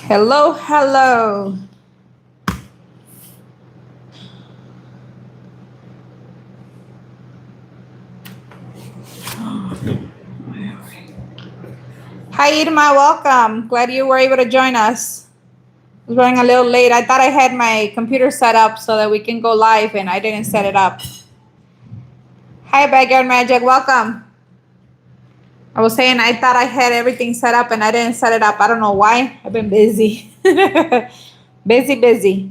Hello, hello. Hi, Irma. Welcome. Glad you were able to join us. I was running a little late. I thought I had my computer set up so that we can go live, and I didn't set it up. Hi, Backyard Magic. Welcome. I was saying I thought I had everything set up, and I didn't set it up. I don't know why. I've been busy. busy.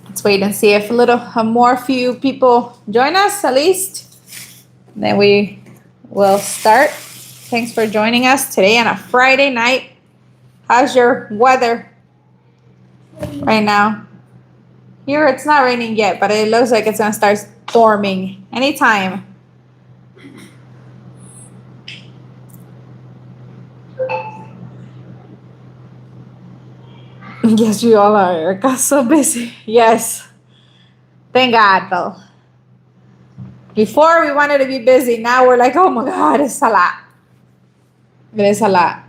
Let's wait and see if a few people join us at least. Then we will start. Thanks for joining us today on a Friday night. How's your weather right now? Here it's not raining yet, but it looks like it's gonna start storming anytime. Yes, you all are, Erica. So busy. Yes. Thank God, though. Before we wanted to be busy. Now we're like, oh my God, it's a lot. It is a lot.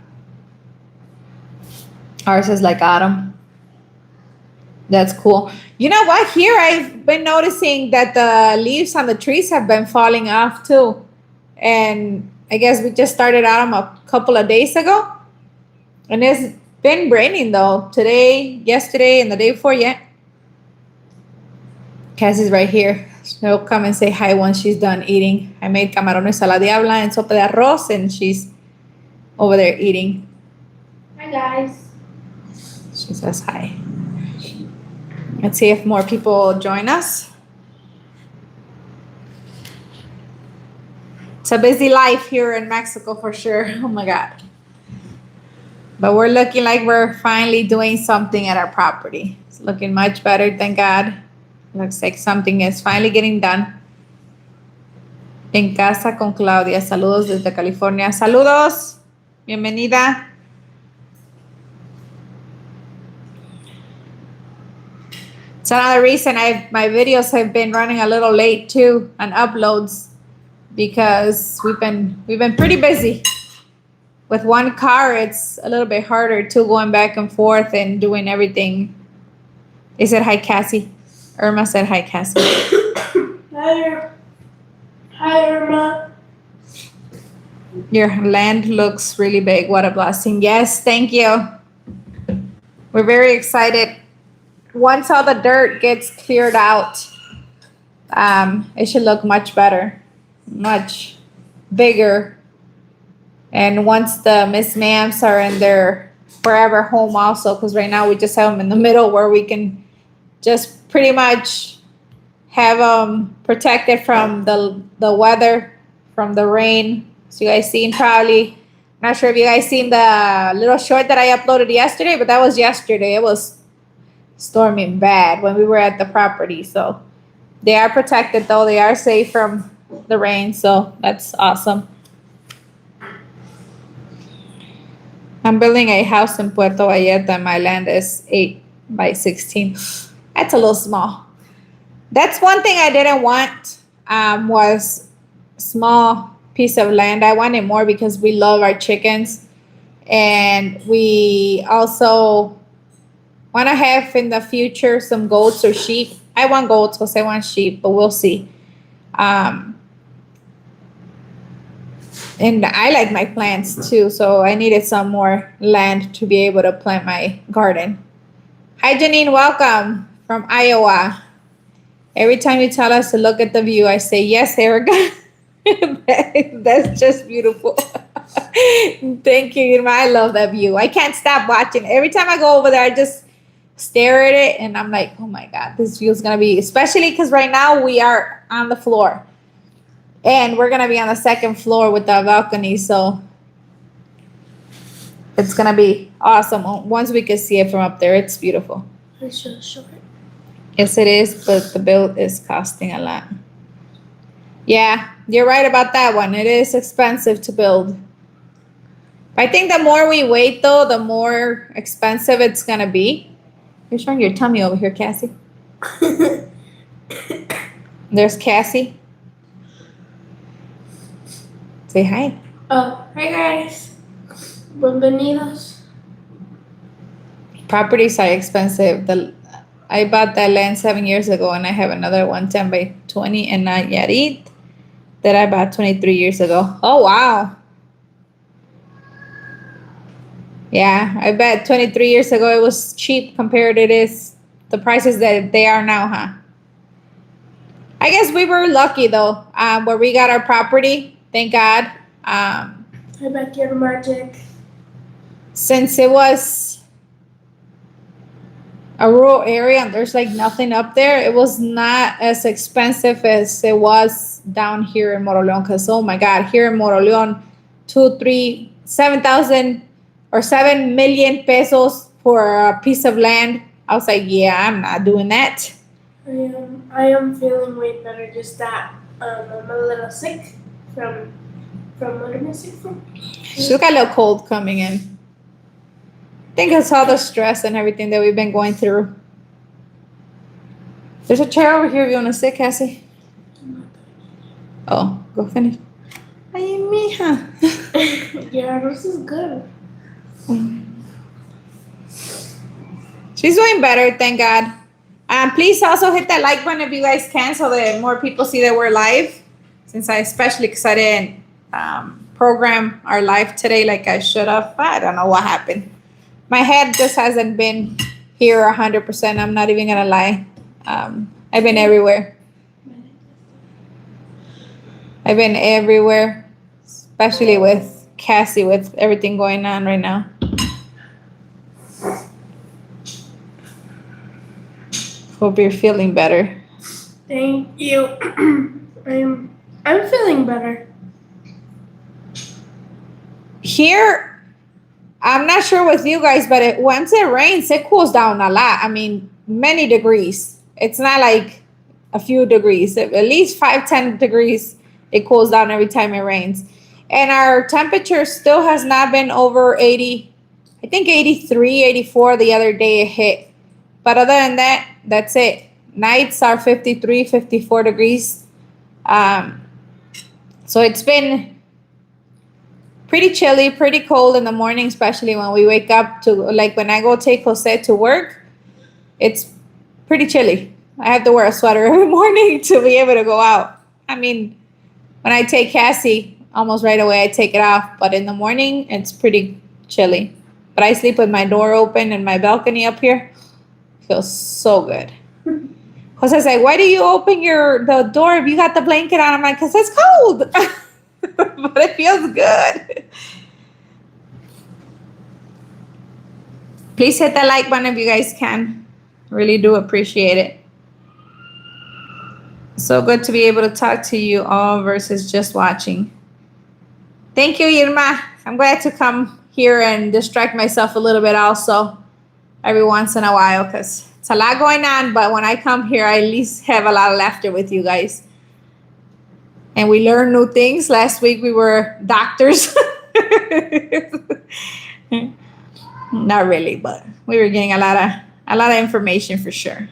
Ours is like autumn. That's cool. You know what? Here I've been noticing that the leaves on the trees have been falling off too. And I guess we just started autumn a couple of days ago. And it's been raining though. Today, yesterday, and the day before yet. Cassie's right here. She'll come and say hi once she's done eating. I made camarones a la diabla and sopa de arroz, and she's over there eating. Hi, guys. She says hi. Let's see if more people join us. It's a busy life here in Mexico for sure. Oh my God. But we're looking like we're finally doing something at our property. It's looking much better, thank God. Looks like something is finally getting done. En casa con Claudia. Saludos desde California. Saludos. Bienvenida. It's another reason my videos have been running a little late too on uploads because we've been pretty busy. With one car, it's a little bit harder to going back and forth and doing everything. They said hi, Cassie. Irma said hi, Cassie. Hi, Irma. Your land looks really big. What a blessing. Yes, thank you. We're very excited. Once all the dirt gets cleared out, it should look much better, much bigger. And once the Miss Ma'ams are in their forever home also, because right now we just have them in the middle where we can just pretty much have them protected from the weather, from the rain. So you guys seen probably, not sure if you guys seen the little short that I uploaded yesterday, but that was yesterday. It was storming bad when we were at the property. So they are protected though. They are safe from the rain. So that's awesome. I'm building a house in Puerto Vallarta. My land is 8 by 16. That's a little small. That's one thing I didn't want, was small piece of land. I wanted more because we love our chickens. And we also want to have in the future some goats or sheep. I want goats because I want sheep, but we'll see. And I like my plants too, so I needed some more land to be able to plant my garden. Hi, Janine. Welcome from Iowa. Every time you tell us to look at the view, I say, yes, Erica. That's just beautiful. Thank you, Irma. I love that view. I can't stop watching. Every time I go over there, I just stare at it, and I'm like, oh my God, this view is going to be, especially because right now we are on the floor. And we're going to be on the second floor with the balcony. So it's going to be awesome. Once we can see it from up there, it's beautiful. It's so short. Yes, it is, but the build is costing a lot. Yeah, you're right about that one. It is expensive to build. I think the more we wait, though, the more expensive it's going to be. You're showing your tummy over here, Cassie. There's Cassie. Say hi. Oh, hi guys. Bienvenidos. Properties are expensive. I bought that land 7 years ago, and I have another one 10 by 20 in Nayarit that I bought 23 years ago. Oh, wow. Yeah, I bet 23 years ago it was cheap compared to the prices that they are now, huh? I guess we were lucky, though, where we got our property. Thank God. Hi backyard magic. Since it was a rural area and there's like nothing up there, it was not as expensive as it was down here in Moroleón. Because oh my God, here in Moroleón, 7,000 or 7 million pesos for a piece of land. I was like, yeah, I'm not doing that. I am feeling way better. Just that I'm a little sick from what am I sick from? She's got a little cold coming in. I think it's all the stress and everything that we've been going through. There's a chair over here if you want to sit, Cassie. Oh, go finish. Ay, mija. Yeah, this is good. She's doing better, thank God. Please also hit that like button if you guys can so that more people see that we're live. Since especially because I didn't program our live today like I should have. I don't know what happened. My head just hasn't been here 100%. I'm not even going to lie. I've been everywhere. I've been everywhere, especially with Cassie, with everything going on right now. Hope you're feeling better. Thank you. I'm feeling better. Here, I'm not sure with you guys, but once it rains, it cools down a lot. I mean, many degrees. It's not like a few degrees. At least 5-10 degrees, it cools down every time it rains. And our temperature still has not been over 80. I think 83, 84 the other day it hit. But other than that, that's it. Nights are 53, 54 degrees. So it's been pretty chilly, pretty cold in the morning, especially when we wake up to, like when I go take Jose to work, it's pretty chilly. I have to wear a sweater every morning to be able to go out. I mean, when I take Cassie, almost right away I take it off. But in the morning, it's pretty chilly. But I sleep with my door open and my balcony up here. Feels so good. Jose's like, why do you open the door if you got the blanket on? I'm like, because it's cold. But it feels good. Please hit that like button if you guys can. Really do appreciate it. So good to be able to talk to you all versus just watching. Thank you, Irma. I'm glad to come here and distract myself a little bit also every once in a while because it's a lot going on. But when I come here, I at least have a lot of laughter with you guys. And we learn new things. Last week we were doctors. Not really, but we were getting a lot of information for sure.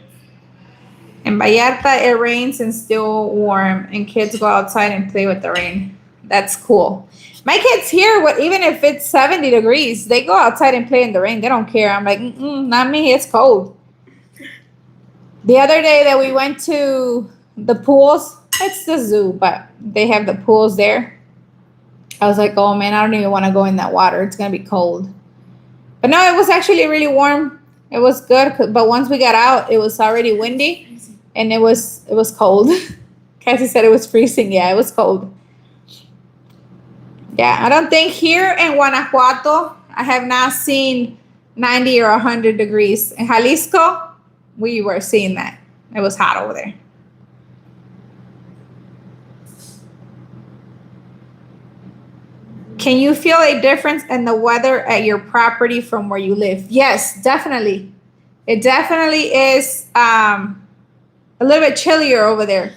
In Vallarta, it rains and still warm, and kids go outside and play with the rain. That's cool. My kids here, even if it's 70 degrees, they go outside and play in the rain. They don't care. I'm like, not me. It's cold. The other day that we went to the pools, it's the zoo, but they have the pools there. I was like, oh man, I don't even want to go in that water. It's going to be cold. But no, it was actually really warm. It was good. But once we got out, it was already windy and it was cold. Cassie said it was freezing. Yeah, it was cold. Yeah, I don't think here in Guanajuato, I have not seen 90 or 100 degrees. In Jalisco, we were seeing that. It was hot over there. Can you feel a difference in the weather at your property from where you live? Yes, definitely. It definitely is a little bit chillier over there.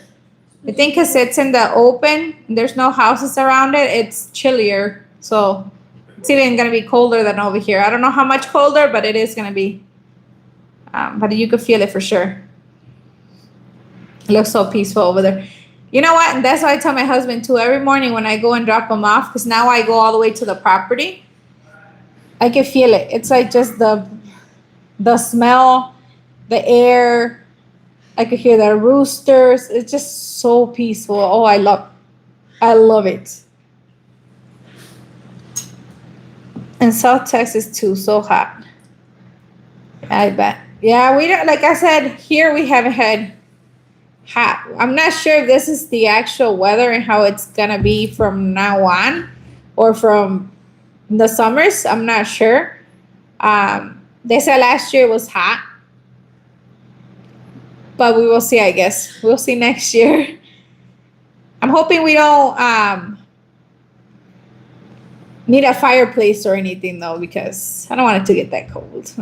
I think because it's in the open, there's no houses around it, it's chillier. So it's even going to be colder than over here. I don't know how much colder, but it is going to be. But you could feel it for sure. It looks so peaceful over there. You know what? And that's why I tell my husband too. Every morning when I go and drop him off, because now I go all the way to the property, I can feel it. It's like just the smell, the air. I could hear the roosters. It's just so peaceful. Oh, I love it. And South Texas too, so hot. I bet. Yeah, we don't. Like I said, here we haven't had hot. I'm not sure if this is the actual weather and how it's gonna be from now on, or from the summers. I'm not sure. They said last year was hot, but we will see. I guess we'll see next year. I'm hoping we don't need a fireplace or anything though, because I don't want it to get that cold.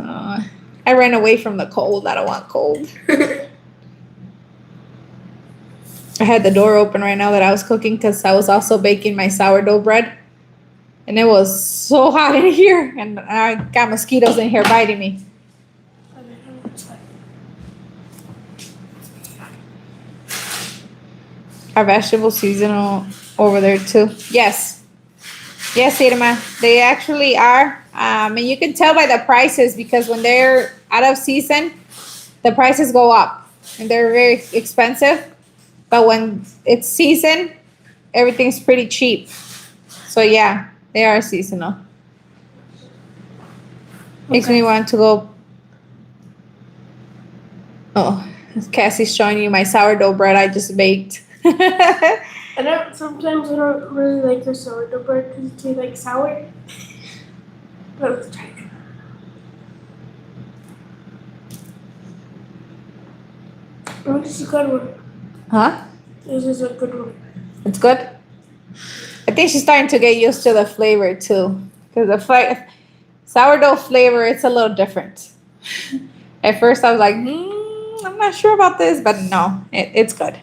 I ran away from the cold. I don't want cold. I had the door open right now that I was cooking because I was also baking my sourdough bread. And it was so hot in here. And I got mosquitoes in here biting me. Are vegetables seasonal over there too? Yes. Yes, Irma. They actually are. And you can tell by the prices, because when they're out of season, the prices go up. And they're very expensive. But when it's season, everything's pretty cheap. So yeah, they are seasonal. Makes me want to go. Oh, Cassie's showing you my sourdough bread I just baked. Sometimes I don't really like her sourdough bread because it tastes like sour. But let's try it. Oh, this is a good one. Huh? This is a good one. It's good? I think she's starting to get used to the flavor too. Because the sourdough flavor, it's a little different. At first I was like, I'm not sure about this, but no, it's good.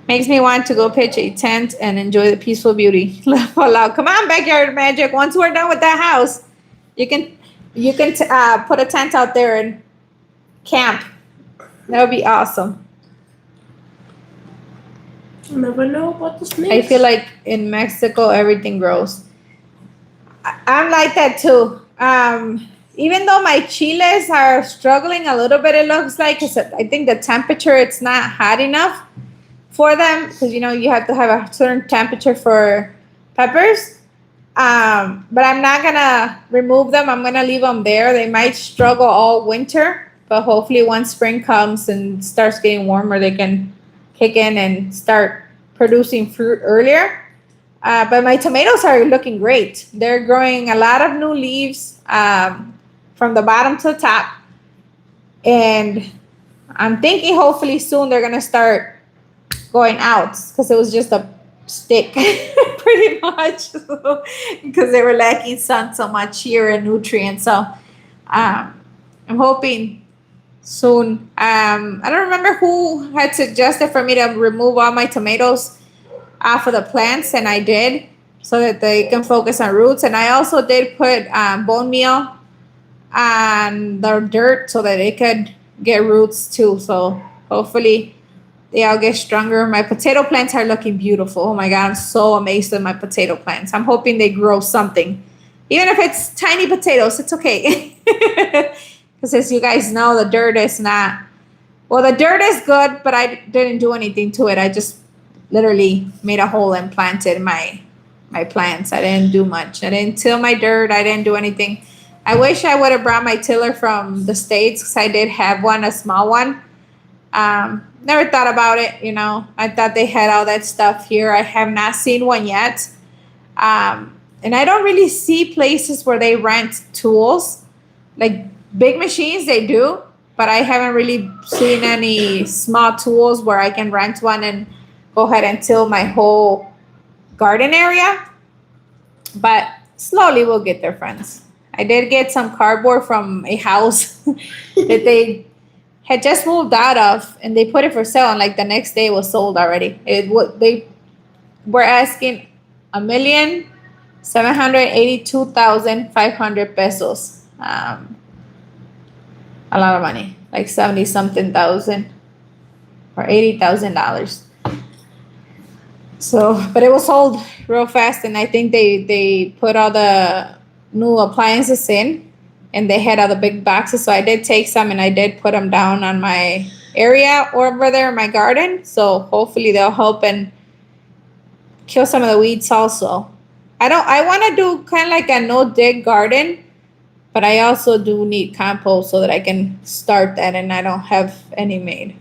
Makes me want to go pitch a tent and enjoy the peaceful beauty. Come on, Backyard Magic. Once we're done with that house, you can put a tent out there and camp. That would be awesome. You never know about the snakes. I feel like in Mexico everything grows. I'm like that too. Even though my chiles are struggling a little bit, it looks like, 'cause I think the temperature, it's not hot enough for them, because you have to have a certain temperature for peppers. But I'm not gonna remove them. I'm gonna leave them there. They might struggle all winter, but hopefully once spring comes and starts getting warmer, they can kick in and start producing fruit earlier. But my tomatoes are looking great. They're growing a lot of new leaves from the bottom to the top. And I'm thinking hopefully soon they're gonna start going out, because it was just a stick pretty much, because they were lacking sun so much here and nutrients. So I'm hoping soon. I don't remember who had suggested for me to remove all my tomatoes off of the plants, and I did, so that they can focus on roots. And I also did put bone meal on the dirt so that they could get roots too. So hopefully they all get stronger. My potato plants are looking beautiful. Oh my God, I'm so amazed with my potato plants. I'm hoping they grow something. Even if it's tiny potatoes, it's okay. Because as you guys know, the dirt is not, well, the dirt is good, but I didn't do anything to it. I just literally made a hole and planted my plants. I didn't do much. I didn't till my dirt. I didn't do anything. I wish I would have brought my tiller from the States, because I did have one, a small one. Never thought about it, I thought they had all that stuff here. I have not seen one yet. And I don't really see places where they rent tools. Like big machines, they do, but I haven't really seen any small tools where I can rent one and go ahead and till my whole garden area. But slowly we'll get there, friends. I did get some cardboard from a house that they had just moved out of, and they put it for sale, and like the next day it was sold already. They were asking 1,782,500 pesos. A lot of money, like 70 something thousand or $80,000. So, but it was sold real fast, and I think they put all the new appliances in, and they had all the big boxes. So I did take some and I did put them down on my area over there in my garden. So hopefully they'll help and kill some of the weeds also. I want to do kind of like a no dig garden, but I also do need compost so that I can start that, and I don't have any made.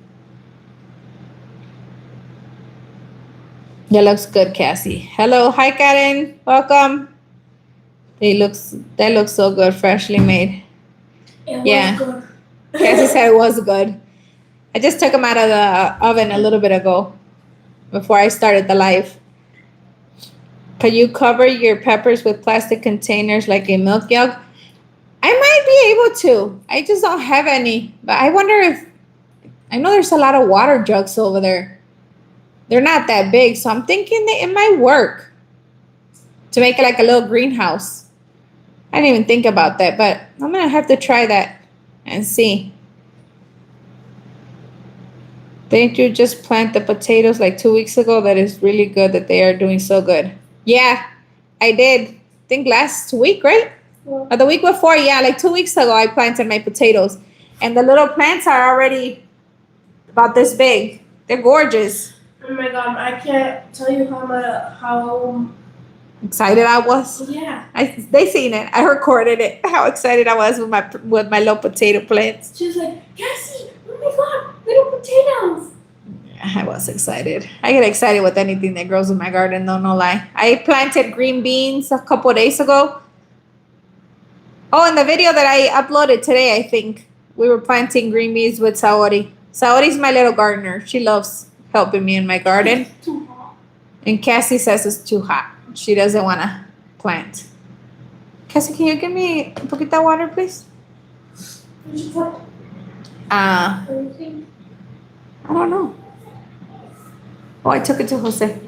That looks good, Cassie. Hello, hi Karen, welcome. That looks so good, freshly made. It was good. Cassie said it was good. I just took them out of the oven a little bit ago, before I started the live. Can you cover your peppers with plastic containers like a milk jug? I might be able to. I just don't have any. But I wonder if, I know there's a lot of water jugs over there. They're not that big, so I'm thinking that it might work to make it like a little greenhouse. I didn't even think about that, but I'm gonna have to try that and see. Didn't you just plant the potatoes like 2 weeks ago? That is really good that they are doing so good. Yeah, I did. I think last week, right? Or the week before, yeah, like 2 weeks ago, I planted my potatoes. And the little plants are already about this big. They're gorgeous. Oh my god, I can't tell you how Excited I was. yeah. They seen it. I recorded it. How excited I was with my little potato plants. She was like, Cassie, oh my god, little potatoes. I was excited. I get excited with anything that grows in my garden, though, no lie. I planted green beans a couple days ago. Oh, in the video that I uploaded today, I think we were planting green beans with Saori. Saori's my little gardener. She loves helping me in my garden. It's too hot. And Cassie says it's too hot. She doesn't want to plant. Cassie, can you give me a poquito of water, please? Did you put I anything? don't know. Oh, I took it to Jose.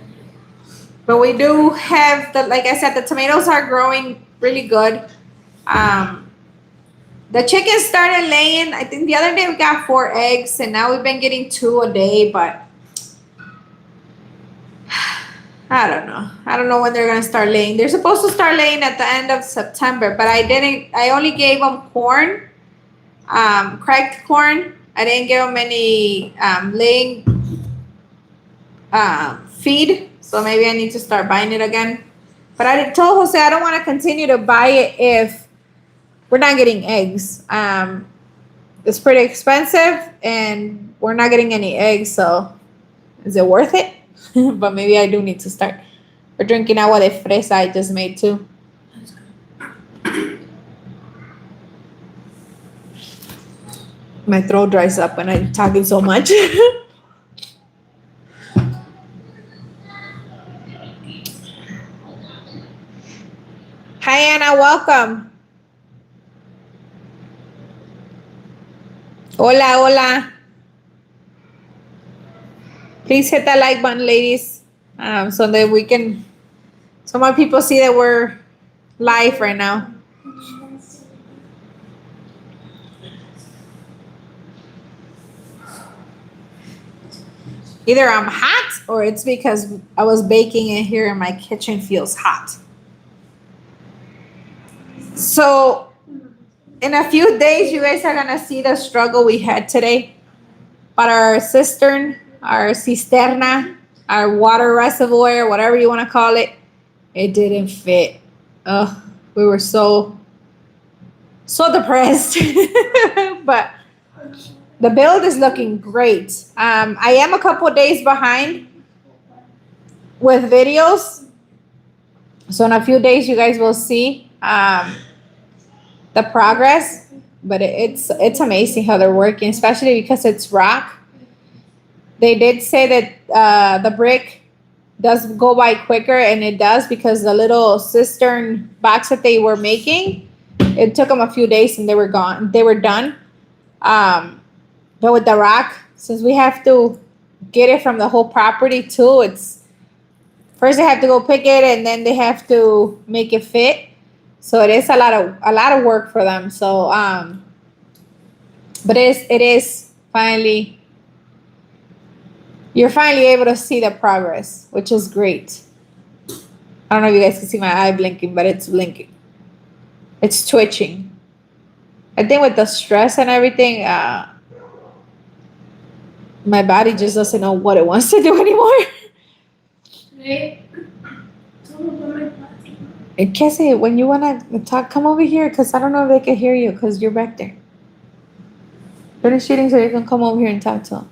But we do have like I said, the tomatoes are growing really good. The chickens started laying. I think the other day we got 4 eggs, and now we've been getting 2 a day, but I don't know. I don't know when they're gonna start laying. They're supposed to start laying at the end of September, but I only gave them corn, cracked corn. I didn't give them any laying feed, so maybe I need to start buying it again. But I told Jose I don't want to continue to buy it if we're not getting eggs. It's pretty expensive, and we're not getting any eggs, so is it worth it? But maybe I do need to start. We're drinking agua de fresa I just made too. My throat dries up when I'm talking so much. Hi Anna, welcome. Hola, hola. Please hit that like button, ladies, so that we can, so more people see that we're live right now. Either I'm hot or it's because I was baking and here in my kitchen feels hot. So in a few days, you guys are gonna see the struggle we had today. But our cistern, our cisterna, our water reservoir, whatever you want to call it, it didn't fit. We were so depressed. But the build is looking great. I am a couple days behind with videos. So in a few days, you guys will see the progress. But it's amazing how they're working, especially because it's rock. They did say that the brick does go by quicker, and it does because the little cistern box that they were making, it took them a few days and they were gone. They were done. But with the rock, since we have to get it from the whole property too, it's first they have to go pick it and then they have to make it fit. So it is a lot of work for them. So but it is finally, you're finally able to see the progress, which is great. I don't know if you guys can see my eye blinking, but it's blinking. It's twitching. I think with the stress and everything, my body just doesn't know what it wants to do anymore. Right? And Cassie, when you want to talk, come over here because I don't know if they can hear you because you're back there. Finish eating so you can come over here and talk to them.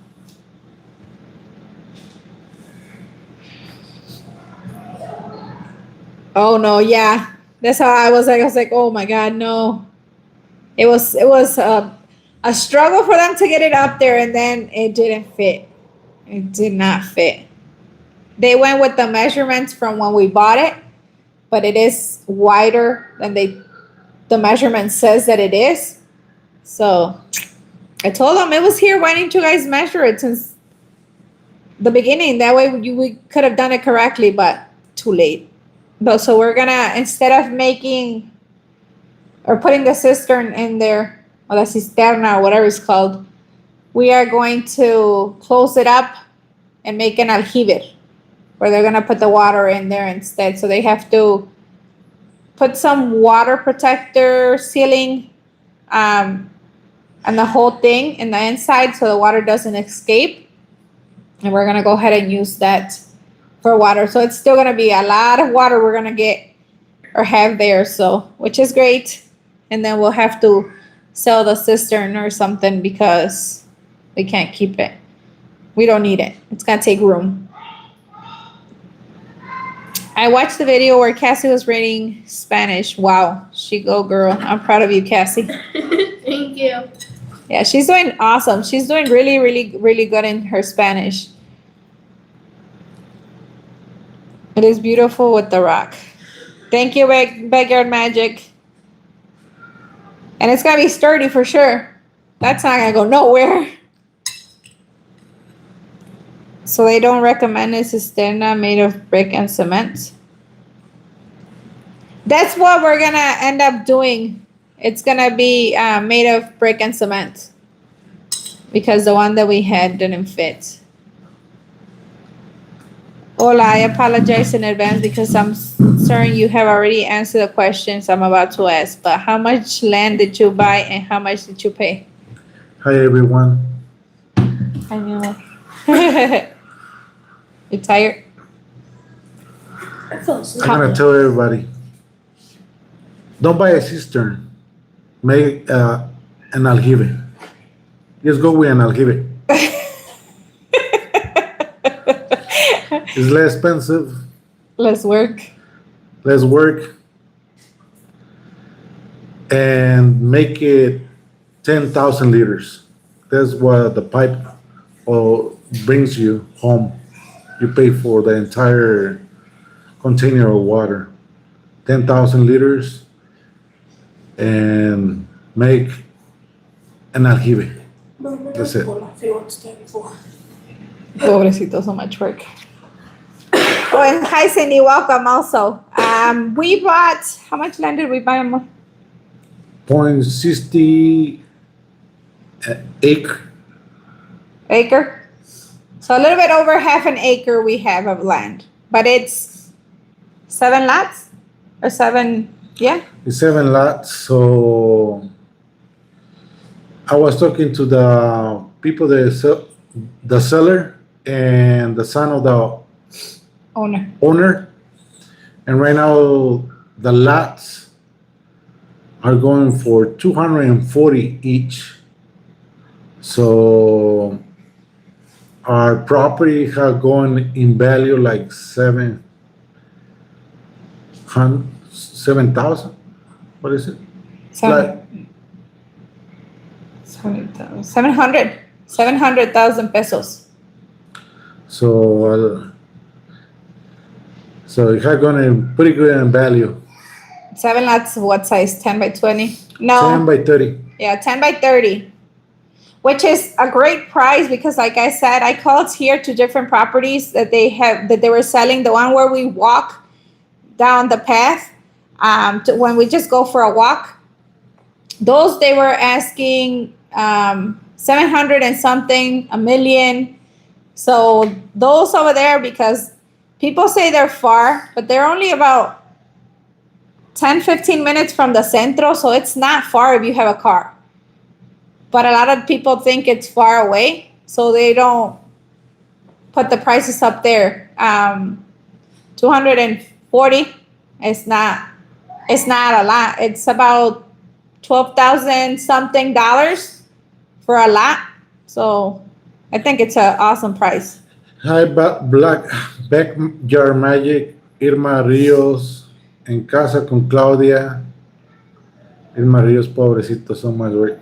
Oh no, yeah. That's how I was like. I was like, oh my God, no. It was a struggle for them to get it up there, and then it didn't fit. It did not fit. They went with the measurements from when we bought it, but it is wider than the measurement says that it is. So I told them it was here. Why didn't you guys measure it since the beginning? That way we could have done it correctly, but too late. But so we're gonna, instead of making or putting the cistern in there, or the cisterna, or whatever it's called, we are going to close it up and make an aljibe, where they're gonna put the water in there instead. So they have to put some water protector sealing and the whole thing in the inside so the water doesn't escape. And we're gonna go ahead and use that for water. So it's still gonna be a lot of water we're gonna get or have there, so which is great. And then we'll have to sell the cistern or something because we can't keep it. We don't need it. It's gonna take room. I watched the video where Cassie was reading Spanish. Wow, she go girl. I'm proud of you, Cassie. Thank you. Yeah, she's doing awesome. She's doing really, really, really good in her Spanish. It is beautiful with the rock. Thank you, Backyard Magic. And it's gonna be sturdy for sure. That's not gonna go nowhere. So they don't recommend a cisterna made of brick and cement. That's what we're gonna end up doing. It's gonna be made of brick and cement because the one that we had didn't fit. Hola, I apologize in advance because I'm certain you have already answered the questions I'm about to ask. But how much land did you buy and how much did you pay? Hi everyone. I know. You tired? I fell asleep. I'm gonna tell everybody. Don't buy a cistern. Make an aljibe. Just go with an aljibe. It's less expensive, Let's work. less work, and make it 10,000 liters. That's what the pipe brings you home. You pay for the entire container of water, 10,000 liters, and make an aljibe. That's it. Pobrecito, so much work. Oh, and hi, Cindy. Welcome also. We bought, how much land did we buy? Amor? 0.60 Acre. So a little bit over half an acre we have of land, but it's 7 lots or 7, yeah. It's 7 lots. So I was talking to the people that sell, the seller and the son of the owner, and right now the lots are going for 240 each. So our property has gone in value like 7,000. What is it? Like, 700,000 pesos. so it had gone in pretty good in value. 7 lots of what size? 10 by 20? 10 No. by 30. Yeah, 10 by 30. Which is a great price because, like I said, I called here to different properties that they were selling. The one where we walk down the path, when we just go for a walk, those they were asking 700 and something, $1 million. So those over there, because people say they're far, but they're only about 10-15 minutes from the centro, so it's not far if you have a car. But a lot of people think it's far away, so they don't put the prices up there. 240 it's not a lot. It's about $12,000 something for a lot. So I think it's an awesome price. Hi, Backyard Magic, Irma Rios, En Casa con Claudia. Irma Rios, pobrecito, so much work.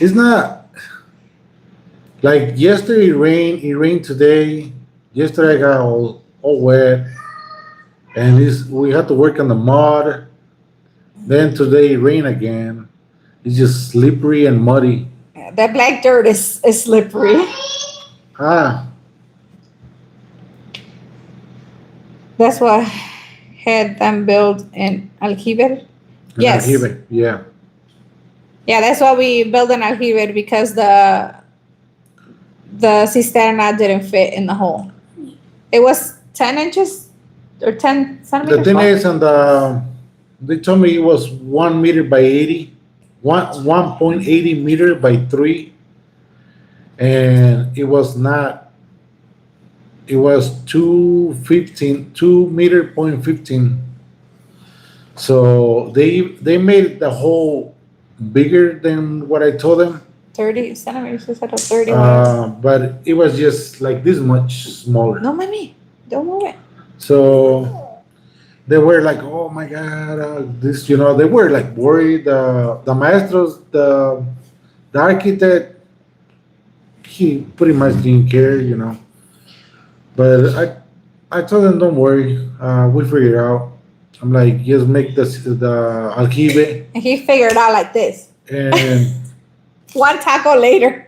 It's not like yesterday it rained today. Yesterday I got all wet, and we had to work on the mud. Then today it rained again. It's just slippery and muddy. That black dirt is slippery. That's what had them build in Aljibe. Yes. Aljibe, yeah. Yeah, that's why we built an aljibe because the cisterna didn't fit in the hole. It was 10 inches or 10 centimeters. The thing is, and they told me it was 1 meter by 80, 1.80 meter by 3, and it was not. It was 2 meter point 15. So they made the hole bigger than what I told them. 30 centimeters instead of 30. But it was just like this much smaller. No, mami, don't move it. So they were like, "Oh my God, this!" They were like worried. The maestros, the architect, he pretty much didn't care. But I told them, "Don't worry, we figure it out." I'm like, "Just make the aljibe." And he figured out like this. And one taco later.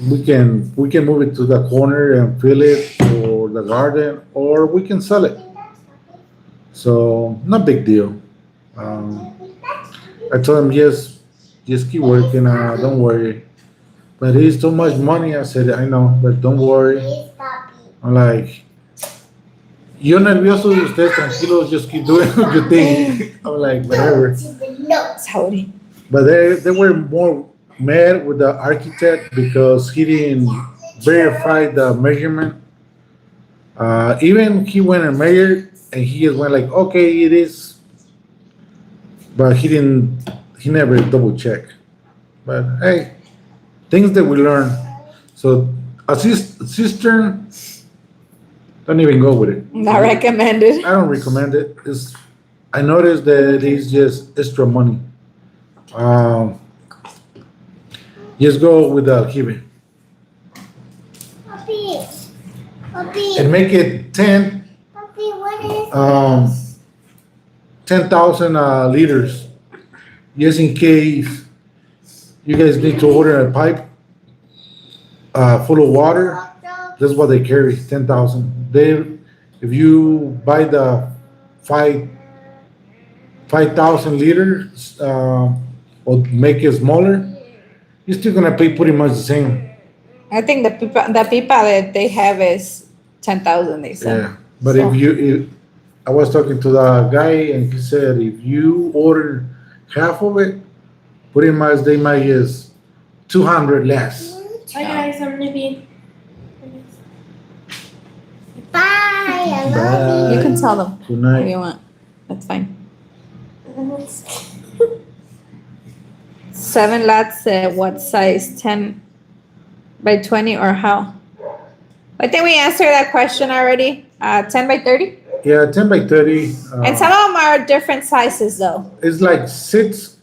we can move it to the corner and fill it for the garden, or we can sell it. So not big deal. I told him, just keep working. Don't worry. But it's too much money. I said, I know, but don't worry. I'm like, yo nervioso y ustedes tranquilos, just keep doing your thing. I'm like, whatever. Sorry. But they were more mad with the architect because he didn't verify the measurement. Even he went and measured, and he just went like, okay, it is. But he never double checked. But hey, things that we learn. So a cistern, don't even go with it. Not recommended. I don't recommend it. I noticed that it's just extra money. Just go with the aljibe. And make it 10,000 liters. Just in case you guys need to order a pipe full of water. That's what they carry, 10,000. If you buy the 5,000 liters or make it smaller, you're still gonna pay pretty much the same. I think the pipa that they have is 10,000. They said. Yeah, but So- if I was talking to the guy and he said if you order half of it, pretty much they might use 200 less. Hi guys, I'm Naveen. Bye. I love You can tell them Good if night. you want. That's fine. 7 lots, what size? 10 by 20 or how? I think we answered that question already. 10 by 30? Yeah, 10 by 30. And some of them are different sizes though. It's like six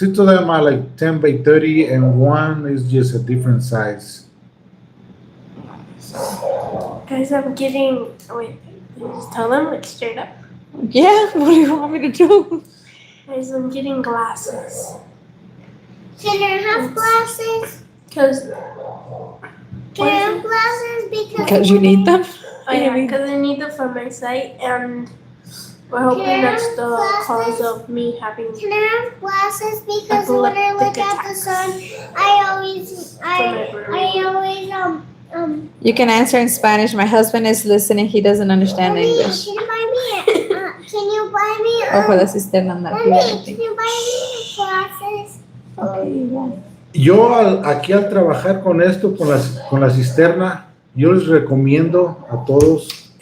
of them are like 10 by 30, and one is just a different size. Guys, I'm getting. Wait, can you just tell them like straight up? Yeah, what do you want me to do? Guys, I'm getting glasses. Can I have glasses? Cause. Can I have glasses Because you need them. Oh yeah, because I need them for my sight, and we're hoping that's the cause of me having. Can I have glasses? Because when I look at the sun, I always You can answer in Spanish. My husband is listening. He doesn't understand Mommy, English. Can you buy me? Can you buy me? Ojo de cisterna andar. Mommy, can you buy me glasses? Okay, yeah. Yo aquí al trabajar con esto, con la cisterna, yo les recomiendo a todos,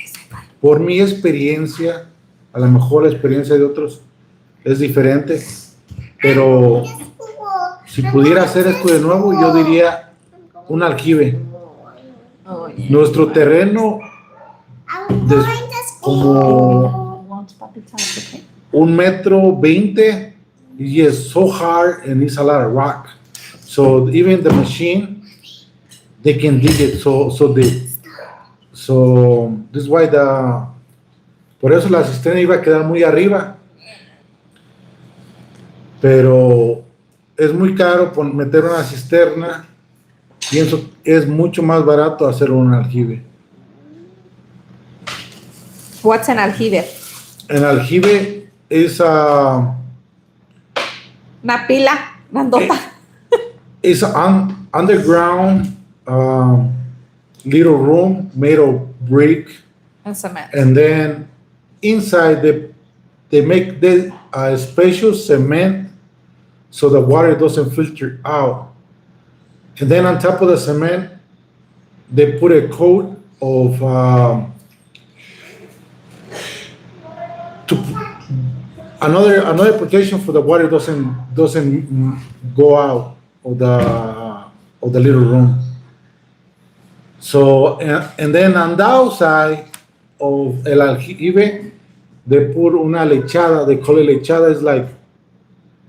por mi experiencia, a lo mejor la experiencia de otros es diferente, pero si pudiera hacer esto de nuevo, yo diría un aljibe. Oh, yeah. Nuestro terreno I'm going to como 1.20 m is just so hard and it's a lot of rock. So even the machine, they can dig it so deep. So this is why por eso la cisterna iba a quedar muy arriba. Pero es muy caro meter una cisterna. Pienso es mucho más barato hacer un aljibe. What's an aljibe? El aljibe es Una pila grandota. it's an underground little room made of brick, And cement. and then inside they make the special cement so the water doesn't filter out, and then on top of the cement they put a coat of another protection for the water doesn't go out of the little room. So and then on the outside of el aljibe they put una lechada. They call it lechada. It's like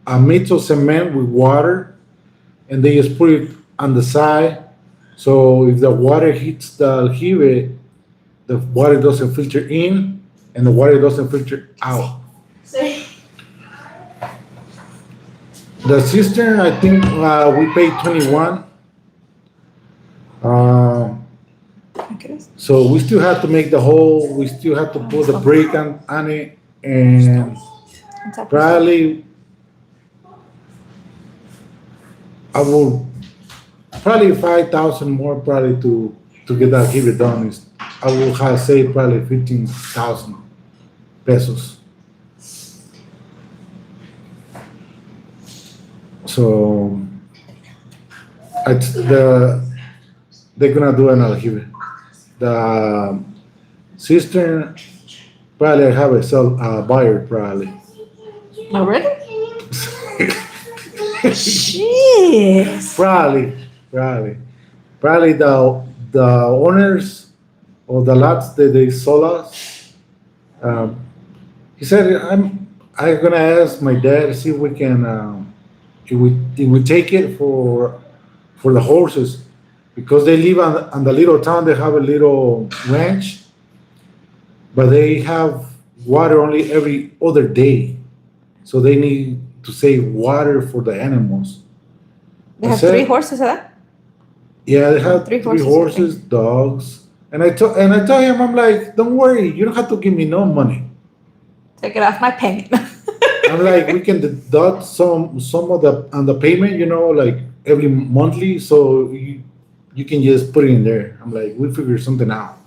a mix of cement with water, and they just put it on the side. So if the water hits the aljibe, the water doesn't filter in and the water doesn't filter out. The cistern, I think we paid 21. So we still have to make the hole. We still have to put the brick on it, and probably I will probably 5,000 more probably to get that give it done. I will have saved probably 15,000 pesos. So they're gonna do an aljibe. The cistern probably have a buyer probably. Oh, really? Jeez. Probably the owners of the lots that they sold us. He said I'm gonna ask my dad to see if we can if we take it for the horses, because they live on the little town. They have a little ranch, but they have water only every other day, so they need to save water for the animals. They have 3 horses, huh? Yeah, they have Three three horses, horses, dogs, and I told him, I'm like, don't worry, you don't have to give me no money. Take it off my payment. I'm like, we can deduct some of the on the payment, like every monthly, so you can just put it in there. I'm like, we'll figure something out.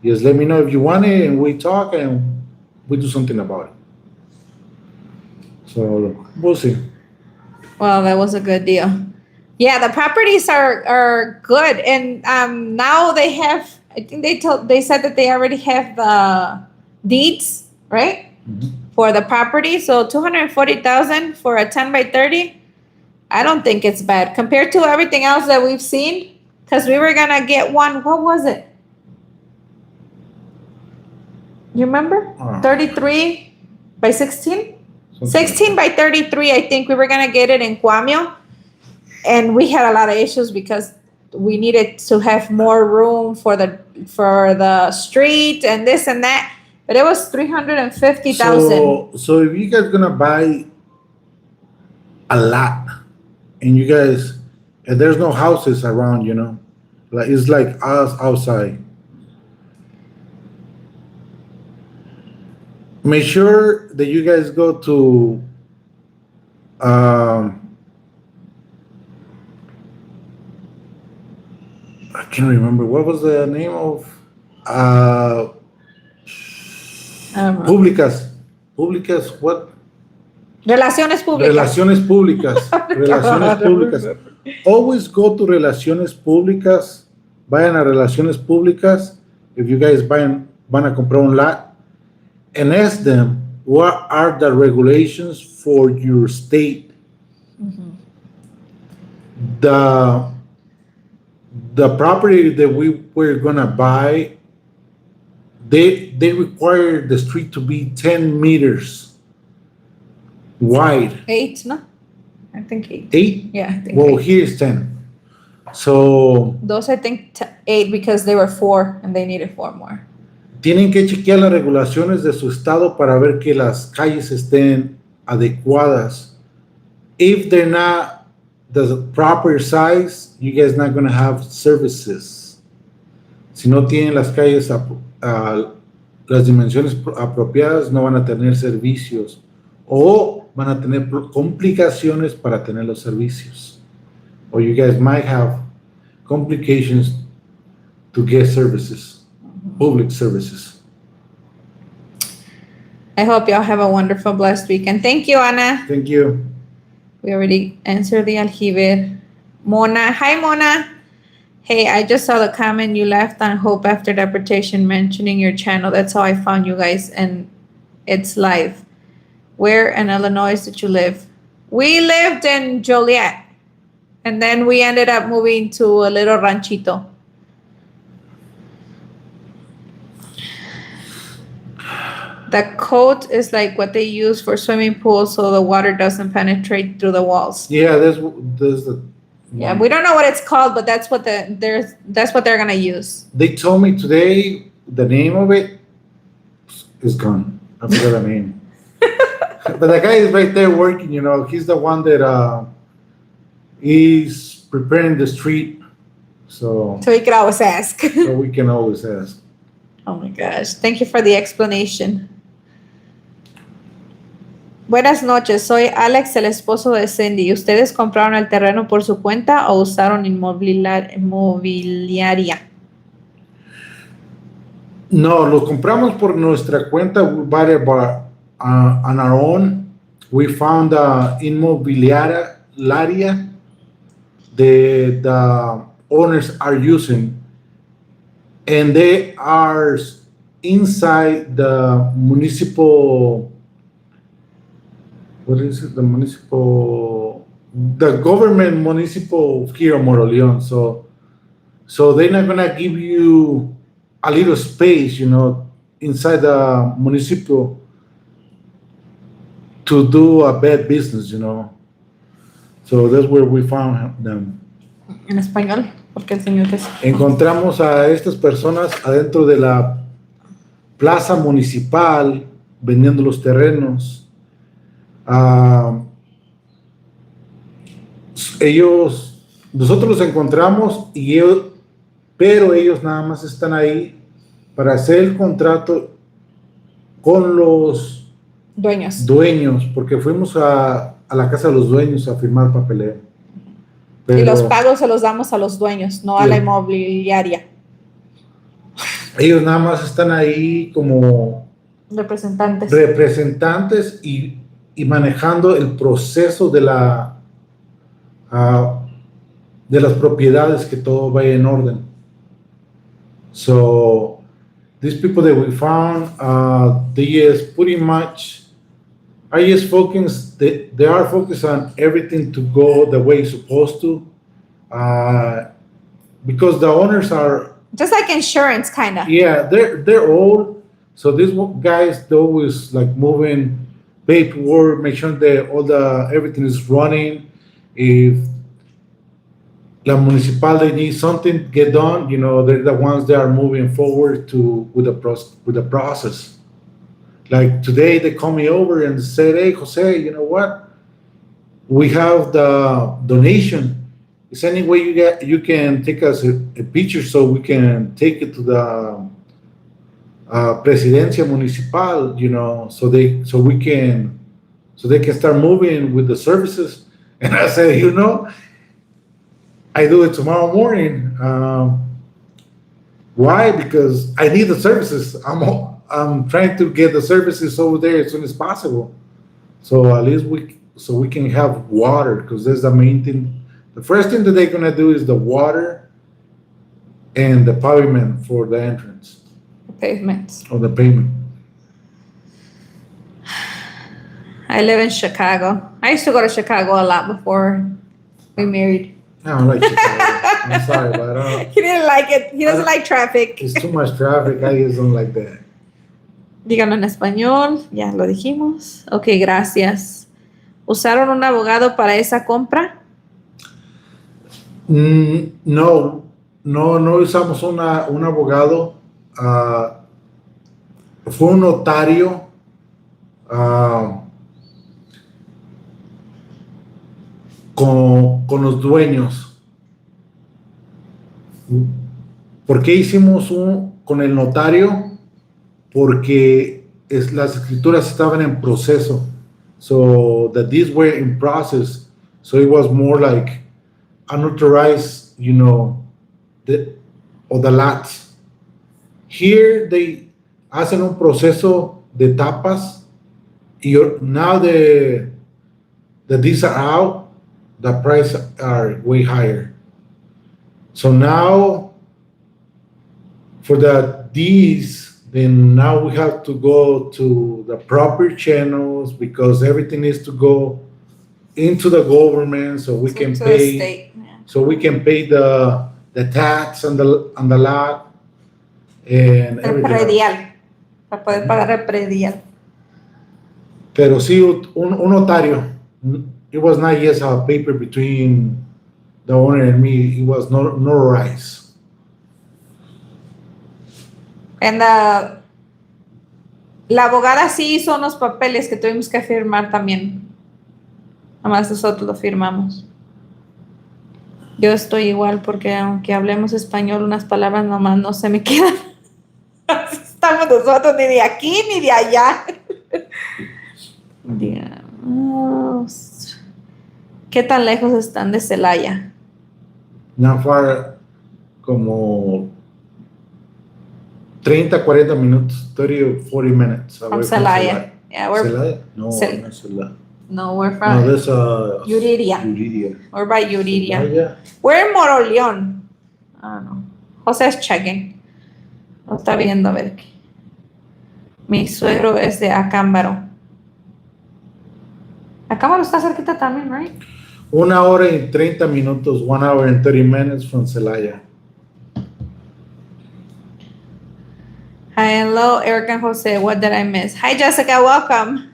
Just let me know if you want it, and we talk, and we do something about it. So we'll see. Well, that was a good deal. Yeah, the properties are good, and now they have. I think they said that they already have the deeds, right, for the property. So 240,000 for a 10 by 30. I don't think it's bad compared to everything else that we've seen. Because we were gonna get one. What was it? You remember? Ah. 33 by 16? Something 16 by 33, I think we were going to get it in Cuamio. And we had a lot of issues because we needed to have more room for the street and this and that. But it was 350,000. So if you guys gonna buy a lot, and you guys, and there's no houses around, like it's like us outside. Make sure that you guys go to I can't remember what was the name of Públicas, what? Relaciones públicas. Relaciones públicas. Relaciones públicas. Always go to Relaciones Públicas. Vayan a Relaciones Públicas. If you guys van a comprar un lot, and ask them what are the regulations for your state. Mm-hmm. The property that we were gonna buy, they require the street to be 10 meters wide. 8, no? I think 8. 8? Yeah, I think Well, 8. here is 10. So Those, I think, 8 because they were 4 and they needed 4 more. tienen que chequear las regulaciones de su estado para ver que las calles estén adecuadas. If they're not the proper size, you guys not going to have services. Si no tienen las calles las dimensiones apropiadas, no van a tener servicios o van a tener complicaciones para tener los servicios. Or you guys might have complications to get services. Public services. I hope y'all have a wonderful, blessed weekend. Thank you, Ana. Thank you. We already answered the aljibe. Mona. Hi, Mona. Hey, I just saw the comment you left on Hope After Deportation mentioning your channel. That's how I found you guys, and it's live. Where in Illinois did you live? We lived in Joliet, and then we ended up moving to a little ranchito. The coat is like what they use for swimming pools so the water doesn't penetrate through the walls. Yeah, there's the. Yeah, we don't know what it's called, but that's what that's what they're gonna use. They told me today the name of it is gone. I forgot the name. But the guy is right there working. He's the one that he's preparing the street, so So we could always ask. we can always ask. Oh my gosh. Thank you for the explanation. Buenas noches, soy Alex, el esposo de Cindy. ¿Ustedes compraron el terreno por su cuenta o usaron inmobiliaria? No, lo compramos por nuestra cuenta. We bought it on our own. We found inmobiliaria the owners are using, and they are inside the municipal. What is it? The government municipal here in Moroleón. So they're not gonna give you a little space, inside the municipal to do a bad business, So that's where we found them. En español, porque el señor es... Encontramos a estas personas adentro de la plaza municipal vendiendo los terrenos. Nosotros los encontramos pero ellos nada más están ahí para hacer el contrato con los dueños, porque fuimos a la casa de los dueños a firmar papeleo. Y los pagos se los damos a los dueños, no a la inmobiliaria. Ellos nada más están ahí como representantes y manejando el proceso de las propiedades, que todo vaya en orden. So these people that we found, they just pretty much are just focused. They are focused on everything to go the way it's supposed to, because the owners are just like insurance, kind of. Yeah, they're old, So these guys, they always like moving paperwork, make sure that everything is running. If la municipal they need something get done, they're the ones that are moving forward with the process. Like today, they call me over and said, "Hey, Jose, you know what? We have the donation. Is any way you can take us a picture so we can take it to the Presidencia Municipal, so they can start moving with the services." And I said, I do it tomorrow morning. Why? Because I need the services. I'm trying to get the services over there as soon as possible. So at least we can have water, because that's the main thing. The first thing that they're gonna do is the water and the pavement for the entrance. The pavements. Or the pavement. I live in Chicago. I used to go to Chicago a lot before we married. I don't like Chicago. I'm sorry, but I don't. He didn't like it. He doesn't like traffic. It's too much traffic. I just don't like that. Díganlo en español. Ya lo dijimos. Ok, gracias. ¿Usaron un abogado para esa compra? No usamos un abogado. Fue un notario. Con los dueños. ¿Por qué hicimos con el notario? Porque las escrituras estaban en proceso. So that these were in process. So it was more like unauthorized, the lots. Here they hacen un proceso de tapas. Y now the these are out, the price are way higher. So now for these, then now we have to go to the proper channels, because everything needs to go into the government so we can To pay. the state. Yeah. So we can pay the tax on the lot and El everything. predial. Para poder pagar el predial. Pero sí, un notario. It was not just a paper between the owner and me. It was notarized. And la abogada sí hizo unos papeles que tuvimos que firmar también. Nada más nosotros lo firmamos. Yo estoy igual, porque aunque hablemos español, unas palabras nomás no se me quedan. Estamos nosotros ni de aquí ni de allá. Digamos. ¿Qué tan lejos están de Celaya? Not far, como 30, 40 minutos, 30 or 40 minutes. From Celaya. Yeah, we're Celaya? No, not Celaya. we're from No, that's Yuriria. Yuriria. We're by Yuriria. Celaya. We're in Moroleón. I don't know. José es checking. Lo está viendo a ver. Mi suegro es de Acámbaro. Acámbaro está cerquita también, right? 1 hora y 30 minutos, 1 hour and 30 minutes from Celaya. Hi, hello, Eric and Jose. What did I miss? Hi, Jessica. Welcome.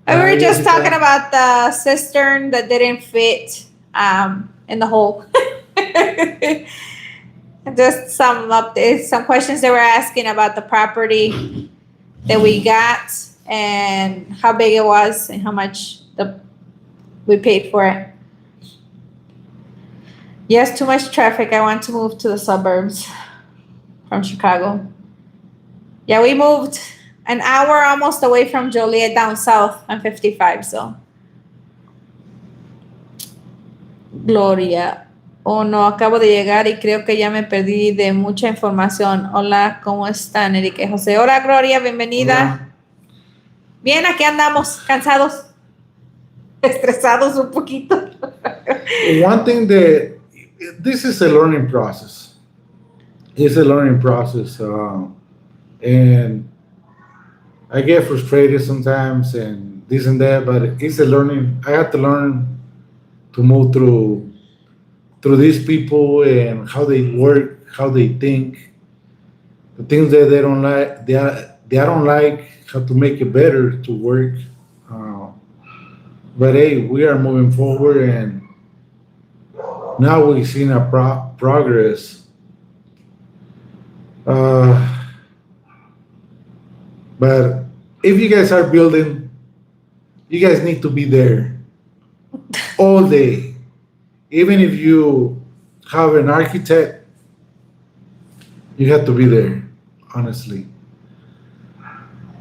We Hi, were just Jessica. talking about the cistern that didn't fit in the hole. Just some updates, some questions they were asking about the property that we got and how big it was and how much we paid for it. Yes, too much traffic. I want to move to the suburbs from Chicago. Yeah, we moved an hour almost away from Joliet down south on 55, so. Gloria. Oh, no, acabo de llegar y creo que ya me perdí de mucha información. Hola, ¿cómo están, Erika y José? Hola, Gloria, bienvenida. Hola. Bien, aquí andamos, cansados, estresados un poquito. One thing that this is a learning process. It's a learning process, and I get frustrated sometimes and this and that, but it's a learning. I have to learn to move through these people and how they work, how they think, the things that they don't like, they don't like how to make it better to work. Uh, but hey, we are moving forward, and now we've seen a progress. But if you guys are building, you guys need to be there all day. Even if you have an architect, you have to be there, honestly.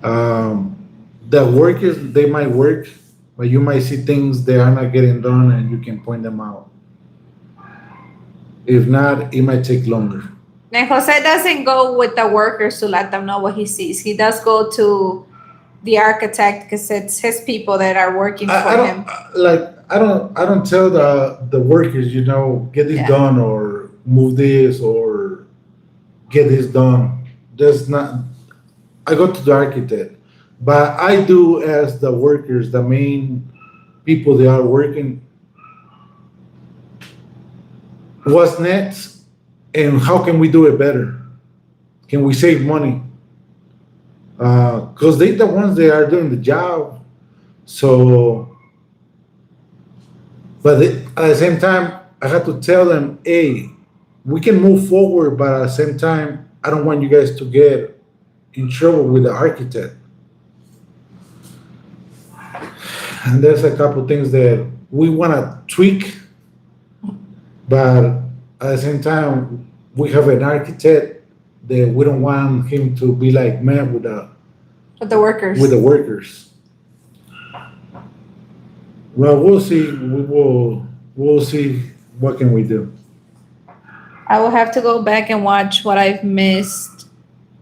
The workers, they might work, but you might see things they are not getting done and you can point them out. If not, it might take longer. And Jose doesn't go with the workers to let them know what he sees. He does go to the architect because it's his people that are working for him. I don't tell the workers, get this done or move this or get this done. That's not. I go to the architect, but I do ask the workers, the main people they are working, what's next and how can we do it better? Can we save money? Because they're the ones that are doing the job. So, but at the same time, I have to tell them, hey, we can move forward, but at the same time, I don't want you guys to get in trouble with the architect. And there's a couple things that we want to tweak, but at the same time, we have an architect that we don't want him to be like mad with the workers. With the workers. Well, we'll see. We'll see what can we do. I will have to go back and watch what I've missed.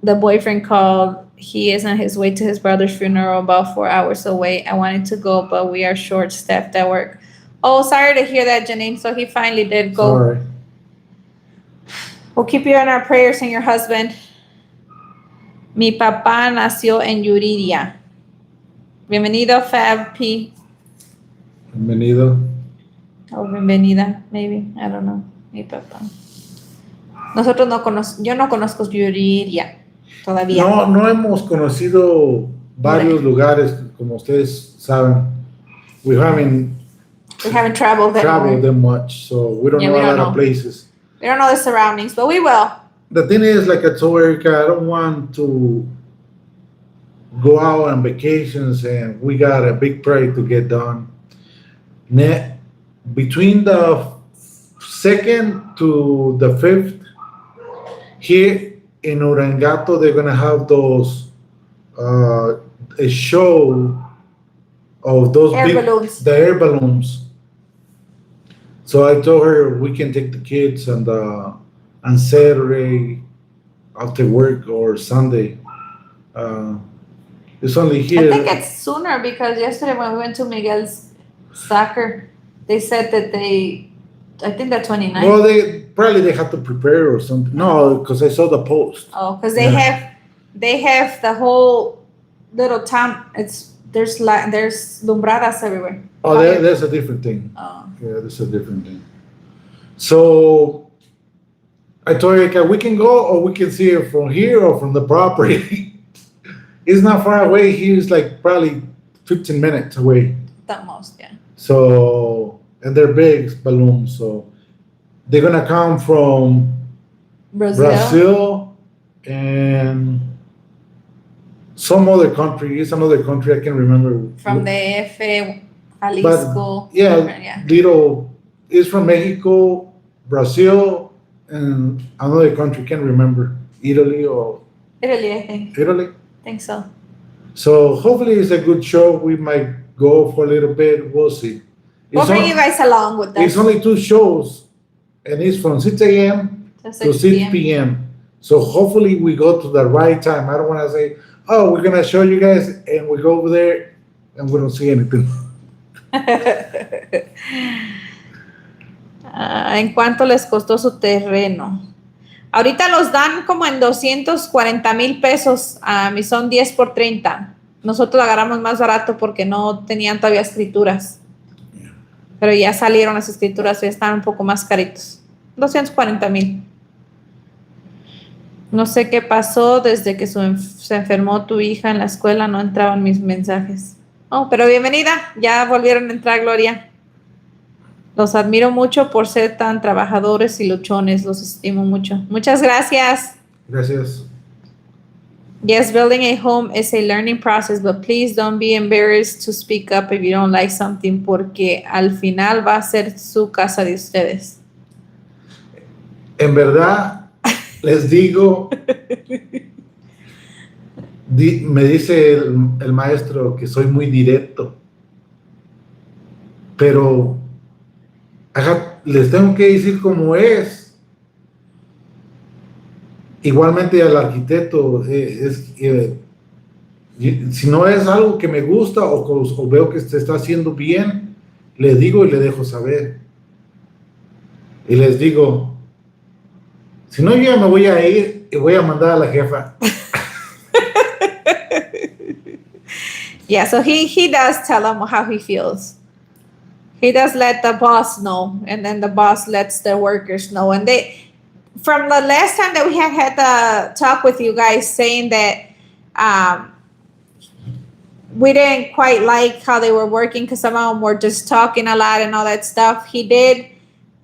The boyfriend called. He is on his way to his brother's funeral, about 4 hours away. I wanted to go, but we are short-staffed at work. Oh, sorry to hear that, Janine. So he finally did go. Sorry. We'll keep you in our prayers and your husband. Mi papá nació en Yuriria. Bienvenido, Fab P. Bienvenido. O bienvenida, maybe. I don't know. Mi papá. Yo no conozco Yuriria todavía. No hemos conocido varios lugares, como ustedes saben. We haven't traveled that much, so we don't know a lot of places. We don't know the surroundings, but we will. The thing is, like I told Erica, I don't want to go out on vacations and we got a big project to get done. Between the 2nd to the 5th, here in Urangato, they're gonna have those a show of those balloons. The air balloons. So I told her we can take the kids on Saturday after work or Sunday. It's only here. I think it's sooner because yesterday when we went to Miguel's soccer, they said that I think the 29th. Well, they have to prepare or something. No, because I saw the post. Oh, because they have the whole little town. There's lumbradas everywhere. Oh, that's a different thing. Oh. Yeah, that's a different thing. So I told Erika, we can go or we can see it from here or from the property. It's not far away. He's like probably 15 minutes away. The most, yeah. So, and they're big balloons. So they're going to come from Brazil and some other country. It's another country. I can't remember. From the F. Jalisco. Little. It's from Mexico, Brazil, and another country. Can't remember. Italy, I think. Italy. I think so. So hopefully it's a good show. We might go for a little bit. We'll see. We'll bring you guys along with us. It's only 2 shows, and it's from 6 a.m. to 6 p.m. So hopefully we go to the right time. I don't want to say, oh, we're going to show you guys, and we go over there, and we don't see anything. ¿En cuánto les costó su terreno? Ahorita los dan como en 240,000 pesos y son 10 por 30. Nosotros lo agarramos más barato porque no tenían todavía escrituras. Pero ya salieron las escrituras y están un poco más caritos. 240,000. No sé qué pasó desde que se enfermó tu hija en la escuela, no entraban mis mensajes. Oh, pero bienvenida, ya volvieron a entrar, Gloria. Los admiro mucho por ser tan trabajadores y luchones, los estimo mucho. Muchas gracias. Gracias. Yes, building a home is a learning process, but please don't be embarrassed to speak up if you don't like something, porque al final va a ser su casa de ustedes. En verdad, les digo, me dice el maestro que soy muy directo, pero les tengo que decir cómo es. Igualmente al arquitecto, si no es algo que me gusta o veo que se está haciendo bien, le digo y le dejo saber. Y les digo, si no, yo ya me voy a ir y voy a mandar a la jefa. Yeah, so he does tell them how he feels. He does let the boss know, and then the boss lets the workers know. And from the last time that we had the talk with you guys saying that we didn't quite like how they were working because some of them were just talking a lot and all that stuff, he did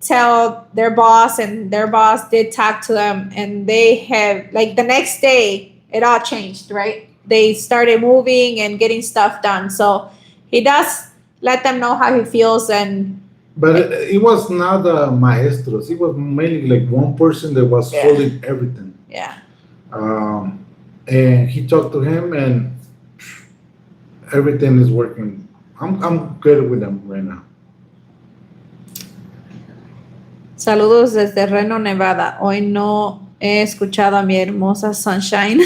tell their boss, and their boss did talk to them, and they have, like, the next day it all changed, right? They started moving and getting stuff done. So he does let them know how he feels. But it was not the maestros. It was mainly like one person that was holding everything. Yeah. And he talked to him, and everything is working. I'm good with them right now. Saludos desde Reno, Nevada. Hoy no he escuchado a mi hermosa Sunshine.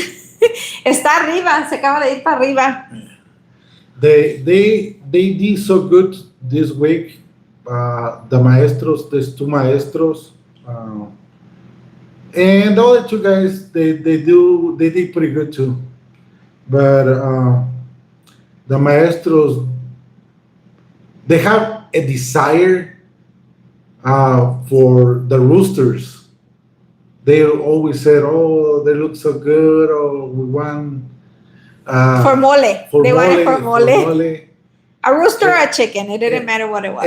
Está arriba, se acaba de ir para arriba. They did so good this week. The maestros, there's two maestros, and the other two guys, they did pretty good too. But the maestros, they have a desire for the roosters. They always said, "Oh, they look so good," or "We want for mole." They wanted for mole. A rooster or a chicken, it didn't matter what it was.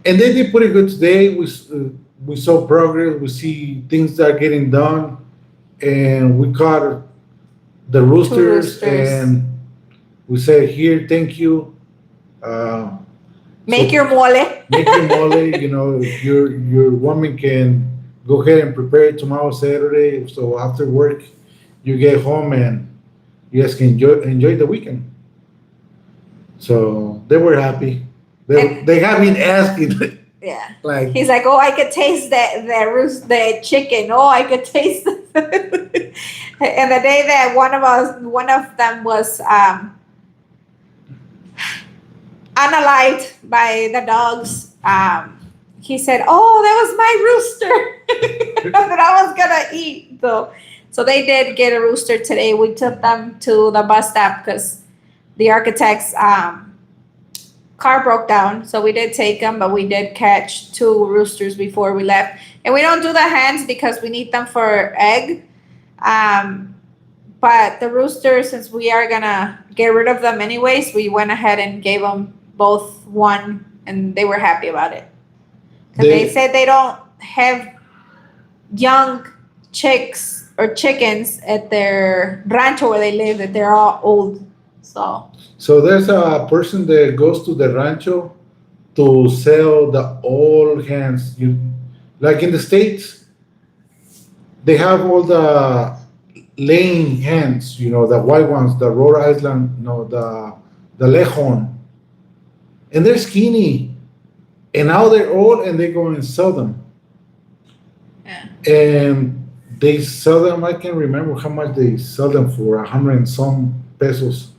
And they did pretty good today. We saw progress. We see things that are getting done, and we caught the roosters. And we said, "Here, thank you." Make your mole. Make your mole. You know, your woman can go ahead and prepare it tomorrow, Saturday. So after work, you get home and you guys can enjoy the weekend. So they were happy. They have been asking. Yeah. Like, he's like, "Oh, I could taste the chicken. Oh, I could taste the food." And the day that one of them was unalived by the dogs, he said, "Oh, that was my rooster that I was gonna eat." So they did get a rooster today. We took them to the bus stop because the architect's car broke down. So we did take them, but we did catch 2 roosters before we left. And we don't do the hens because we need them for egg. But the roosters, since we are gonna get rid of them anyways, we went ahead and gave them both one, and they were happy about it. Because they said they don't have young chicks or chickens at their rancho where they live, that they're all old. So there's a person that goes to the rancho to sell the old hens. Like in the States, they have all the laying hens, you know, the white ones, the Rhode Island, the Leghorn. And they're skinny. And now they're old and they go and sell them. Yeah. And they sell them, I can't remember how much they sell them for, 100 and some pesos.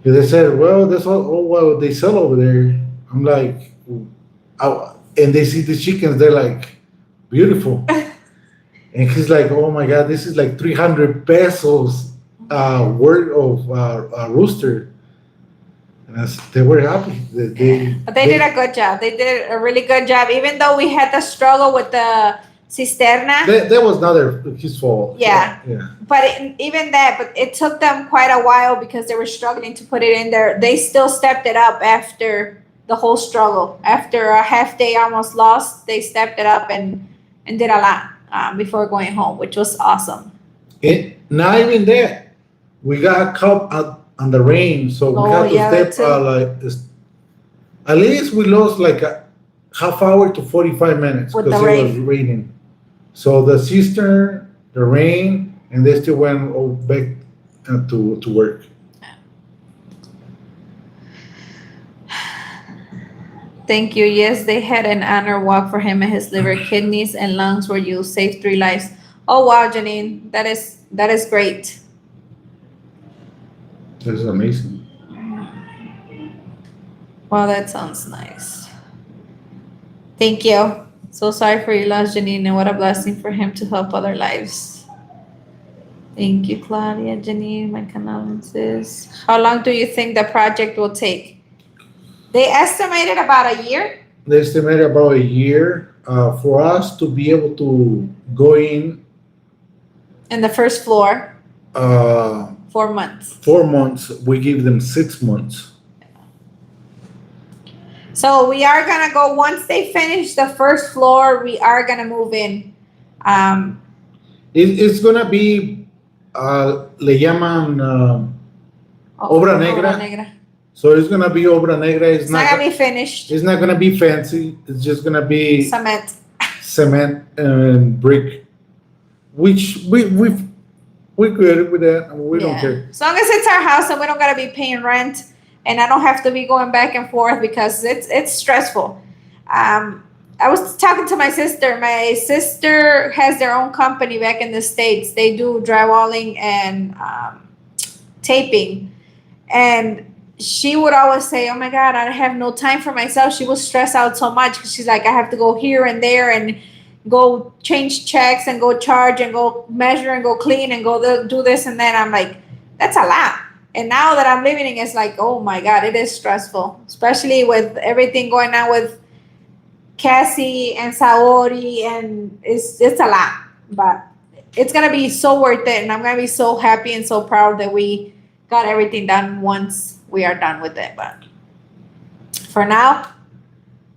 And they said, "Well, that's what they sell over there." I'm like, and they see the chickens, they're like, beautiful. And he's like, "Oh my God, this is like 300 pesos worth of a rooster." And they were happy. They did a good job. They did a really good job. Even though we had the struggle with the cisterna. That was not his fault. Yeah. Yeah. But even that, but it took them quite a while because they were struggling to put it in there. They still stepped it up after the whole struggle. After a half day almost lost, they stepped it up and did a lot before going home, which was awesome. Not even that. We got caught out on the rain, so we had to that step at least we lost like a half hour to 45 minutes With the because it rain. was raining. So the cistern, the rain, and they still went back to work. Thank you. Yes, they had an honor walk for him, and his liver, kidneys, and lungs were used. Saved 3 lives. Oh wow, Janine, that is great. This is amazing. Wow, that sounds nice. Thank you. So sorry for your loss, Janine, and what a blessing for him to help other lives. Thank you, Claudia, Janine. My condolences. How long do you think the project will take? They estimated about a year. They estimated about a year for us to be able to go in. In the first floor, 4 months. 4 months. We give them 6 months. So we are gonna go once they finish the first floor. We are gonna move in. It's gonna be le llaman Obra Negra. So it's gonna be Obra Negra. It's not gonna be finished. It's not gonna be fancy. It's just gonna be cement and brick, which we're good with that. We don't care. As long as it's our house and we don't gotta be paying rent, and I don't have to be going back and forth because it's stressful. I was talking to my sister. My sister has their own company back in the States. They do drywalling and taping, and she would always say, "Oh my God, I have no time for myself." She was stressed out so much because she's like, "I have to go here and there and go change checks and go charge and go measure and go clean and go do this and that." I'm like, that's a lot. And now that I'm living it, it's like, oh my God, it is stressful, especially with everything going on with Cassie and Saori, and it's a lot. But it's gonna be so worth it, and I'm gonna be so happy and so proud that we got everything done once we are done with it. But for now,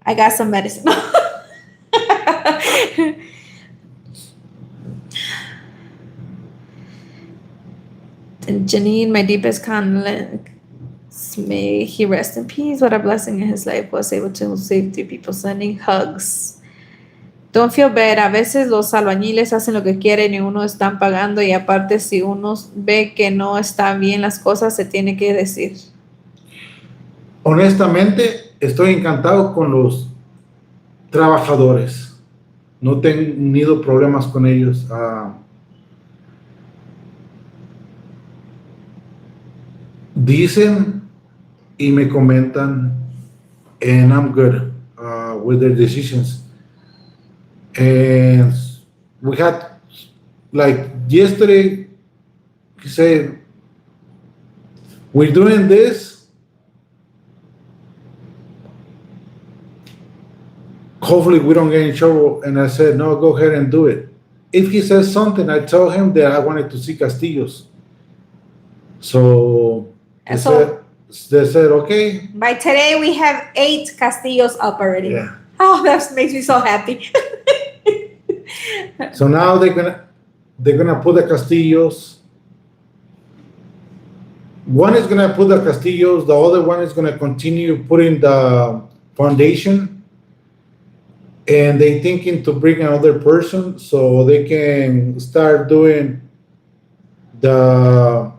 I got some medicine. And Janine, my deepest condolence. May he rest in peace. What a blessing in his life. Was able to save 3 people. Sending hugs. Don't feel bad. A veces los albañiles hacen lo que quieren y uno están pagando, y aparte si uno ve que no están bien las cosas, se tiene que decir. Honestamente, estoy encantado con los trabajadores. No he tenido problemas con ellos. Dicen y me comentan, and I'm good with their decisions. And we had, like yesterday, he said, we're doing this. Hopefully we don't get in trouble. And I said, no, go ahead and do it. If he says something, I told him that I wanted to see Castillos. So they said, okay. By today, we have 8 Castillos up already. Yeah. Oh, that makes me so happy. So now they're gonna put the Castillos. One is gonna put the Castillos. The other one is gonna continue putting the foundation. And they thinking to bring another person so they can start doing the,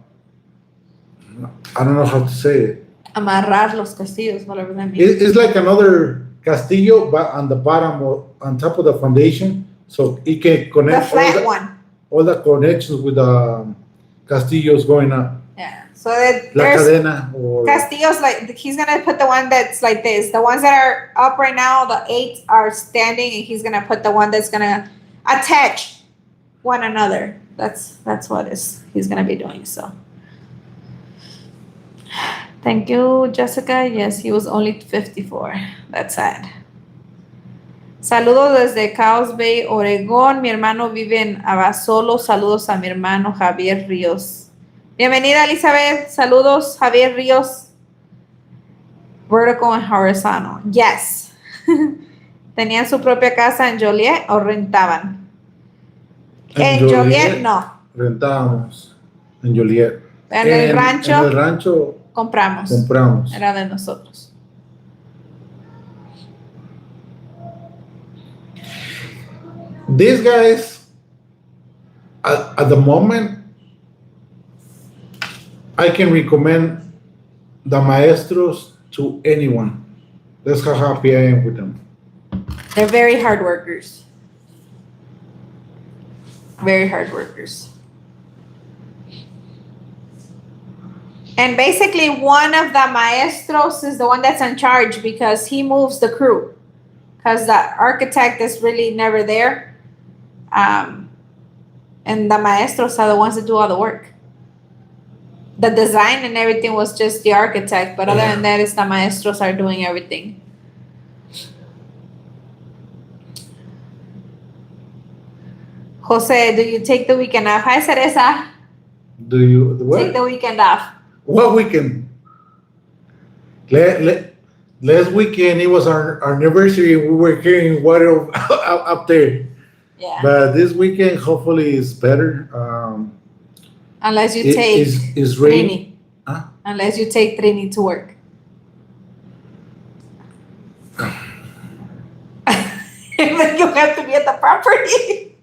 I don't know how to say it. Amarrar los castillos, whatever that means. It's like another castillo, but on the bottom, on top of the foundation, so it can connect The flat one. all the connections with the castillos going up. Yeah. So that La there's cadena or castillos, like he's gonna put the one that's like this. The ones that are up right now, the 8 are standing, and he's gonna put the one that's gonna attach one another. That's what he's gonna be doing. So thank you, Jessica. Yes, he was only 54. That's sad. Saludos desde Cows Bay, Oregón. Mi hermano vive en Abasolo. Saludos a mi hermano Javier Ríos. Bienvenida, Elizabeth. Saludos, Javier Ríos. Vertical and horizontal. Yes. ¿Tenían su propia casa en Joliet o rentaban? En Joliet no. Rentábamos en Joliet. En el rancho. En el rancho compramos. Era de nosotros. These guys, at the moment, I can recommend the maestros to anyone. That's how happy I am with them. They're very hard workers. Very hard workers. And basically, one of the maestros is the one that's in charge because he moves the crew. Because the architect is really never there. And the maestros are the ones that do all the work. The design and everything was just the architect, but other than that, it's the maestros are doing everything. Jose, do you take the weekend off? Hi, Cereza. Do you what? Take the weekend off. What weekend? Last weekend it was our anniversary. We were carrying water up there. Yeah. But this weekend, hopefully, is better. Unless you take it's rain. Trini. Huh? Unless you take Trini to work. And then you have to be at the property.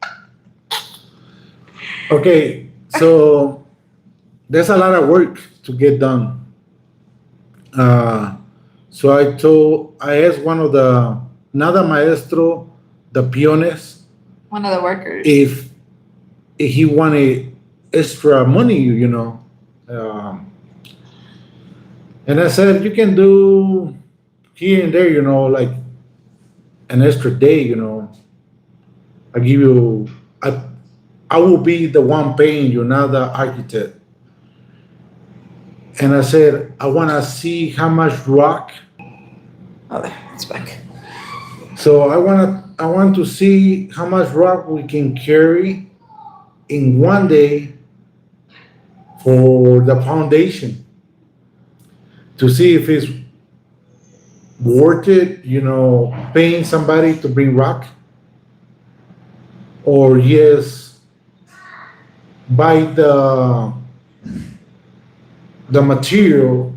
Okay, so there's a lot of work to get done. So I asked one of the nada maestro, the peones, One of the workers. if he wanted extra money, you know. And I said, you can do here and there, you know, like an extra day, you know. I give you, I will be the one paying you, not the architect. And I said, I want to see how much rock. Oh, there, it's back. So I want to see how much rock we can carry in one day for the foundation to see if it's worth it, you know, paying somebody to bring rock, or yes, buy the material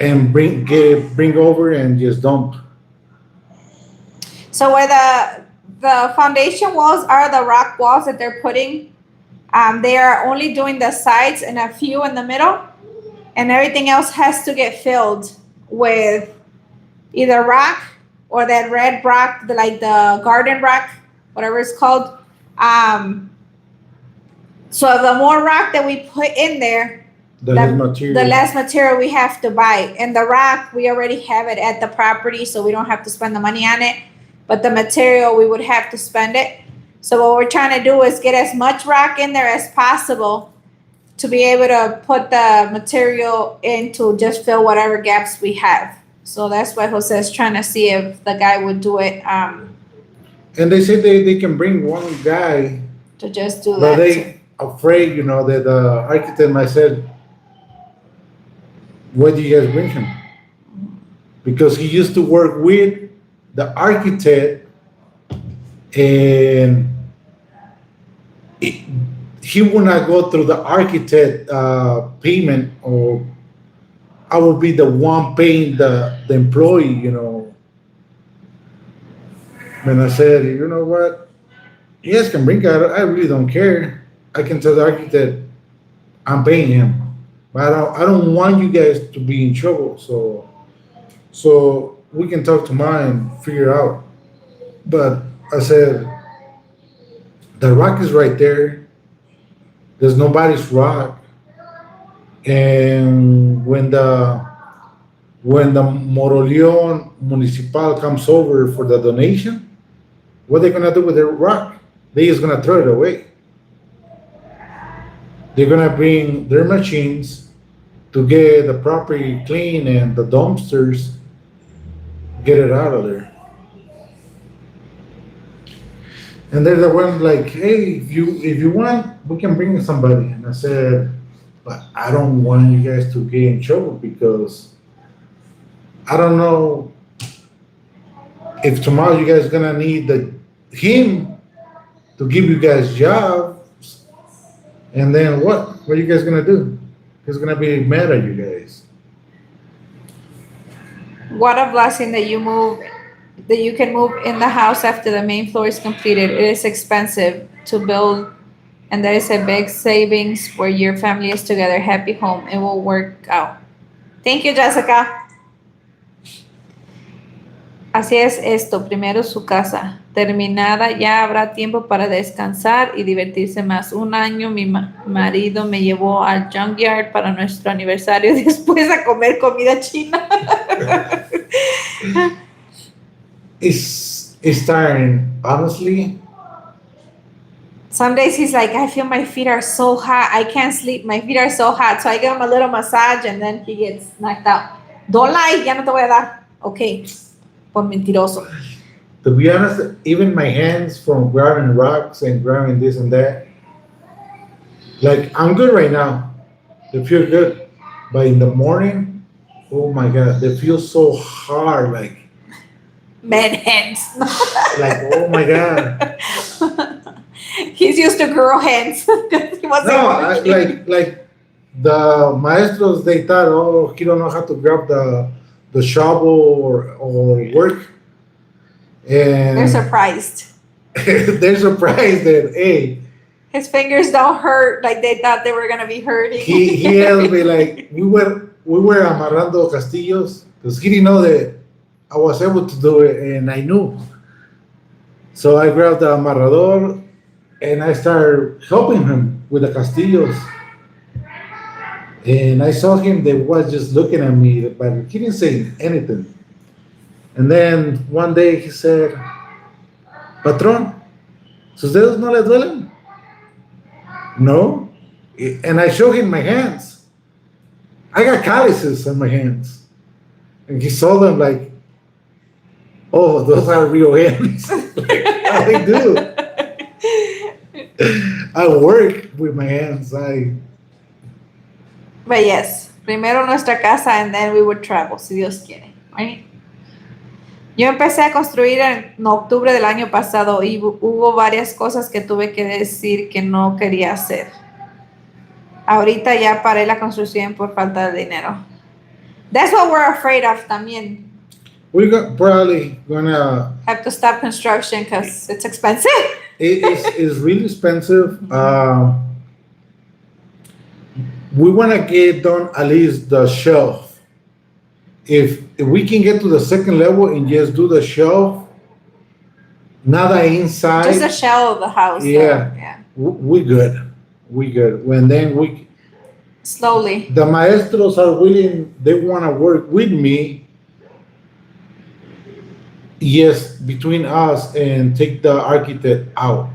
and bring over and just dump. So where the foundation walls are, the rock walls that they're putting, they are only doing the sides and a few in the middle, and everything else has to get filled with either rock or that red rock, like the garden rock, whatever it's called. So the more rock that we put in there, The less material we have to buy. And the rock, we already have it at the property, so we don't have to spend the money on it. But the material, we would have to spend it. So what we're trying to do is get as much rock in there as possible to be able to put the material in to just fill whatever gaps we have. So that's why Jose is trying to see if the guy would do it And they say they can bring one guy, to just do but that. they afraid, you know, that the architect might said, why do you guys bring him? Because he used to work with the architect, and he will not go through the architect payment, or I will be the one paying the employee, you know. And I said, you know what? You guys can bring it. I really don't care. I can tell the architect I'm paying him, but I don't want you guys to be in trouble. So we can talk tomorrow and figure out. But I said, the rock is right there. There's nobody's rock. And when the Moroleón Municipal comes over for the donation, what they gonna do with the rock? They just gonna throw it away. They're gonna bring their machines to get the property clean and the dumpsters, get it out of there. And they're the one like, hey, if you want, we can bring somebody. And I said, but I don't want you guys to get in trouble because I don't know if tomorrow you guys gonna need him to give you guys jobs, and then what? What are you guys gonna do? He's gonna be mad at you guys. What a blessing that you can move in the house after the main floor is completed. It is expensive to build, and there is a big savings where your family is together. Happy home. It will work out. Thank you, Jessica. Así es esto. Primero su casa. Terminada, ya habrá tiempo para descansar y divertirse más. Un año mi marido me llevó al Junkyard para nuestro aniversario después a comer comida china. It's tiring, honestly. Some days he's like, I feel my feet are so hot. I can't sleep. My feet are so hot. So I give him a little massage and then he gets knocked out. Don't lie, ya no te voy a dar. Okay, por mentiroso. To be honest, even my hands from grabbing rocks and grabbing this and that, like I'm good right now. They feel good. But in the morning, oh my God, they feel so hard. Like Man hands. oh my God. He's used to girl hands. He wasn't No, working. like the maestros, they thought, oh, he don't know how to grab the shovel or work. And They're surprised. they're surprised that, hey, His fingers don't hurt like they thought they were gonna be hurting. he held me like we were amarrando castillos because he didn't know that I was able to do it and I knew. So I grabbed the amarrador and I started helping him with the castillos. And I saw him, they was just looking at me, but he didn't say anything. And then one day he said, Patrón, ¿sus dedos no le duelen? No. And I showed him my hands. I got calluses on my hands. And he saw them like, oh, those are real hands. Like, I do. I work with my hands. But yes, primero nuestra casa and then we would travel, si Dios quiere. Right? Yo empecé a construir en octubre del año pasado y hubo varias cosas que tuve que decir que no quería hacer. Ahorita ya paré la construcción por falta de dinero. That's what we're afraid of también. We're probably gonna. Have to stop construction because it's expensive. It's really expensive. We want to get done at least the shelf. If we can get to the second level and just do the shelf, nada inside. Just a shell of the house. Yeah. Yeah. We good. We good. When then we. Slowly. The maestros are willing. They want to work with me. Yes, between us and take the architect out.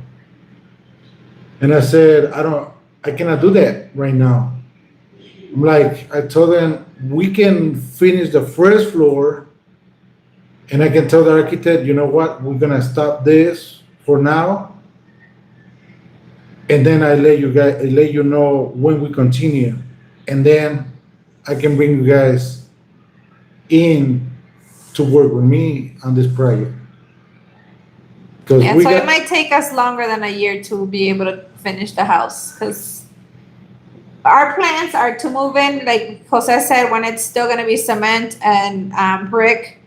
And I said, I cannot do that right now. I'm like, I told them we can finish the first floor and I can tell the architect, you know what, we're gonna stop this for now. And then I let you know when we continue. And then I can bring you guys in to work with me on this project. Yeah, so it might take us longer than a year to be able to finish the house because our plans are to move in, like Jose said, when it's still going to be cement and brick.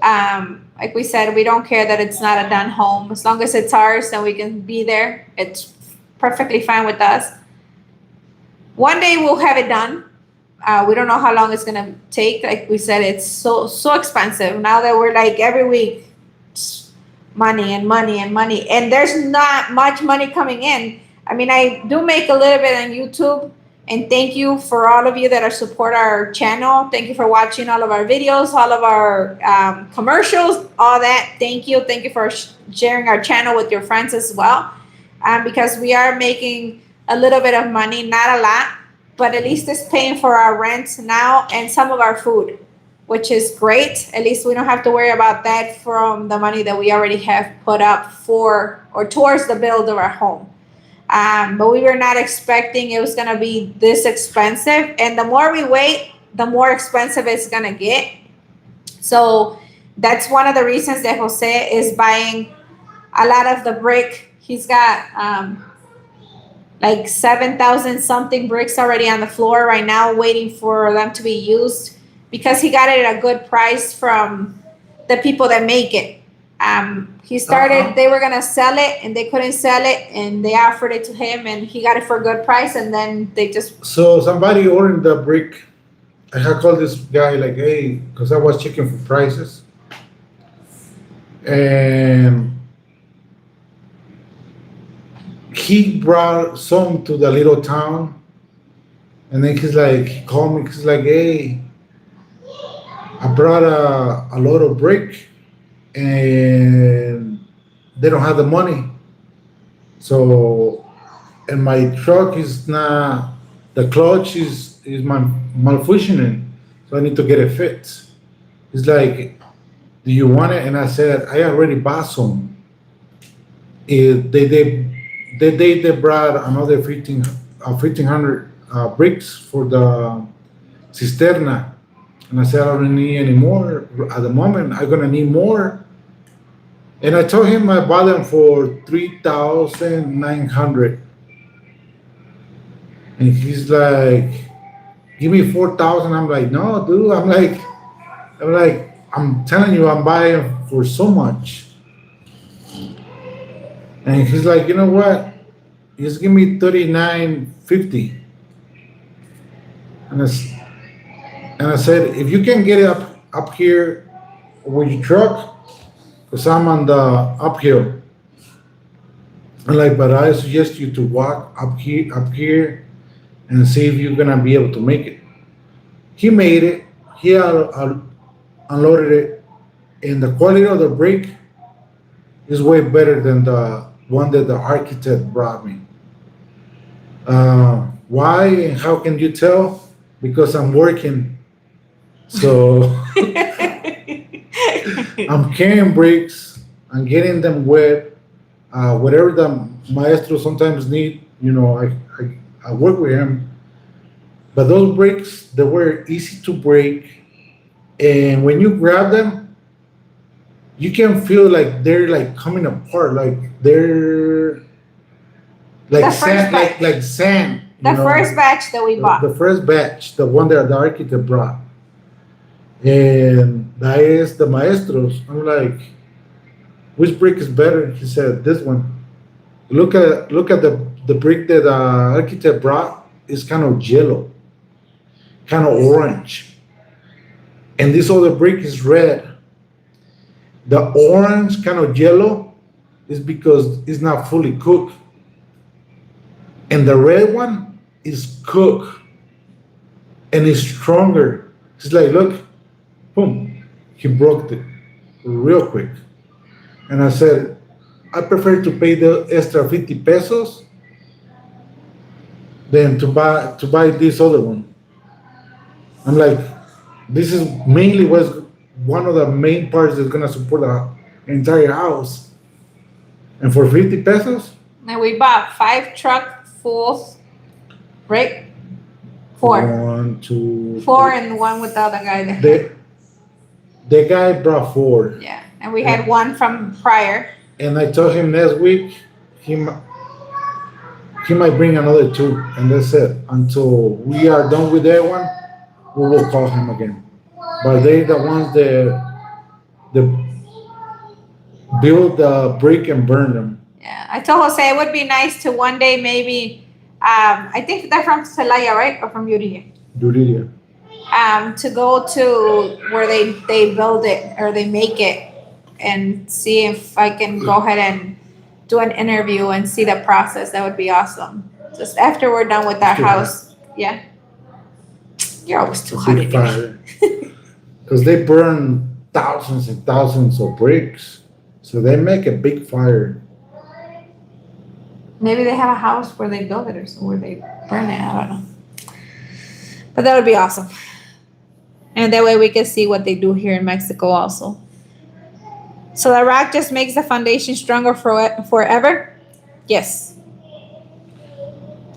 Like we said, we don't care that it's not a done home. As long as it's ours and we can be there, it's perfectly fine with us. One day we'll have it done. We don't know how long it's gonna take. Like we said, it's so expensive now that we're like every week, money and money and money, and there's not much money coming in. I mean, I do make a little bit on YouTube, and thank you for all of you that are support our channel. Thank you for watching all of our videos, all of our commercials, all that. Thank you for sharing our channel with your friends as well, because we are making a little bit of money, not a lot. But at least it's paying for our rent now and some of our food. which is great. At least we don't have to worry about that from the money that we already have put up for or towards the build of our home. But we were not expecting it was going to be this expensive. And the more we wait, the more expensive it's going to get. So that's one of the reasons that Jose is buying a lot of the brick. He's got like 7,000 something bricks already on the floor right now, waiting for them to be used because he got it at a good price from the people that make it. He started, they were going to sell it and they couldn't sell it and they offered it to him and he got it for a good price and then they just. So somebody ordered the brick. I had called this guy like, hey, because I was checking for prices. And he brought some to the little town. And then he's like, he called me, he's like, hey, I brought a lot of brick and they don't have the money. So, and my truck is not, the clutch is malfunctioning. So I need to get it fixed. He's like, do you want it? And I said, I already bought some. They brought another 1,500 bricks for the cisterna. And I said, I don't need any more. At the moment, I'm going to need more. And I told him I bought them for 3,900. And he's like, give me 4,000. I'm like, no, dude. I'm telling you, I'm buying for so much. And he's like, you know what? Just give me 3,950. And I said, if you can get it up here with your truck, because I'm on the uphill. I'm like, but I suggest you to walk up here and see if you're gonna be able to make it. He made it. He unloaded it, and the quality of the brick is way better than the one that the architect brought me. Why and how can you tell? Because I'm working. So I'm carrying bricks, I'm getting them wet, whatever the maestro sometimes need, I work with him. But those bricks, they were easy to break. And when you grab them, you can feel like they're like coming apart, like they're like sand, like sand. The first batch that we bought. The first batch, the one that the architect brought. And I asked the maestros, I'm like, which brick is better? He said, this one. Look at the brick that the architect brought. It's kind of yellow, kind of orange. And this other brick is red. The orange, kind of yellow, is because it's not fully cooked. And the red one is cooked and it's stronger. It's like, look, boom, he broke it real quick. And I said, I prefer to pay the extra 50 pesos than to buy this other one. I'm like, this is mainly what's one of the main parts that's gonna support the entire house. And for 50 pesos? And we bought 5 truckfuls, right? 4. 1, 2, 4 and one with the other guy there. The guy brought 4. Yeah, and we had one from prior. And I told him next week he might bring another 2, and that's it. Until we are done with that one, we will call him again. But they the ones that build the brick and burn them. Yeah, I told Jose it would be nice to one day maybe. I think they're from Celaya, right, or from Yuriria? Yuriria. To go to where they build it or they make it and see if I can go ahead and do an interview and see the process. That would be awesome. Just after we're done with that house. Yeah. You're always too hot. Big fire. Because they burn thousands and thousands of bricks. So they make a big fire. Maybe they have a house where they build it or where they burn it. I don't know. But that would be awesome. And that way we can see what they do here in Mexico also. So the rock just makes the foundation stronger forever? Yes.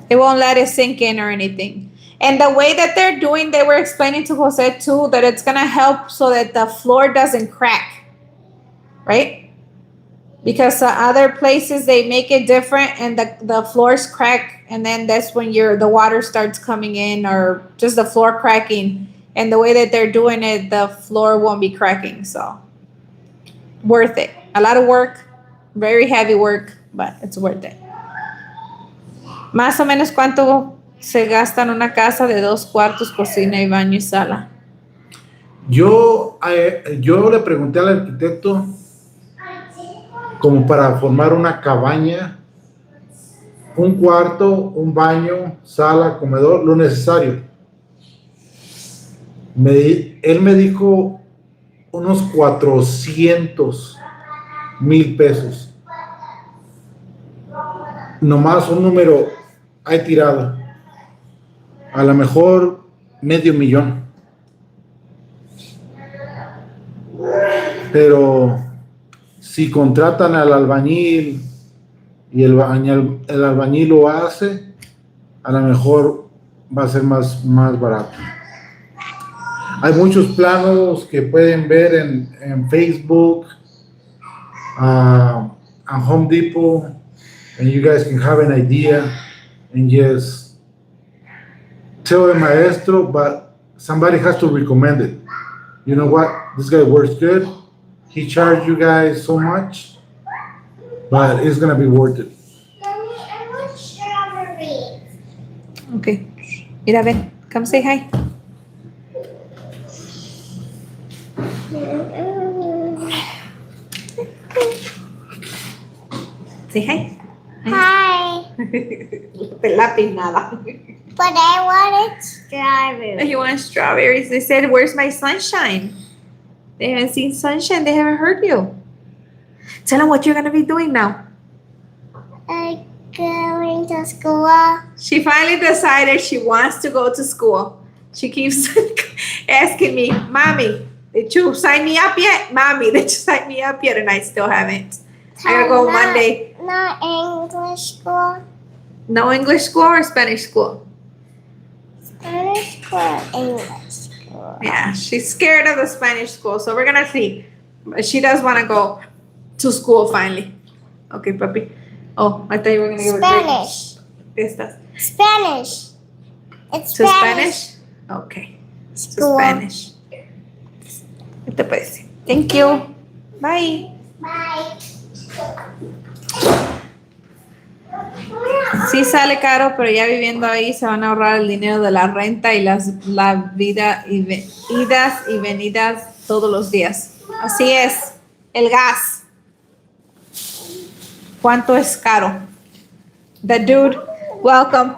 It won't let it sink in or anything. And the way that they're doing, they were explaining to Jose too, that it's gonna help so that the floor doesn't crack, right? Because other places they make it different and the floors crack, and then that's when the water starts coming in, or just the floor cracking. And the way that they're doing it, the floor won't be cracking. So worth it. A lot of work, very heavy work, but it's worth it. Más o menos cuánto se gasta en una casa de 2 cuartos, cocina y baño y sala. Yo le pregunté al arquitecto como para formar una cabaña, un cuarto, un baño, sala, comedor, lo necesario. Él me dijo unos 400,000 pesos. Nomás un número hay tirado. A lo mejor $500,000. Pero si contratan al albañil y el albañil lo hace, a lo mejor va a ser más barato. Hay muchos planos que pueden ver en Facebook, on Home Depot, and you guys can have an idea and just tell the maestro, but somebody has to recommend it. You know what? This guy works good. He charged you guys so much, but it's gonna be worth it. Mommy, I want strawberry. Okay. Mira, ven. Come say hi. Say hi. Hi. La peinada. But I wanted strawberry. You want strawberries? They said, "Where's my sunshine?" They haven't seen sunshine. They haven't heard you. Tell them what you're gonna be doing now. I'm going to school. She finally decided she wants to go to school. She keeps asking me, "Mommy, did you sign me up yet? Mommy, did you sign me up yet?" And I still haven't. I gotta go Monday. Not English school. No English school or Spanish school? Spanish school, English school. Yeah, she's scared of the Spanish school, so we're gonna see. But she does want to go to school finally. Okay, papi. Oh, I thought you were gonna give her Spanish. Estas. Spanish. It's To Spanish. Spanish? Okay. To School. Spanish. ¿Qué te parece? Thank you. Bye. Bye. Sí sale caro, pero ya viviendo ahí se van a ahorrar el dinero de la renta y idas y venidas todos los días. Así es. El gas. ¿Cuánto es caro? The dude, welcome.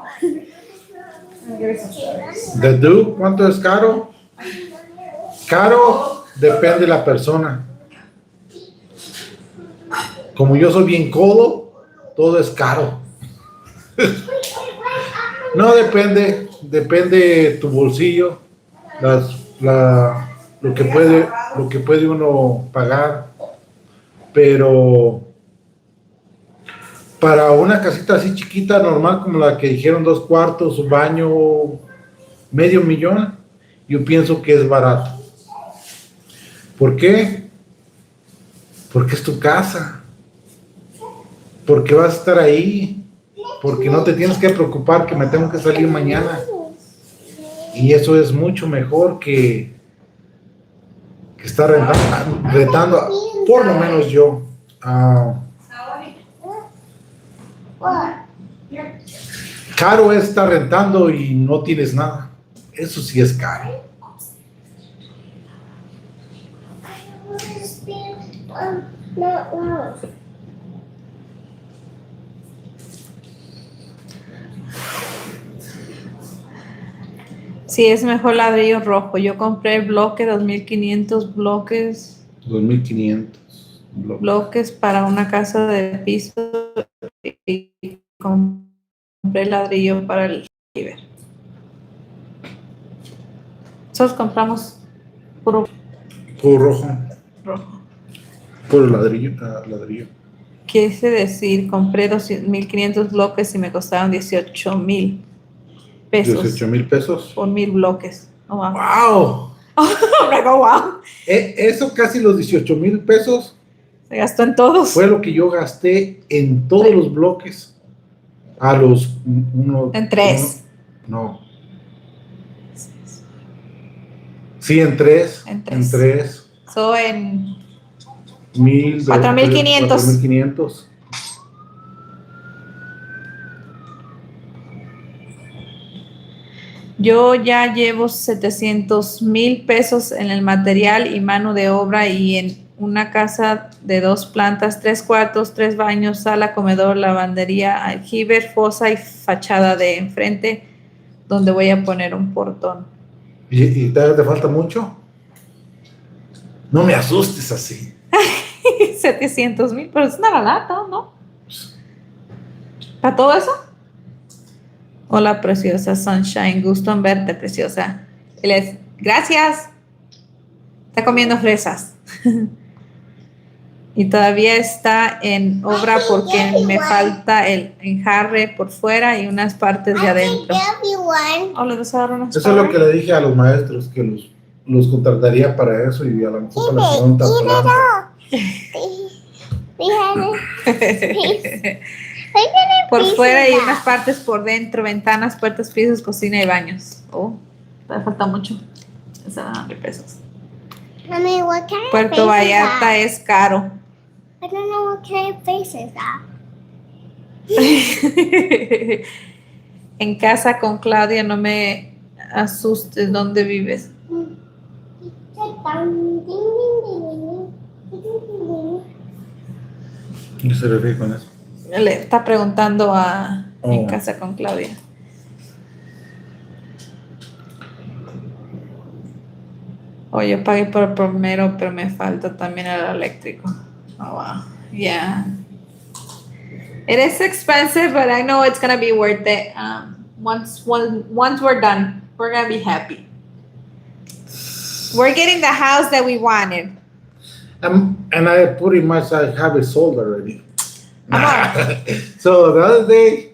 The dude, ¿cuánto es caro? Caro depende de la persona. Como yo soy bien codo, todo es caro. No, depende de tu bolsillo, lo que puede uno pagar, pero para una casita así chiquita, normal, como la que dijeron, 2 cuartos, un baño, $500,000, yo pienso que es barato. ¿Por qué? Porque es tu casa, porque vas a estar ahí, porque no te tienes que preocupar que me tengo que salir mañana. Y eso es mucho mejor que estar rentando, por lo menos yo. Caro es estar rentando y no tienes nada. Eso sí es caro. Not long. Sí, es mejor ladrillo rojo. Yo compré el bloque, 2,500 bloques. 2,500 bloques para una casa de piso y compré ladrillo para el ciber. Nosotros compramos Puro Puro rojo. rojo. Puro ladrillo. Ladrillo. Quise decir, compré 1,500 bloques y me costaron 18,000 pesos 18,000 pesos. por 1,000 bloques. Oh, wow. ¡Wow! Oh, wow. Eso casi los 18,000 pesos Se gastó en todos. fue lo que yo gasté en todos los bloques. A los En 3. No. Sí, en 3. En En tres. 3. So, en 4,500. 4,500. Yo ya llevo 700,000 pesos en el material y mano de obra y en una casa de 2 plantas, 3 cuartos, 3 baños, sala, comedor, lavandería, aljibe, fosa y fachada de enfrente donde voy a poner un portón. ¿Y te falta mucho? No me asustes así. 700,000, pero es una balata, ¿no? ¿Para todo eso? Hola, preciosa Sunshine. Gusto en verte, preciosa. Gracias. Está comiendo fresas. Y todavía está en obra porque me falta el enjarre por fuera y unas partes de adentro. Oh, ¿le vas a dar unas Eso es lo que le dije a los maestros, que los contrataría para eso y a lo mejor para la segunda Por fuera y unas partes por dentro, ventanas, puertas, pisos, cocina y baños. Oh, todavía falta mucho. Esa de pesos. Mommy, what kind of Puerto face is Vallarta that? es caro. I don't know what kind of face is that. En casa con Claudia, no me asustes. ¿Dónde vives? ¿Qué se refiere con eso? Le está preguntando a en Oh. casa con Claudia. Oye, yo pagué por el primero, pero me falta también el eléctrico. Oh, wow. Yeah. It is expensive, but I know it's gonna be worth it. Once we're done, we're gonna be happy. We're getting the house that we wanted. And I pretty much I have it sold already. Amor. So the other day,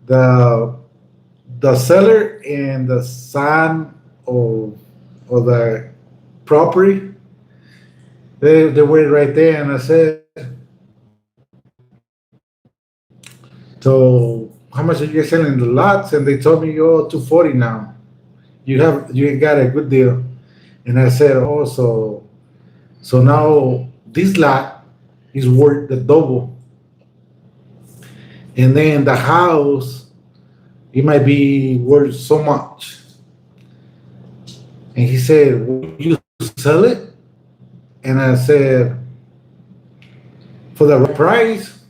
the seller and the son of the property, they were right there, and I said, so how much are you selling the lots? And they told me, oh, 240 now. You got a good deal. And I said, oh, so now this lot is worth the double. And then the house, it might be worth so much. And he said, will you sell it? And I said, for the right price.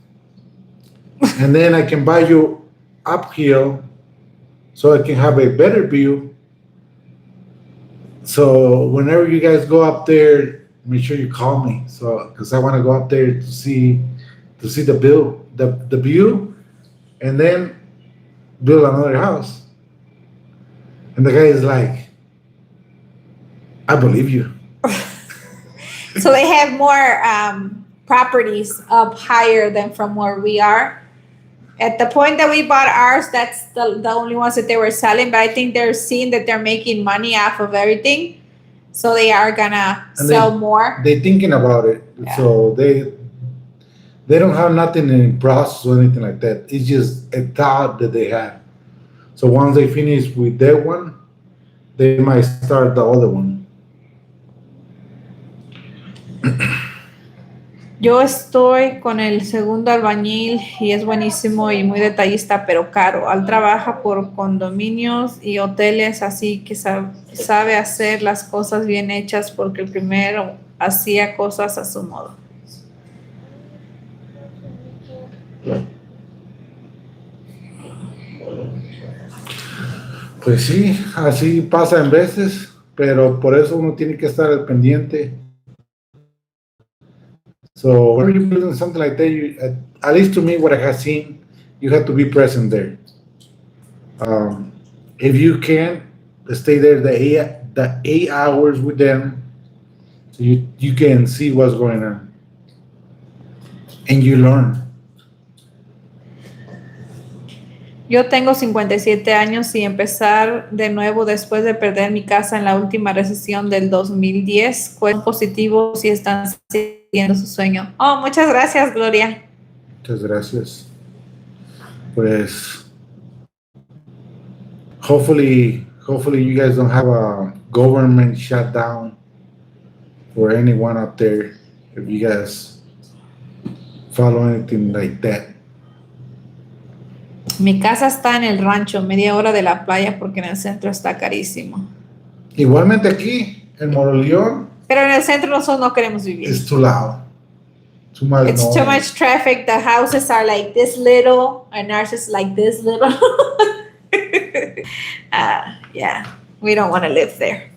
And then I can buy you uphill so I can have a better view. So whenever you guys go up there, make sure you call me. So, because I want to go up there to see the view, and then build another house. And the guy is like, I believe you. So they have more properties up higher than from where we are. At the point that we bought ours, that's the only ones that they were selling. But I think they're seeing that they're making money off of everything, so they are gonna sell more. They're thinking about it, Yeah. so they don't have nothing in process or anything like that. It's just a thought that they had. So once they finish with that one, they might start the other one. Yo estoy con el segundo albañil y es buenísimo y muy detallista, pero caro. Él trabaja por condominios y hoteles, así que sabe hacer las cosas bien hechas porque el primero hacía cosas a su modo. Pues sí, así pasa en veces, pero por eso uno tiene que estar al pendiente. So when you're building something like that, at least to me, what I have seen, you have to be present there. If you can stay there the 8 hours with them, so you can see what's going on, and you learn. Yo tengo 57 años y empezar de nuevo después de perder mi casa en la última recesión del 2010. ¿Cuán positivos si están siguiendo su sueño? Oh, muchas gracias, Gloria. Muchas gracias. Pues, hopefully you guys don't have a government shutdown for anyone out there if you guys follow anything like that. Mi casa está en el rancho, media hora de la playa porque en el centro está carísimo. Igualmente aquí, en Moroleón, Pero en el centro nosotros no queremos vivir. it's too loud. Too much It's noise. too much traffic. The houses are like this little, and ours is like this little. Yeah, we don't want to live there.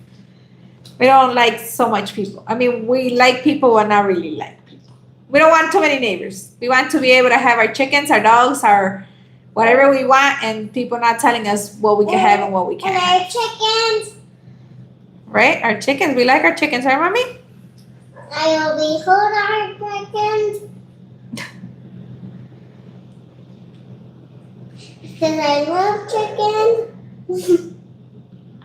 We don't like so much people. I mean, we like people, but not really like people. We don't want too many neighbors. We want to be able to have our chickens, our dogs, our whatever we want, and people not telling us what we can have and what we can't And have. our chickens. Right? Our chickens. We like our chickens, right, Mommy? I'll be hold our chickens. Because I love chickens.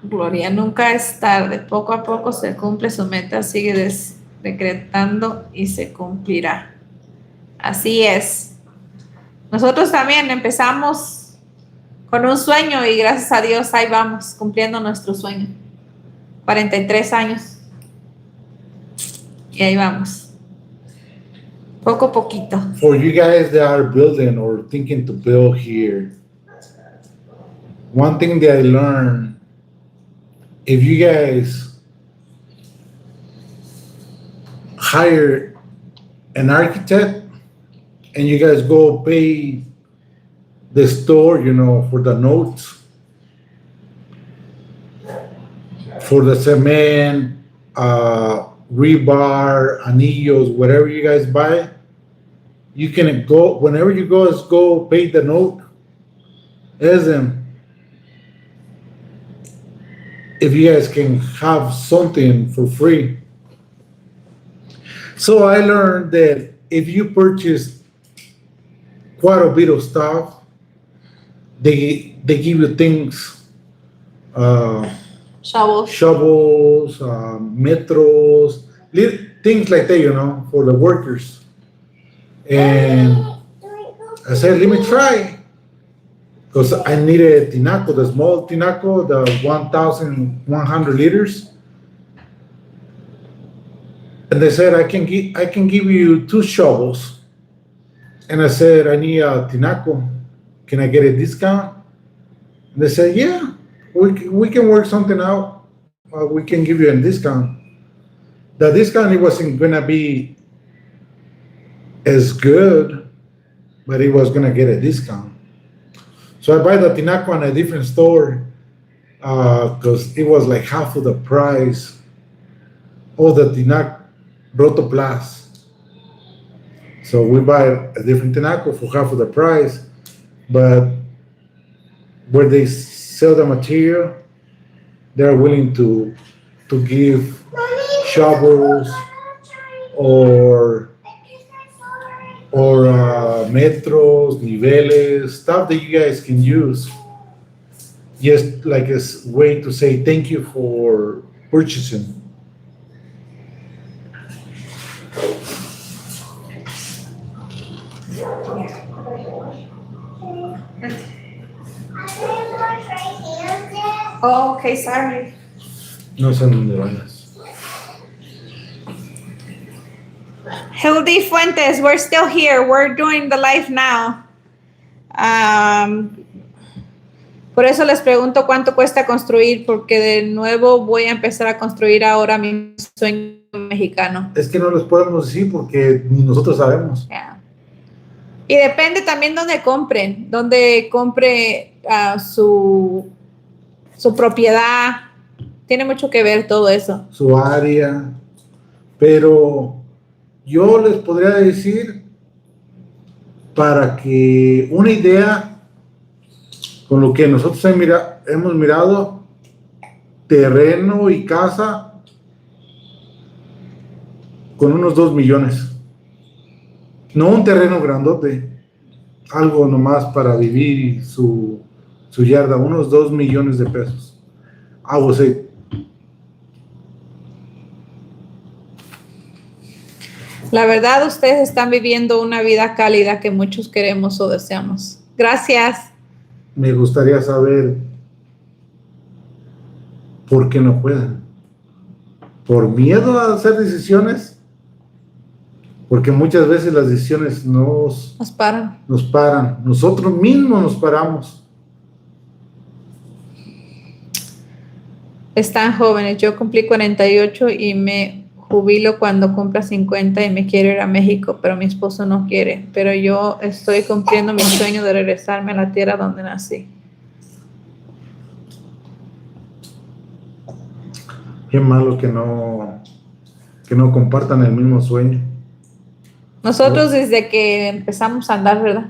Gloria, nunca es tarde. Poco a poco se cumple su meta, sigue decretando y se cumplirá. Así es. Nosotros también empezamos con un sueño y gracias a Dios ahí vamos, cumpliendo nuestro sueño. 43 años. Y ahí vamos. Poco a poquito. For you guys that are building or thinking to build here, one thing that I learned, if you guys hire an architect and you guys go pay the store, for the notes, for the cement, rebar, anillos, whatever you guys buy, you can go, whenever you go pay the note, ask them if you guys can have something for free. So I learned that if you purchase quite a bit of stuff, they give you things, shovels, metros, things like that, for the workers. And I said, let me try, because I needed tinaco, the small tinaco, the 1,100 liters. And they said, I can give you 2 shovels. And I said, I need a tinaco. Can I get a discount? And they said, yeah, we can work something out. We can give you a discount. The discount, it wasn't gonna be as good, but it was gonna get a discount. So I buy the tinaco on a different store because it was like half of the price of the tinaco Rotoplas. So we buy a different tinaco for half of the price, but where they sell the material, they're willing to give shovels or metros, niveles, stuff that you guys can use, just like a way to say thank you for purchasing. Oh, okay, sorry. No sé dónde vayas. Hildy Fuentes, we're still here. We're doing the live now. Por eso les pregunto cuánto cuesta construir, porque de nuevo voy a empezar a construir ahora mi sueño mexicano. Es que no les podemos decir porque ni nosotros sabemos. Yeah. Y depende también dónde compre su propiedad. Tiene mucho que ver todo eso. Su área. Pero yo les podría decir, para que una idea con lo que nosotros hemos mirado, terreno y casa con unos 2 millones. No un terreno grandote, algo nomás para vivir su yarda, unos 2 millones de pesos. Algo así. La verdad, ustedes están viviendo una vida cálida que muchos queremos o deseamos. Gracias. Me gustaría saber por qué no pueden. ¿Por miedo a hacer decisiones? Porque muchas veces las decisiones nos paran. Nosotros mismos nos paramos. Están jóvenes. Yo cumplí 48 y me jubilo cuando cumpla 50 y me quiero ir a México, pero mi esposo no quiere. Pero yo estoy cumpliendo mi sueño de regresarme a la tierra donde nací. Qué malo que no compartan el mismo sueño. Nosotros desde que empezamos a andar, ¿verdad?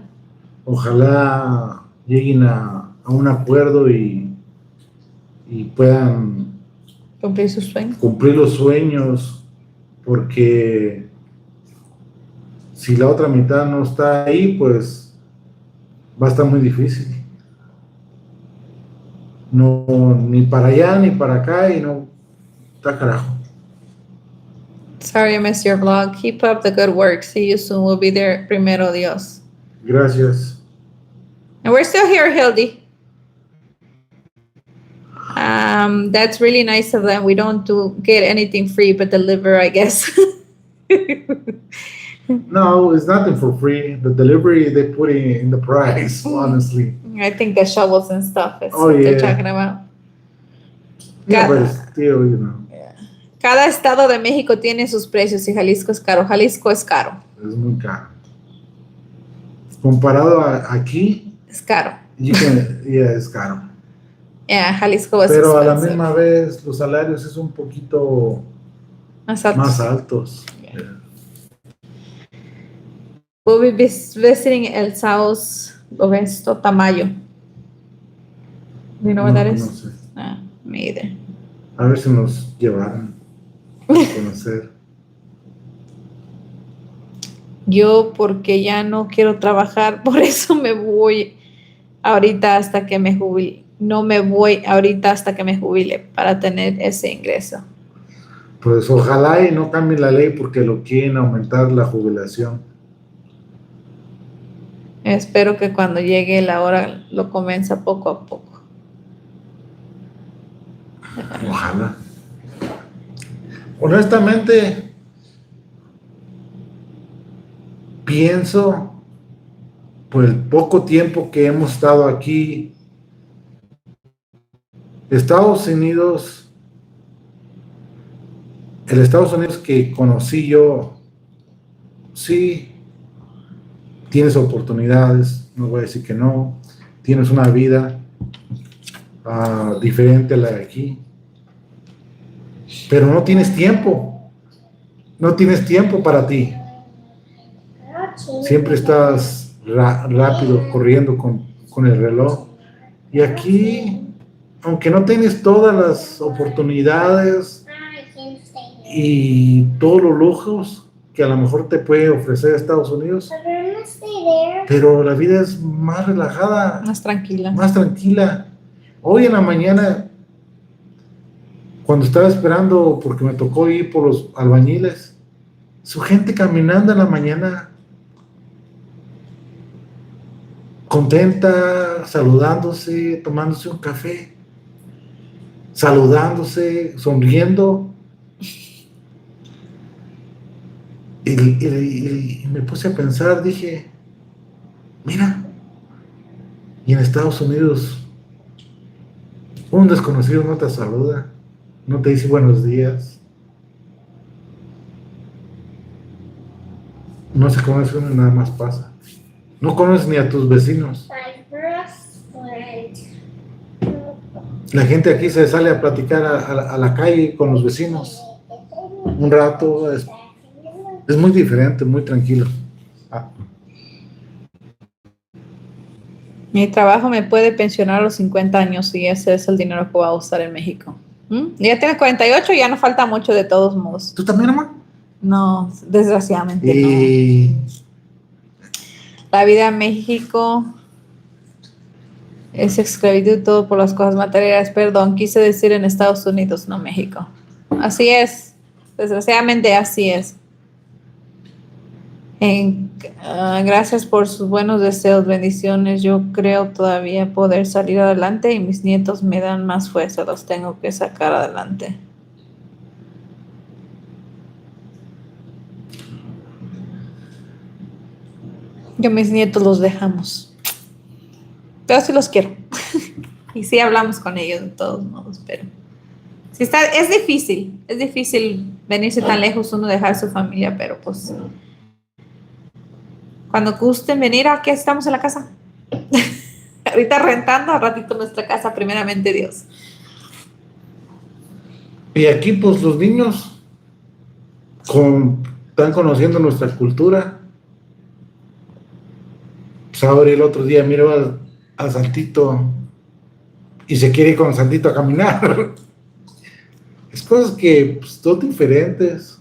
Ojalá lleguen a un acuerdo y puedan Cumplir sus sueños. cumplir los sueños, porque si la otra mitad no está ahí, pues va a estar muy difícil. No, ni para allá ni para acá, y no, está carajo. Sorry I missed your vlog. Keep up the good work. See you soon. We'll be there, primero Dios. Gracias. And we're still here, Hildy. That's really nice of them. We don't get anything free but deliver, I guess. No, it's nothing for free. The delivery, they put in the price, honestly. I think the shovels and stuff is Oh, what they're yeah. talking about. Yeah, Got- but still, you know, Cada estado de México tiene sus precios y Jalisco es caro. Jalisco es caro. es muy caro. Comparado a aquí, Es caro. es caro. Yeah, Jalisco es Pero a la expensive. misma vez, los salarios es un poquito Más altos. más altos. Yeah. We'll be visiting El Saos Ovesto Tamayo. Do you know where that is? No sé. No, me either. A ver si nos llevaron a conocer. Yo porque ya no quiero trabajar, por eso me voy ahorita hasta que me jubile. No me voy ahorita hasta que me jubile para tener ese ingreso. Pues ojalá y no cambie la ley porque lo quieren aumentar la jubilación. Espero que cuando llegue la hora lo comienza poco a poco. Ojalá. Honestamente, pienso, por el poco tiempo que hemos estado aquí, Estados Unidos, el Estados Unidos que conocí yo, sí, tienes oportunidades, no voy a decir que no, tienes una vida diferente a la de aquí, pero no tienes tiempo para ti, siempre estás rápido, corriendo con el reloj, y aquí, aunque no tienes todas las oportunidades y todos los lujos que a lo mejor te puede ofrecer Estados Unidos, pero la vida es más relajada, Más tranquila. más tranquila. Hoy en la mañana, cuando estaba esperando, porque me tocó ir por los albañiles, su gente caminando en la mañana, contenta, saludándose, tomándose un café, saludándose, sonriendo. Y me puse a pensar, dije, mira, y en Estados Unidos un desconocido no te saluda, no te dice buenos días, no se conoce uno y nada más pasa, no conoces ni a tus vecinos. La gente aquí se sale a platicar a la calle con los vecinos un rato, es muy diferente, muy tranquilo. Mi trabajo me puede pensionar a los 50 años y ese es el dinero que voy a usar en México. Ya tiene 48, ya no falta mucho de todos modos. ¿Tú también, amor? No, desgraciadamente no. Y La vida en México es esclavitud todo por las cosas materiales. Perdón, quise decir en Estados Unidos, no México. Así es. Desgraciadamente así es. Gracias por sus buenos deseos, bendiciones. Yo creo todavía poder salir adelante y mis nietos me dan más fuerza. Los tengo que sacar adelante. Yo mis nietos los dejamos. Pero sí los quiero. Y sí hablamos con ellos de todos modos, pero sí es difícil venirse tan lejos, uno dejar su familia, pero pues cuando gusten venir, aquí estamos en la casa. Ahorita rentando, a ratito nuestra casa, primeramente Dios. Y aquí, pues, los niños están conociendo nuestra cultura. Pues ahora el otro día miro a Santito y se quiere ir con Santito a caminar. Es cosas que, pues, son diferentes.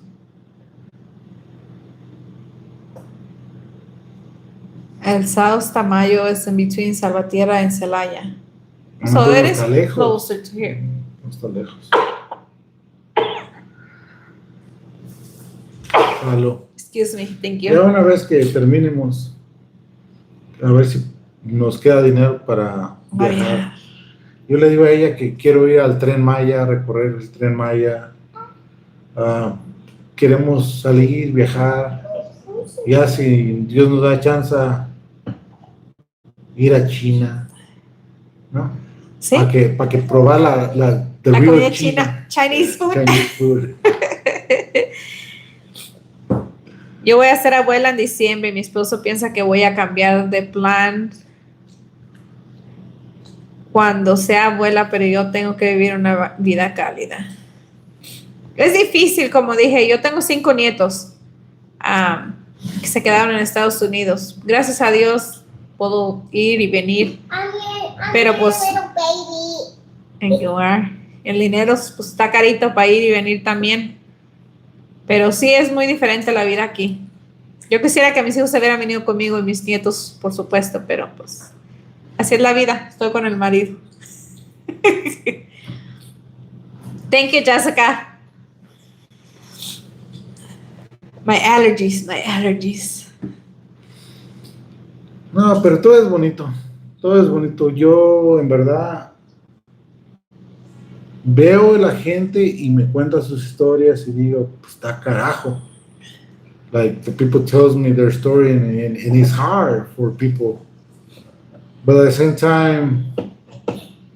El South Tamayo es in between Salvatierra and Celaya. No, So no that is está lejos. closer to here. No está lejos. Aló. Excuse me, thank Ya you. una vez que terminemos, a ver si nos queda dinero para viajar. Yo le digo a ella que quiero ir al Tren Maya, recorrer el Tren Maya. Queremos salir, viajar. Ya si Dios nos da chance, ir a China, ¿no? Sí, Para que probar la la comida china, Chinese food. Chinese food. Yo voy a ser abuela en diciembre y mi esposo piensa que voy a cambiar de plan cuando sea abuela, pero yo tengo que vivir una vida cálida. Es difícil, como dije, yo tengo 5 nietos que se quedaron en Estados Unidos. Gracias a Dios puedo ir y venir. Pero, pues, And you are. El dinero pues, está carito para ir y venir también. Pero sí es muy diferente la vida aquí. Yo quisiera que mis hijos se hubieran venido conmigo y mis nietos, por supuesto, pero pues así es la vida. Estoy con el marido. Thank you, Jessica. My allergies. No, pero todo es bonito. Todo es bonito. Yo, en verdad, veo a la gente y me cuenta sus historias y digo, pues está carajo. Like, the people tells me their story and it's hard for people. But at the same time,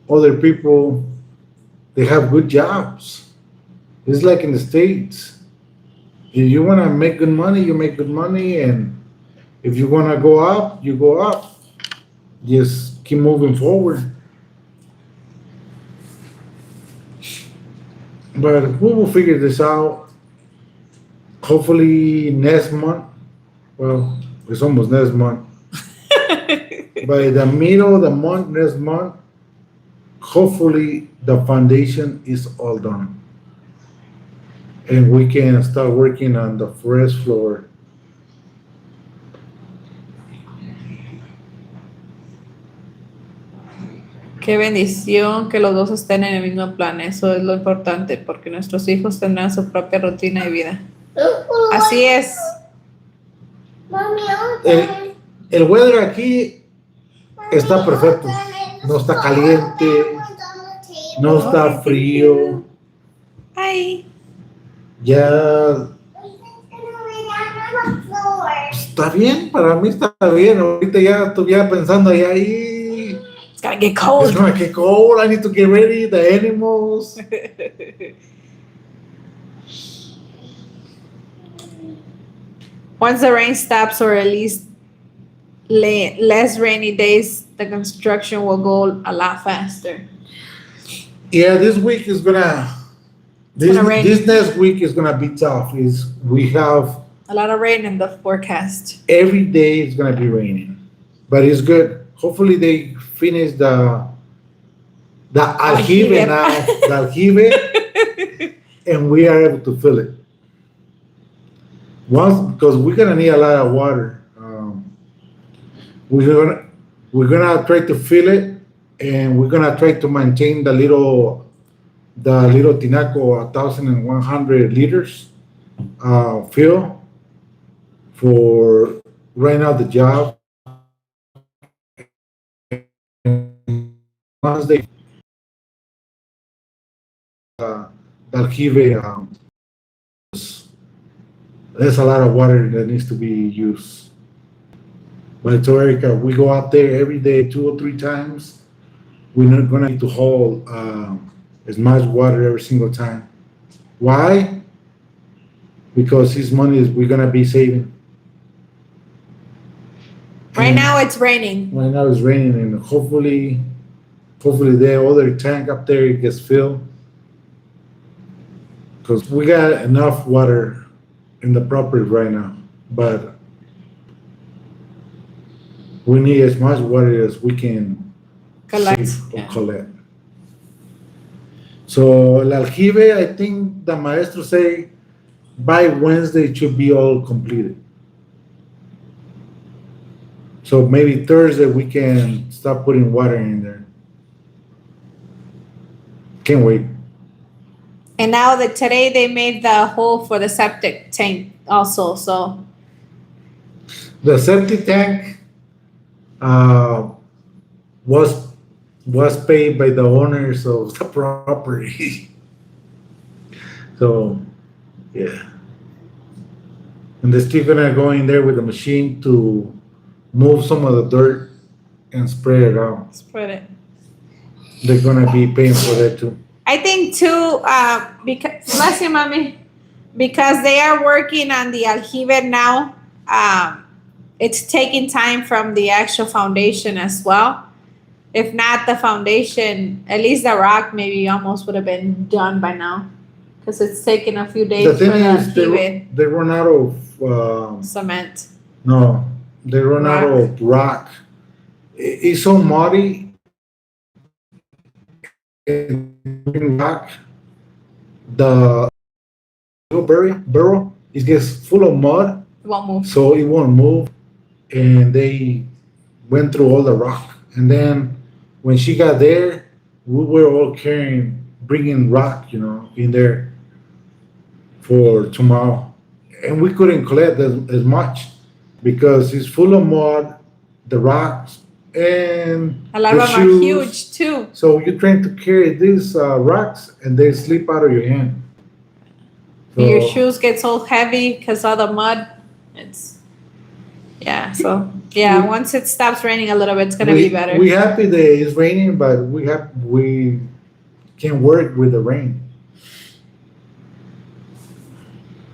other people, they have good jobs. It's like in the States. If you want to make good money, you make good money. And if you want to go up, you go up. Just keep moving forward. But we will figure this out. Hopefully next month. Well, it's almost next month. By the middle of the month, next month, hopefully the foundation is all done. And we can start working on the first floor. Qué bendición que los dos estén en el mismo plan. Eso es lo importante, porque nuestros hijos tendrán su propia rutina de vida. Así es. El weather aquí está perfecto. No está caliente, no está frío. Ay. Ya está bien, para mí está bien. Ahorita ya estuviera pensando ahí. It's gonna get cold. It's gonna get cold. I need to get ready. The animals. Once the rain stops, or at least less rainy days, the construction will go a lot faster. Yeah, this week is gonna. gonna rain. This next week is gonna be tough. We have A lot of rain in the forecast. every day it's gonna be raining, but it's good. Hopefully they finish the aljibe now, the aljibe, and we are able to fill it. Once, because we're gonna need a lot of water. We're gonna try to fill it, and we're gonna try to maintain the little Tinaco 1,100 liters fill for right now the job. Once they the aljibe, there's a lot of water that needs to be used. But I told Erica, we go out there every day, 2 or 3 times. We're not gonna need to haul as much water every single time. Why? Because his money is we're gonna be saving. Right now it's raining. Right now it's raining, and hopefully the other tank up there gets filled. Because we got enough water in the property right now, but we need as much water as we can Collect. save or collect. So el aljibe, I think the maestro say by Wednesday it should be all completed. So maybe Thursday we can start putting water in there. Can't wait. And now that today they made the hole for the septic tank also. So The septic tank was paid by the owners of the property. So, yeah. And they're still gonna go in there with the machine to move some of the dirt and spray it out. spread it. They're gonna be paying for that too. I think too, because bless you, mommy, because they are working on the aljibe now. It's taking time from the actual foundation as well. If not the foundation, at least the rock maybe almost would have been done by now, because it's taken a few days The for thing the is, aljibe they run out of, cement. no, they run out of rock. It's so muddy. Rock, the barrel, it gets full of mud, It won't move. so it won't move. And they went through all the rock. And then when she got there, we were all bringing rock, in there for tomorrow. And we couldn't collect as much because it's full of mud, the rocks, and A lot the of them are shoes. huge too. So you're trying to carry these rocks, and they slip out of your hand. So, Your shoes get so heavy because all the mud. So once it stops raining a little bit, it's gonna be better. We happy that it's raining, but we can work with the rain.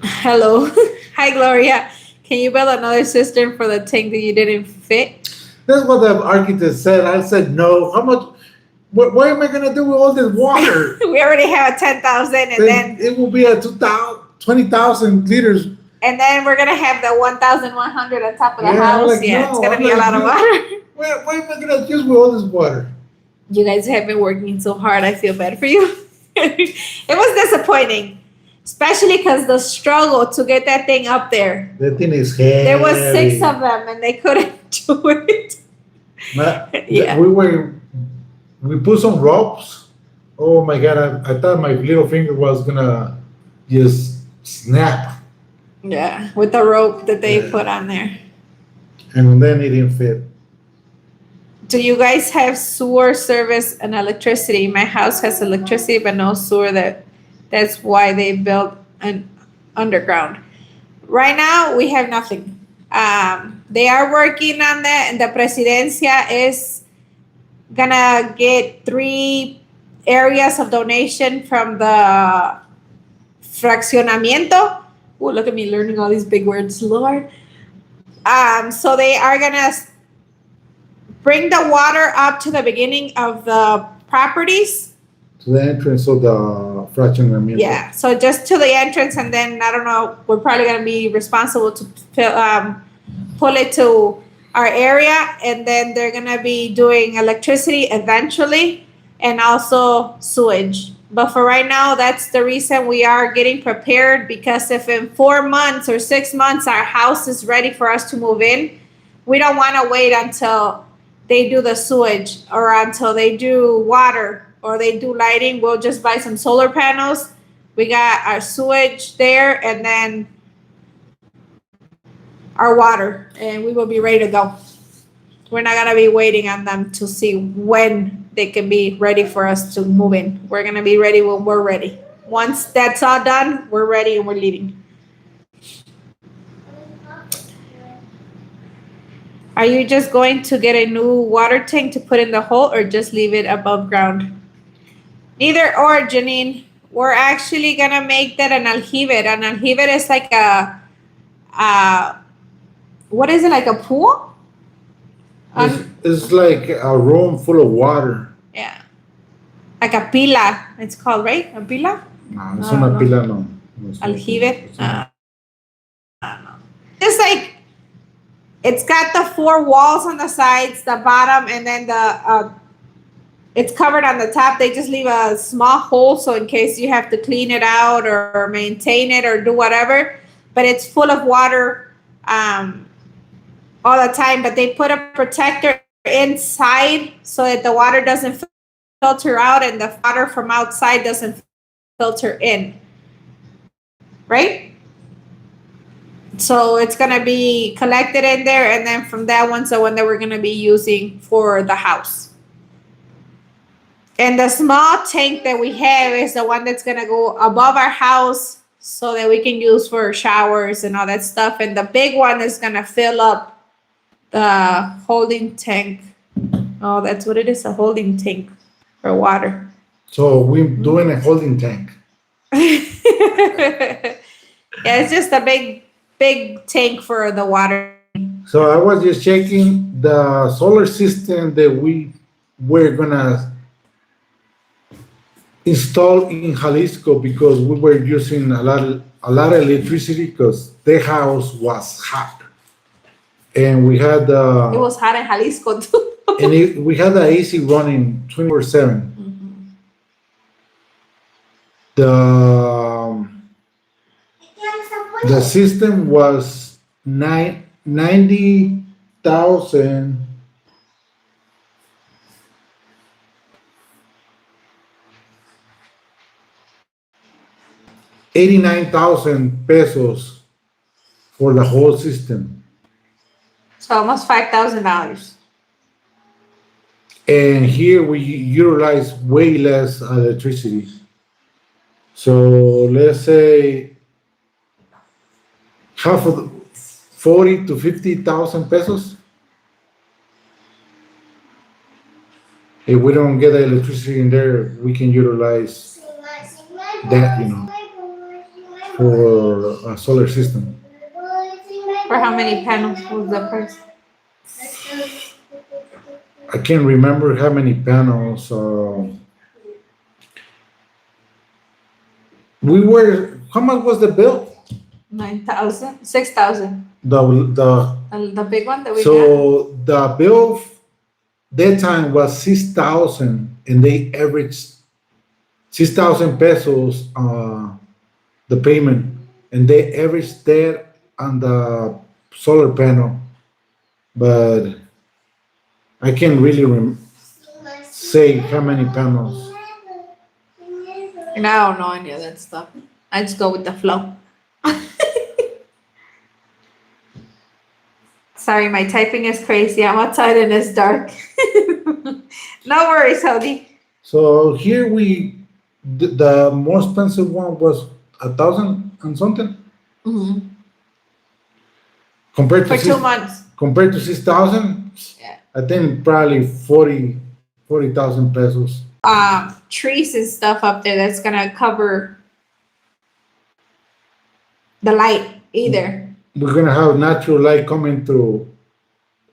Hello. Hi, Gloria. Can you build another cistern for the tank that you didn't fit? That's what the architect said. I said no. How much? What am I gonna do with all this water? We already have 10,000 and then it will be at 20,000 liters. and then we're gonna have the 1,100 on top of the house. Like, Yeah, no, it's gonna I'm be a like, lot of water. What am I gonna use with all this water? You guys have been working so hard. I feel bad for you. It was disappointing, especially because the struggle to get that thing up there. That thing is heavy. There was 6 of them and they couldn't do it. Yeah. We put some ropes. Oh my God, I thought my little finger was gonna just snap. Yeah, with the rope that they Yeah. put on there. And then it didn't fit. Do you guys have sewer service and electricity? My house has electricity but no sewer. That's why they built an underground. Right now we have nothing. They are working on that, and the Presidencia is gonna get 3 areas of donation from the fraccionamiento. Oh, look at me learning all these big words, Lord. So they are gonna bring the water up to the beginning of the properties. To the entrance of the fraccionamiento. Yeah, so just to the entrance, and then I don't know. We're probably gonna be responsible to pull it to our area, and then they're gonna be doing electricity eventually. and also sewage. But for right now, that's the reason we are getting prepared, because if in 4 months or 6 months our house is ready for us to move in, we don't want to wait until they do the sewage or until they do water or they do lighting. We'll just buy some solar panels. We got our sewage there, and then our water, and we will be ready to go. We're not gonna be waiting on them to see when they can be ready for us to move in. We're gonna be ready when we're ready. Once that's all done, we're ready and we're leaving. Are you just going to get a new water tank to put in the hole, or just leave it above ground? Neither or, Janine. We're actually gonna make that an aljibe. An aljibe is like what is it, like a pool? It's like a room full of water. Yeah. Like a pila, it's called, right? A pila? No, it's not a pila, no. Aljibe? Just like, it's got the 4 walls on the sides, the bottom, and then it's covered on the top. They just leave a small hole so in case you have to clean it out or maintain it or do whatever. But it's full of water all the time. But they put a protector inside so that the water doesn't filter out and the water from outside doesn't filter in. Right? So it's going to be collected in there, and then from that one's the one that we're going to be using for the house. And the small tank that we have is the one that's going to go above our house so that we can use for showers and all that stuff. And the big one is going to fill up the holding tank. Oh, that's what it is, a holding tank for water. So we're doing a holding tank. Yeah, it's just a big tank for the water. So I was just checking the solar system that we were gonna install in Jalisco, because we were using a lot of electricity because the house was hot, and we had It was hot in Jalisco too. we had the AC running 24/7. The system was 90,000. 89,000 pesos for the whole system. So almost $5,000. And here we utilize way less electricity. So let's say half of 40 to 50,000 pesos. If we don't get the electricity in there, we can utilize that, for a solar system. For how many panels was the price? I can't remember how many panels. How much was the bill? 9,000, 6,000. The big one that we got. So the bill that time was 6,000, and they averaged 6,000 pesos, the payment, and they averaged that on the solar panel. But I can't really say how many panels. And I don't know any of that stuff. I just go with the flow. Sorry, my typing is crazy. I'm outside and it's dark. No worries, Hody. So here the more expensive one was 1,000 and something. Mm-hmm. Compared For to 2 months. Compared to 6,000. Yeah. I think probably 40,000 pesos. Trees and stuff up there that's gonna cover the light either. We're gonna have natural light coming through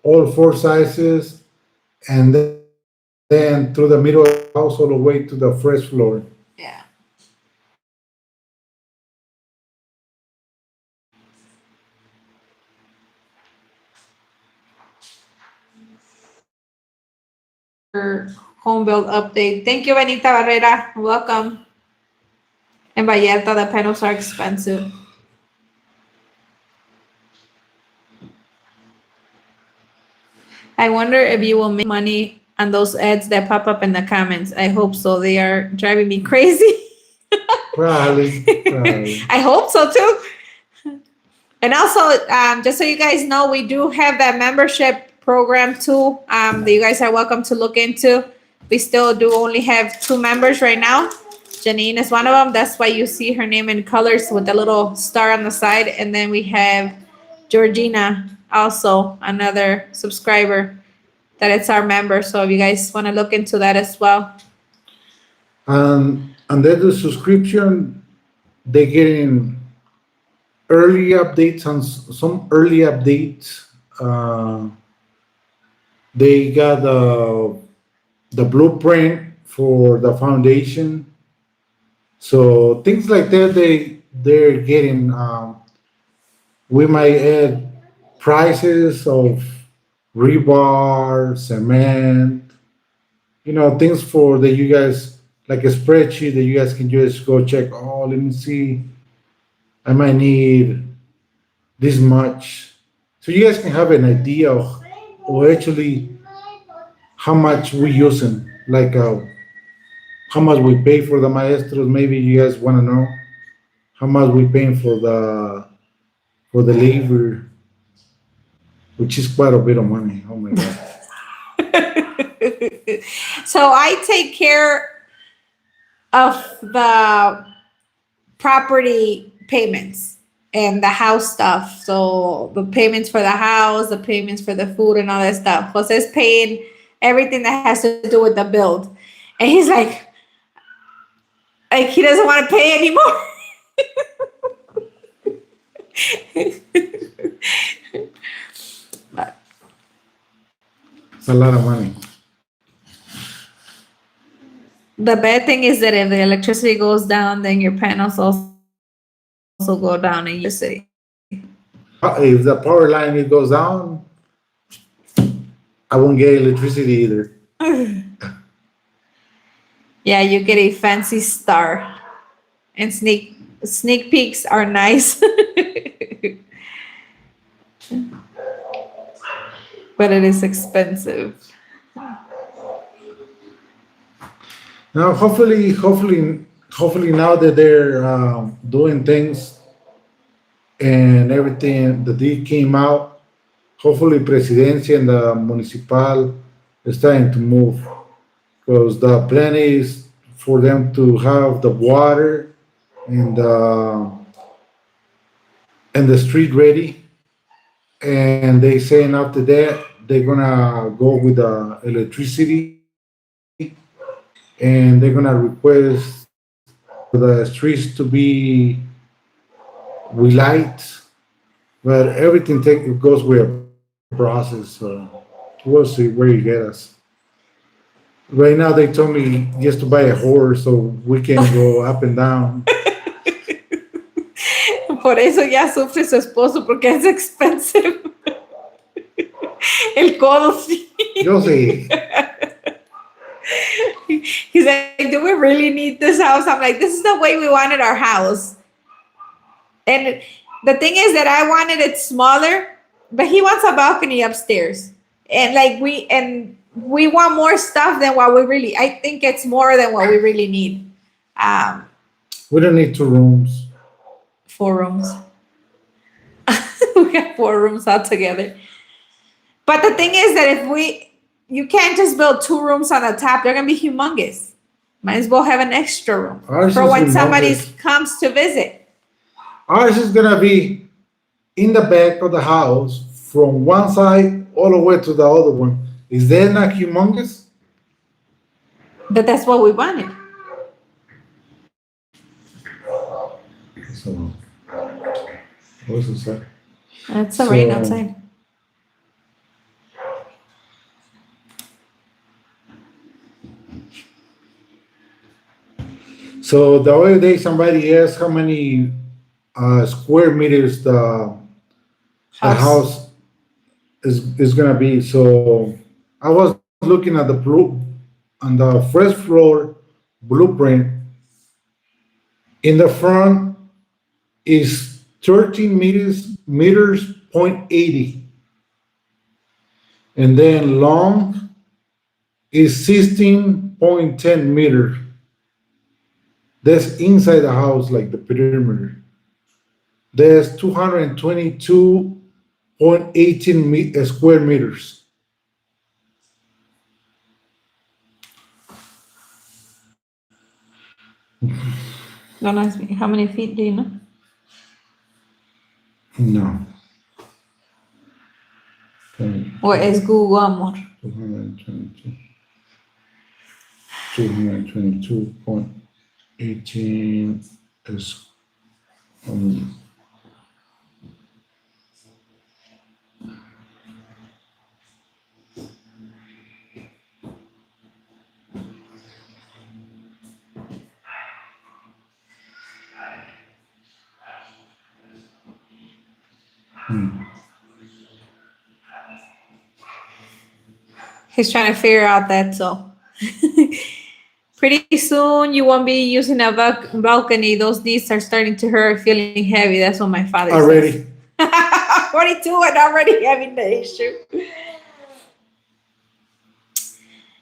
all 4 sizes, and then through the middle of the house all the way to the first floor. Yeah. home build update. Thank you, Benita Barrera. Welcome. In Vallarta, the panels are expensive. I wonder if you will make money on those ads that pop up in the comments. I hope so. They are driving me crazy. Probably. I hope so too. And also, just so you guys know, we do have that membership program too. That you guys are welcome to look into. We still do only have 2 members right now. Janine is one of them. That's why you see her name in colors with the little star on the side. And then we have Georgina, also another subscriber that it's our member. So if you guys want to look into that as well. And then the subscription, they're getting early updates on some early updates. They got the blueprint for the foundation. So things like that, they're getting. We might add prices of rebar, cement, things for that you guys, like a spreadsheet that you guys can just go check. Oh, let me see. I might need this much. So you guys can have an idea of actually how much we're using, like how much we pay for the maestros. Maybe you guys want to know how much we paying for the labor, which is quite a bit of money. Oh my God. So I take care of the property payments and the house stuff. So the payments for the house, the payments for the food and all that stuff. Jose's paying everything that has to do with the build. And he's like he doesn't want to pay anymore. It's a lot of money. The bad thing is that if the electricity goes down, then your panels also go down in your city. If the power line it goes down, I won't get electricity either. Yeah, you get a fancy star. And sneak peeks are nice. But it is expensive. Now, hopefully, now that they're doing things and everything, the deal came out. Hopefully, Presidencia and the municipal is starting to move, because the plan is for them to have the water and the street ready. And they saying after that they're gonna go with the electricity, and they're gonna request for the streets to be with lights, but everything goes with a process. So we'll see where you get us. Right now they told me just to buy a horse so we can go up and down. Por eso ya sufre su esposo, porque es expensive. El codo, sí. Yo sé. He's like, do we really need this house? I'm like, this is the way we wanted our house. And the thing is that I wanted it smaller, but he wants a balcony upstairs. And like we want more stuff than what we really, I think it's more than what we really need. We don't need 2 rooms. 4 rooms. We have 4 rooms altogether. But the thing is that you can't just build 2 rooms on the top. They're going to be humongous. Might as well have an extra room Ours for is when somebody humongous. comes to visit. Ours is gonna be in the back of the house from one side all the way to the other one. Is that not humongous? But that's what we wanted. So, what's it say? It's a rain So- outside. So the other day somebody asked how many square meters the house is gonna be. So I was looking at the on the first floor blueprint, in the front is 13 meters point 80, and then long is 16.10 meters. That's inside the house, like the perimeter. There's 222.18 square meters. Don't ask me. How many feet do you know? No. What is Google, amor? 222.18 is He's trying to figure out that, so. Pretty soon you won't be using a balcony. Those knees are starting to hurt, feeling heavy. That's what my father already. says. 42 and already having the issue.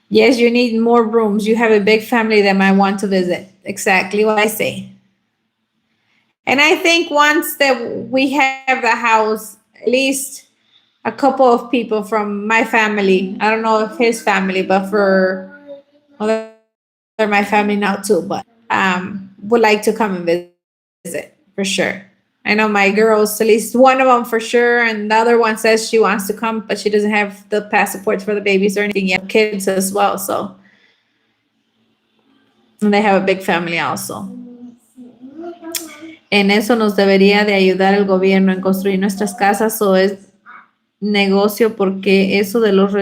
Yes, you need more rooms. You have a big family that might want to visit. Exactly what I say. And I think once that we have the house, at least a couple of people from my family, I don't know if his family, but they're my family now too, but would like to come and visit for sure. I know my girls, at least one of them for sure, and the other one says she wants to come, but she doesn't have the passports for the babies or anything yet. Kids as well, so. And they have a big family also. En eso nos debería de ayudar el gobierno en construir nuestras casas, o es negocio, porque eso de los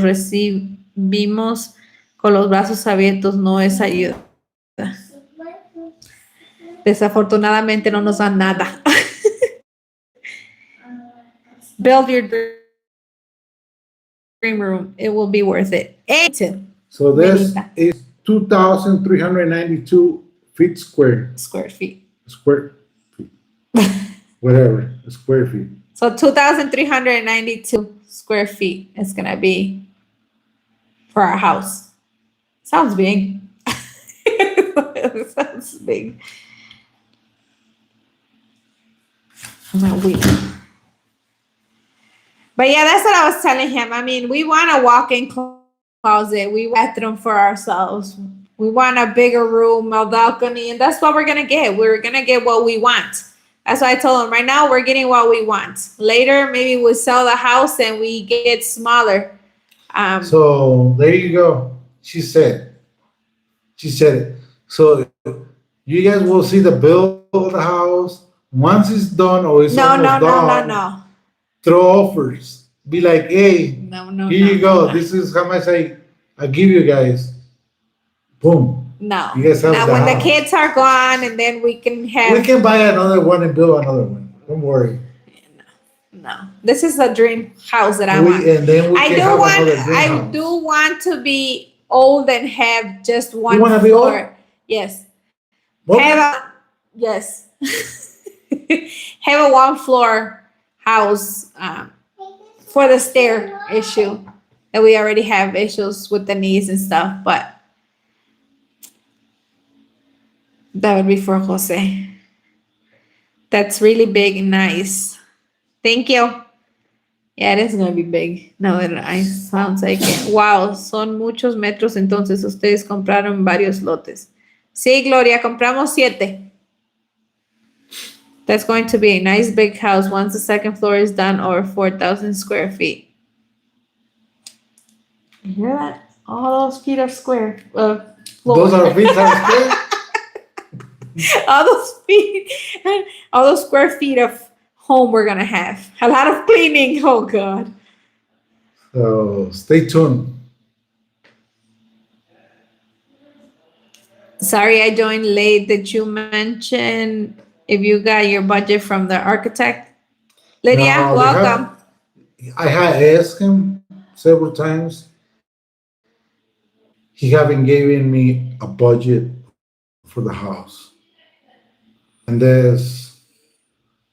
recibimos con los brazos abiertos no es ayuda. Desafortunadamente no nos dan nada. Build your dream room. It will be worth it. So this is 2,392 feet square. Square feet. Square feet. Whatever, square feet. So 2,392 square feet is going to be for our house. Sounds big. Sounds big. Not weird. But yeah, that's what I was telling him. I mean, we want a walk-in closet. We want a bathroom for ourselves. We want a bigger room, a balcony, and that's what we're going to get. We're going to get what we want. That's why I told him right now we're getting what we want. Later, maybe we'll sell the house and we get smaller. So there you go. She said it. So you guys will see the build of the house once it's done or it's almost done. No. Throw offers. Be like, hey, here you go. This is how much I give you guys. Boom. No. You guys have now, when the kids are gone, and then we can have. We can buy another one and build another one. Don't worry. No. This is a dream house that I want. And then we can have another dream I house. do want to be old and have just one. You want to be old? Yes. What? Yes. Have a one floor house for the stair issue. And we already have issues with the knees and stuff, but that would be for Jose. That's really big and nice. Thank you. Yeah, it is going to be big. No, it sounds like it. Wow, son muchos metros entonces. Ustedes compraron varios lotes. Sí, Gloria, compramos 7. That's going to be a nice big house once the second floor is done, or 4,000 square feet. You hear that? All those feet of square. Floor. Those are feet of square? all those square feet of home we're gonna have. A lot of cleaning. Oh God. So stay tuned. Sorry, I joined late. Did you mention if you got your budget from the architect? Lydia, No, welcome. I had asked him several times, he haven't given me a budget for the house, and there's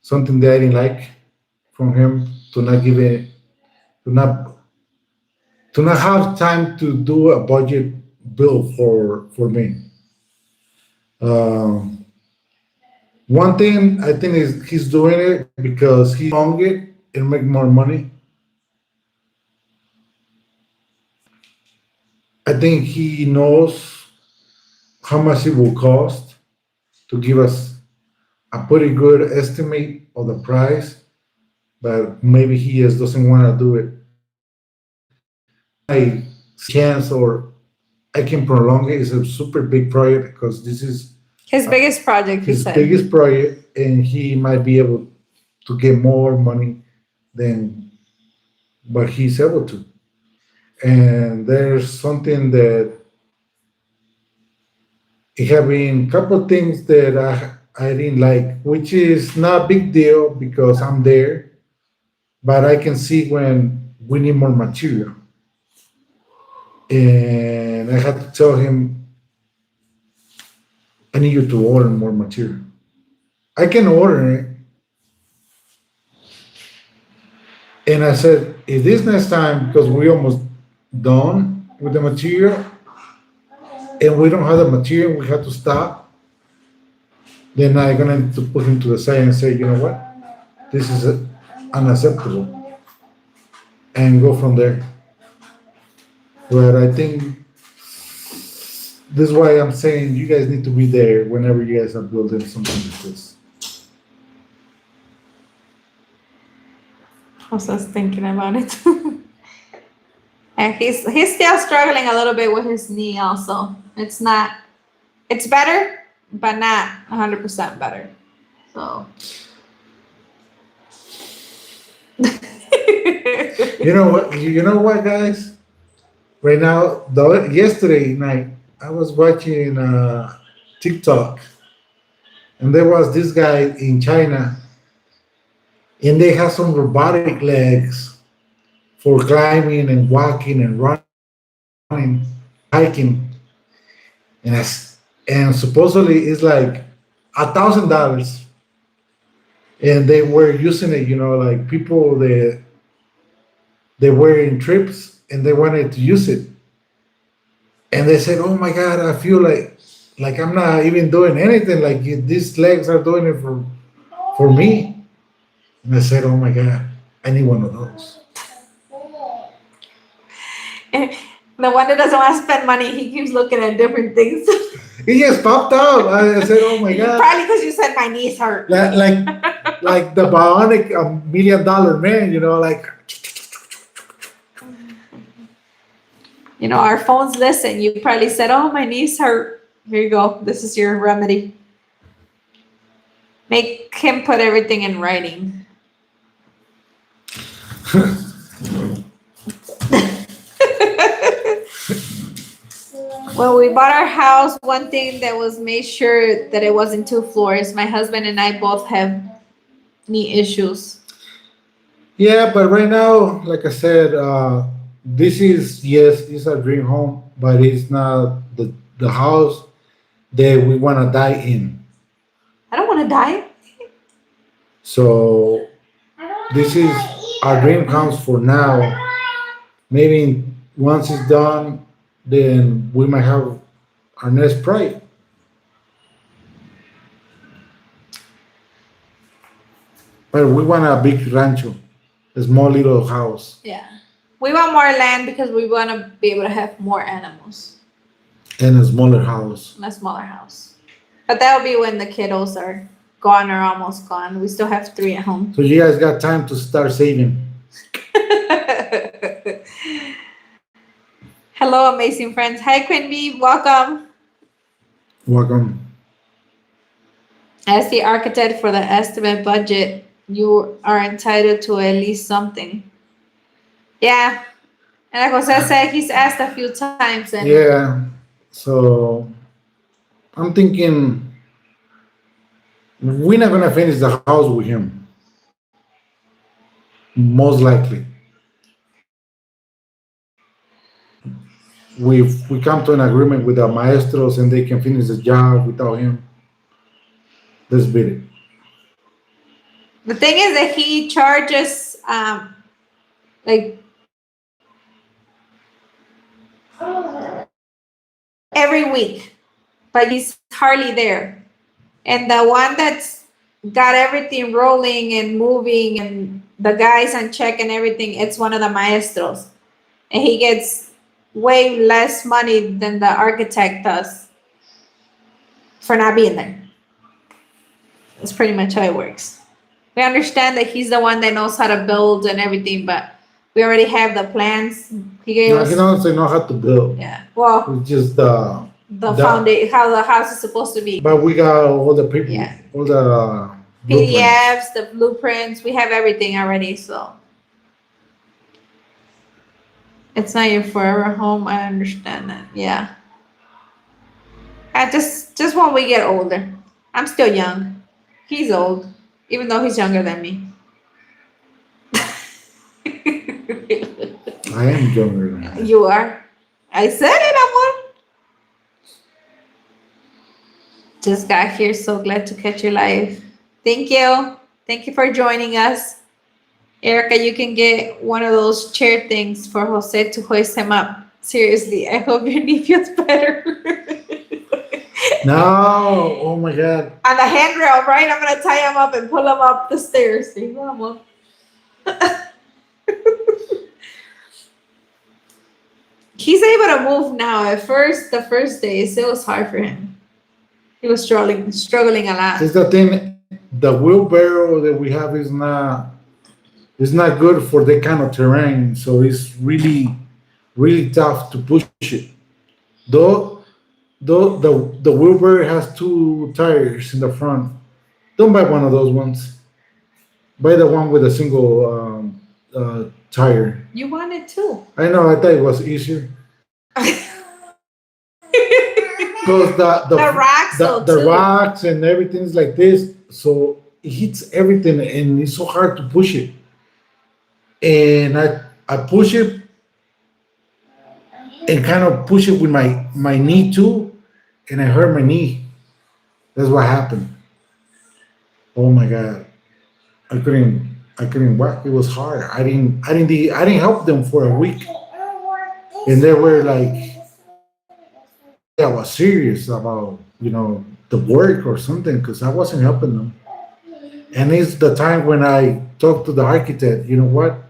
something that I didn't like from him to not give it, to not have time to do a budget bill for me. Um, One thing I think is he's doing it because he hungry and make more money. I think he knows how much it will cost to give us a pretty good estimate of the price, but maybe he just doesn't want to do it. I chance or I can prolong it. It's a super big project because this is His biggest project, he his said. biggest project, and he might be able to get more money than what he's able to. And there's something that it have been a couple of things that I didn't like, which is not a big deal because I'm there, but I can see when we need more material. And I had to tell him, I need you to order more material. I can order it. And I said, if this next time, because we almost done with the material, and we don't have the material, we have to stop, then I'm gonna need to put him to the side and say, you know what, this is unacceptable, and go from there. But I think this is why I'm saying you guys need to be there whenever you guys are building something like this. I was just thinking about it. And he's still struggling a little bit with his knee also. It's better, but not 100% better. So. You know what? You know what, guys? Right now, yesterday night, I was watching TikTok, and there was this guy in China, and they have some robotic legs for climbing and walking and running, hiking, and supposedly it's like $1,000, and they were using it, like people they were in trips and they wanted to use it, and they said, "Oh my God, I feel like I'm not even doing anything. Like these legs are doing it for me." And I said, "Oh my God, I need one of those." The one that doesn't want to spend money, he keeps looking at different things. It just popped out. I said, "Oh my God!" Probably because you said my knees hurt. Like the bionic $1 million man, like. Our phones listen. You probably said, "Oh, my knees hurt." Here you go. This is your remedy. Make him put everything in writing. When we bought our house, one thing that was made sure that it wasn't 2 floors. My husband and I both have knee issues. Yeah, but right now, like I said, this is, yes, it's a dream home, but it's not the house that we want to die in. I don't want to die. So this is our dream house for now. Maybe once it's done, then we might have our next pride. But we want a big rancho, a small little house, Yeah. We want more land because we want to be able to have more animals and a smaller house. in a smaller house. But that'll be when the kiddos are gone or almost gone. We still have 3 at home. So you guys got time to start saving. Hello, amazing friends. Hi, Quinby. Welcome. Welcome. As the architect for the estimate budget, you are entitled to at least something. Yeah. And like Jose said, he's asked a few times. And Yeah. So I'm thinking we're not gonna finish the house with him. Most likely. we come to an agreement with the maestros and they can finish the job without him, let's bid it. The thing is that he charges like every week, but he's hardly there. And the one that's got everything rolling and moving and the guys on check and everything, it's one of the maestros. And he gets way less money than the architect does for not being there. That's pretty much how it works. We understand that he's the one that knows how to build and everything, but we already have the plans. He gave No, us, he doesn't know how to build. yeah. Well, It's just the foundation, how the house is supposed to be. but we got all the people, Yeah. all the blueprints. PDFs, the blueprints, we have everything already, so. It's not your forever home, I understand that, yeah. I just when we get older. I'm still young. He's old, even though he's younger than me. I am younger than him. You are. I said it, amor. Just got here, so glad to catch you live. Thank you. Thank you for joining us. Erica, you can get one of those chair things for Jose to hoist him up. Seriously, I hope your knee feels better. No, oh my God. On the handrail, right? I'm going to tie him up and pull him up the stairs. See, mama. He's able to move now. At first, the first days, it was hard for him. He was struggling a lot. It's the thing, the wheelbarrow that we have is not good for that kind of terrain. So it's really, really tough to push it. Though the wheelbarrow has 2 tires in the front. Don't buy one of those ones. Buy the one with a single tire. You wanted to. I know, I thought it was easier. Because The rocks, though, the too. rocks and everything's like this, so it hits everything and it's so hard to push it. And I push it and kind of push it with my knee too, and I hurt my knee. That's what happened. Oh my God, I couldn't walk. It was hard. I didn't help them for a week, and they were like, I was serious about, the work or something, because I wasn't helping them. And it's the time when I talked to the architect, you know what?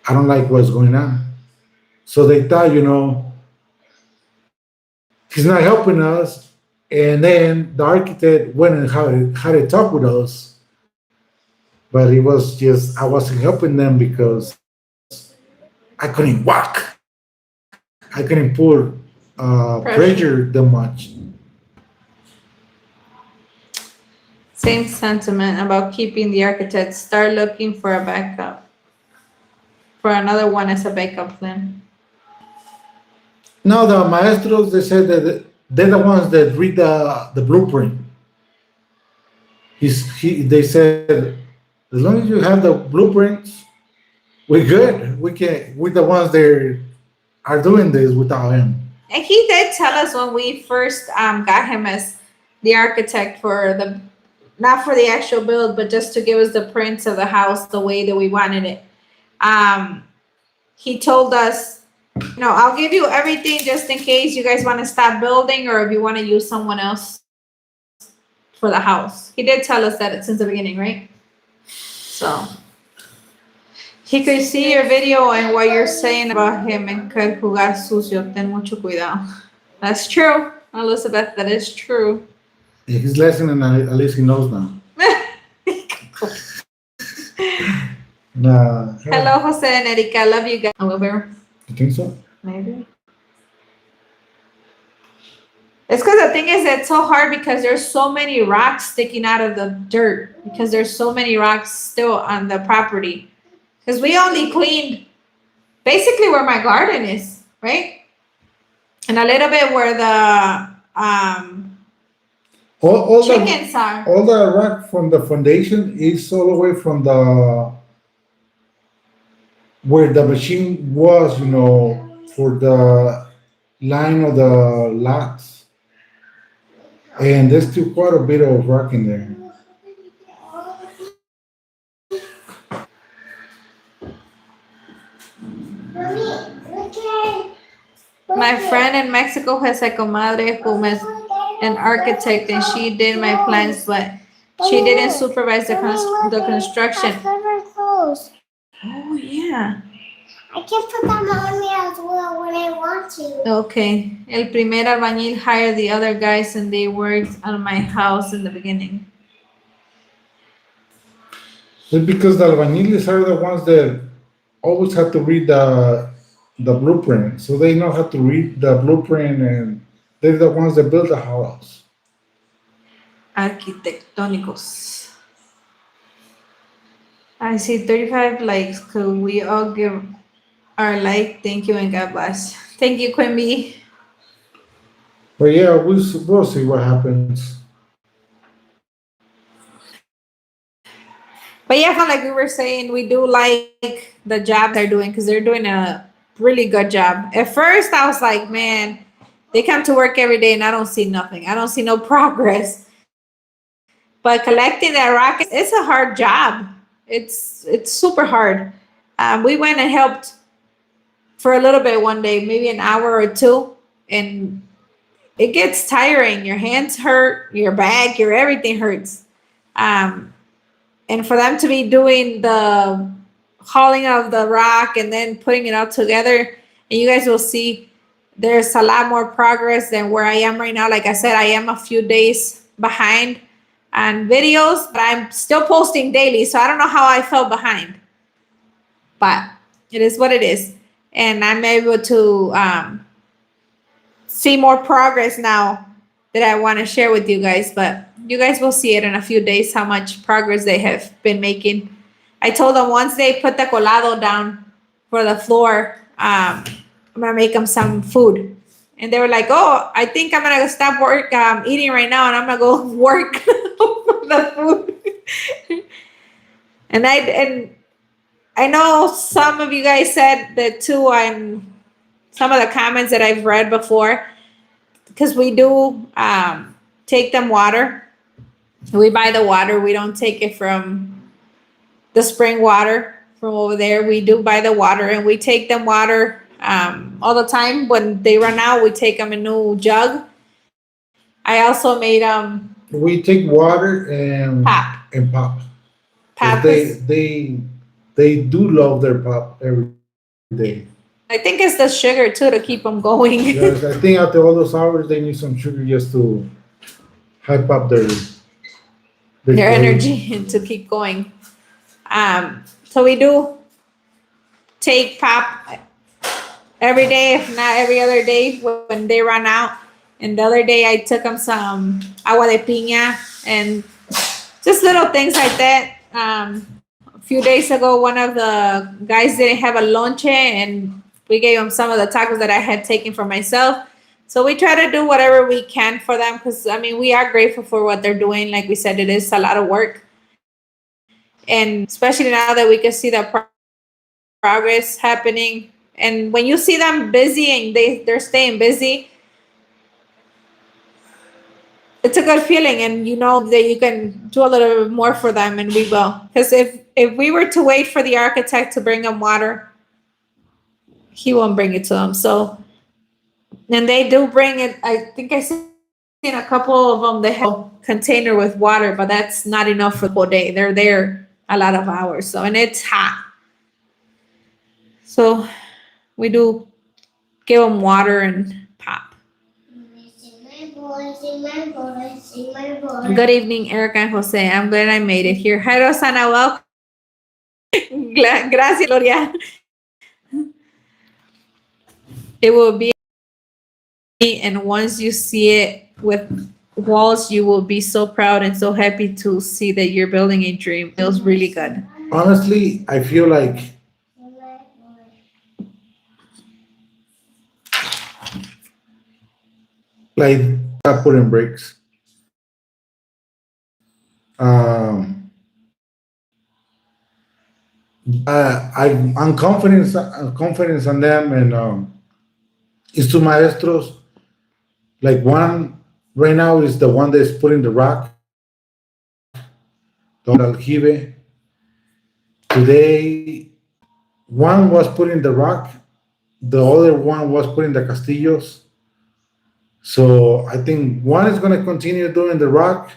I don't like what's going on. So they thought, he's not helping us. And then the architect went and had a talk with us. But it was just, I wasn't helping them because I couldn't walk. I couldn't pull pressure that much. Same sentiment about keeping the architect. Start looking for a backup. For another one as a backup plan. No, the maestros, they said that they're the ones that read the blueprint. They said, as long as you have the blueprints, we're good. We're the ones that are doing this without him. And he did tell us when we first got him as the architect for not for the actual build, but just to give us the prints of the house the way that we wanted it. He told us, I'll give you everything just in case you guys want to stop building or if you want to use someone else for the house. He did tell us that since the beginning, right? So he could see your video and what you're saying about him and could jugar sucio. Ten mucho cuidado. That's true, Elizabeth. That is true. He's listening, and at least he knows now. Nah. Hello, Jose and Erika. Love you guys. Over. You think so? Maybe. It's because the thing is, it's so hard because there's so many rocks sticking out of the dirt because there's so many rocks still on the property. Because we only cleaned basically where my garden is, right? And a little bit where the All chickens are. All the rock from the foundation is all the way from where the machine was, for the line of the lots, and there's still quite a bit of rock in there. Mommy, look at My friend in Mexico has a comadre who is an architect, and she did my plans, but she didn't supervise the construction. Her clothes. Oh yeah. I can put them on me as well when I want to. Okay. El primer albañil hired the other guys, and they worked on my house in the beginning. It's because the albañiles are the ones that always have to read the blueprint, so they know how to read the blueprint, and they're the ones that build the house. Arquitectónicos. I see 35 likes. Could we all give our like? Thank you and God bless. Thank you, Quimby. But yeah, we'll see what happens. But yeah, like we were saying, we do like the job they're doing because they're doing a really good job. At first, I was like, man, they come to work every day and I don't see nothing. I don't see no progress. But collecting that rock, it's a hard job. It's super hard. We went and helped for a little bit one day, maybe an hour or two, and it gets tiring. Your hands hurt, your back, your everything hurts. And for them to be doing the hauling of the rock and then putting it all together, and you guys will see there's a lot more progress than where I am right now. Like I said, I am a few days behind on videos, but I'm still posting daily, so I don't know how I fell behind. But it is what it is. And I'm able to see more progress now that I want to share with you guys. But you guys will see it in a few days how much progress they have been making. I told them once they put the colado down for the floor, I'm gonna make them some food. And they were like, "Oh, I think I'm gonna stop eating right now, and I'm gonna go work for the food." and I know some of you guys said that too on some of the comments that I've read before, because we do take them water. We buy the water. We don't take it from the spring water from over there. We do buy the water, and we take them water all the time. When they run out, we take them a new jug. I also made We take water and pop. and pop. 'Cause Pop is, they do love their pop every day. I think it's the sugar too to keep them going. Yes, I think after all those hours, they need some sugar just to hype up their Their energy and to keep going. So we do take pop every day, if not every other day when they run out. And the other day I took them some agua de piña and just little things like that. A few days ago, one of the guys didn't have a lonche, and we gave him some of the tacos that I had taken for myself. So we try to do whatever we can for them because, I mean, we are grateful for what they're doing. Like we said, it is a lot of work. And especially now that we can see the progress happening. And when you see them busy and they're staying busy, it's a good feeling. And you know that you can do a little bit more for them, and we will. Because if we were to wait for the architect to bring them water, he won't bring it to them. So, and they do bring it. I think I seen a couple of them, they have a container with water, but that's not enough for the whole day. They're there a lot of hours. So, and it's hot. So we do give them water and pop. Good evening, Erica and Jose. I'm glad I made it here. Hi, Rosana. Welcome. Gracias, Gloria. It will be, and once you see it with walls, you will be so proud and so happy to see that you're building a dream. It feels really good. Honestly, I feel like I put in bricks. I'm confident on them, and It's two maestros. Like one right now is the one that's putting the rock, Don Aljibe. Today, one was putting the rock, the other one was putting the castillos. So I think one is going to continue doing the rock,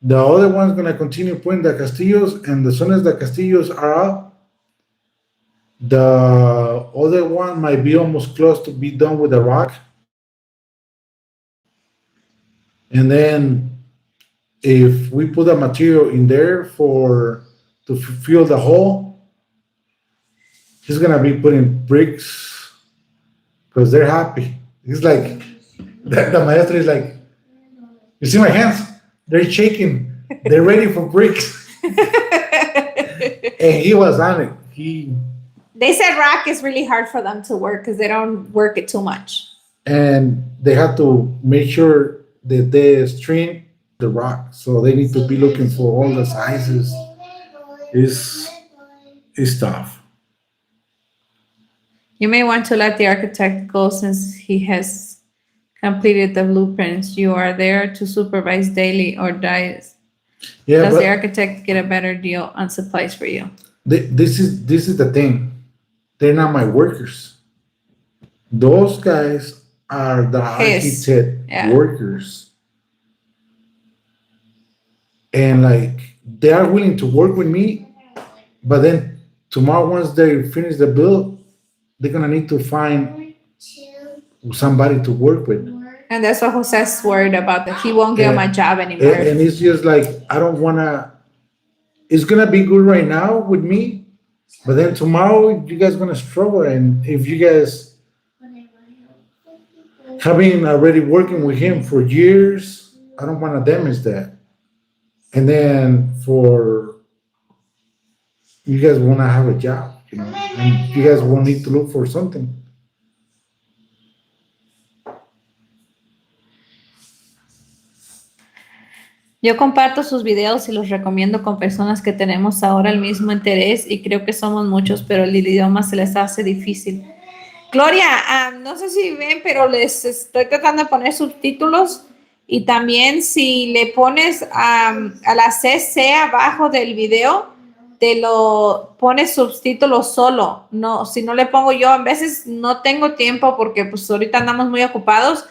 the other one's going to continue putting the castillos, and as soon as the castillos are up, the other one might be almost close to be done with the rock. And then if we put the material in there for to fill the hole, he's gonna be putting bricks because they're happy. He's like the maestro is like, you see my hands? They're shaking. They're ready for bricks. And he was on it. They said rock is really hard for them to work because they don't work it too much. And they have to make sure that they string the rock. So they need to be looking for all the sizes. It's tough. You may want to let the architect go since he has completed the blueprints. You are there to supervise daily or does Yeah, the but architect get a better deal on supplies for you? this is the thing. They're not my workers. Those guys are the His, architect yeah. workers. And like they are willing to work with me, but then tomorrow once they finish the build, they're gonna need to find somebody to work with. And that's what Jose's worried about, that he won't give him a job anymore. And it's just like I don't wanna. It's gonna be good right now with me, but then tomorrow you guys gonna struggle. And if you guys having already working with him for years, I don't want to damage that. And then for you guys want to have a job, and you guys will need to look for something. Yo comparto sus videos y los recomiendo con personas que tenemos ahora el mismo interés y creo que somos muchos, pero el idioma se les hace difícil. Gloria, no sé si ven, pero les estoy tratando de poner subtítulos y también si le pones a la CC abajo del video, te lo pones subtítulos solo. No, si no le pongo yo, a veces no tengo tiempo porque pues ahorita andamos muy ocupados.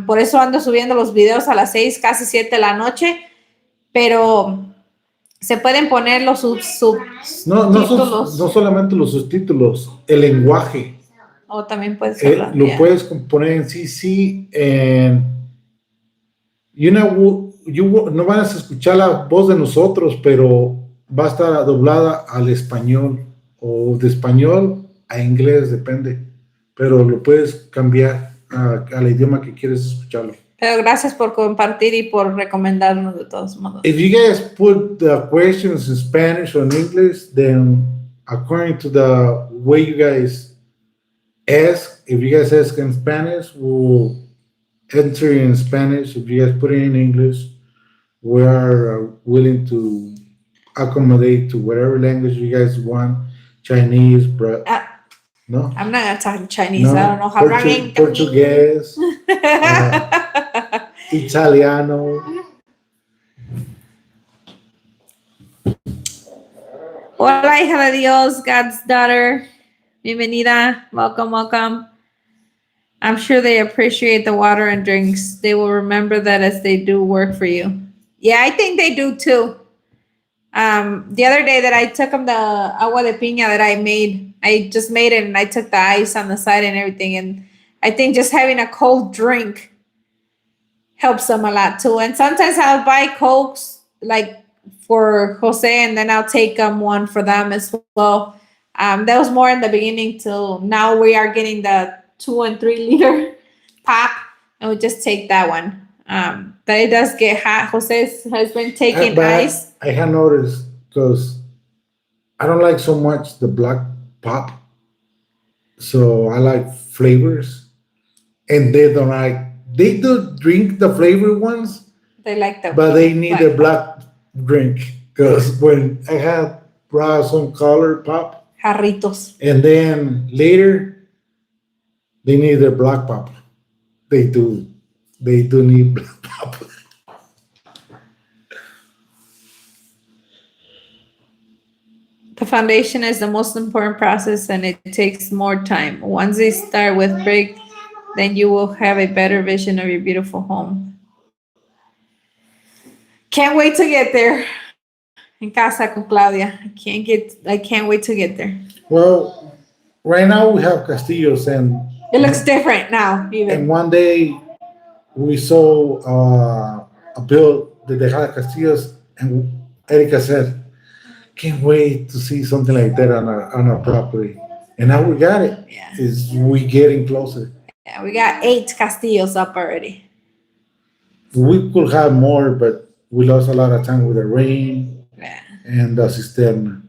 Por eso ando subiendo los videos a las 6, casi 7 de la noche, pero se pueden poner los subtítulos. No solamente los subtítulos, el lenguaje. O también puedes hablar. Lo puedes poner en CC and no van a escuchar la voz de nosotros, pero va a estar doblada al español o de español a inglés, depende, pero lo puedes cambiar al idioma que quieres escucharlo. Pero gracias por compartir y por recomendarnos de todos modos. If you guys put the questions in Spanish or in English, then according to the way you guys ask, if you guys ask in Spanish, we'll answer in Spanish. If you guys put it in English, we are willing to accommodate to whatever language you guys want. Chinese, no? I'm not going to talk Chinese. No, I don't know how Portuguese, Italiano. Hola, hija de Dios, God's daughter. Bienvenida. Welcome, welcome. I'm sure they appreciate the water and drinks. They will remember that as they do work for you. Yeah, I think they do too. The other day that I took them the agua de piña that I just made it and I took the ice on the side and everything. And I think just having a cold drink helps them a lot too. And sometimes I'll buy Cokes like for Jose and then I'll take one for them as well. That was more in the beginning till now we are getting the 2 and 3 liter pop and we just take that one. But it does get hot. Jose has been taking ice. I have noticed because I don't like so much the black pop. So I like flavors. And they don't like, they do drink the flavored ones. They like them. But they need a black drink. Because when I had brought some color pop. Jarritos. And then later, They need their black pop. They do. They do need black pop. The foundation is the most important process and it takes more time. Once they start with brick, then you will have a better vision of your beautiful home. Can't wait to get there. En casa con Claudia. I can't wait to get there. Well, right now we have Castillos, and It looks different now, even. one day we saw a bill that they had Castillos, and Erika said, "Can't wait to see something like that on our property." And now we got it. Yeah. Is we getting closer. Yeah, we got 8 castillos up already. We could have more, but we lost a lot of time with the rain Yeah. and the cisterna.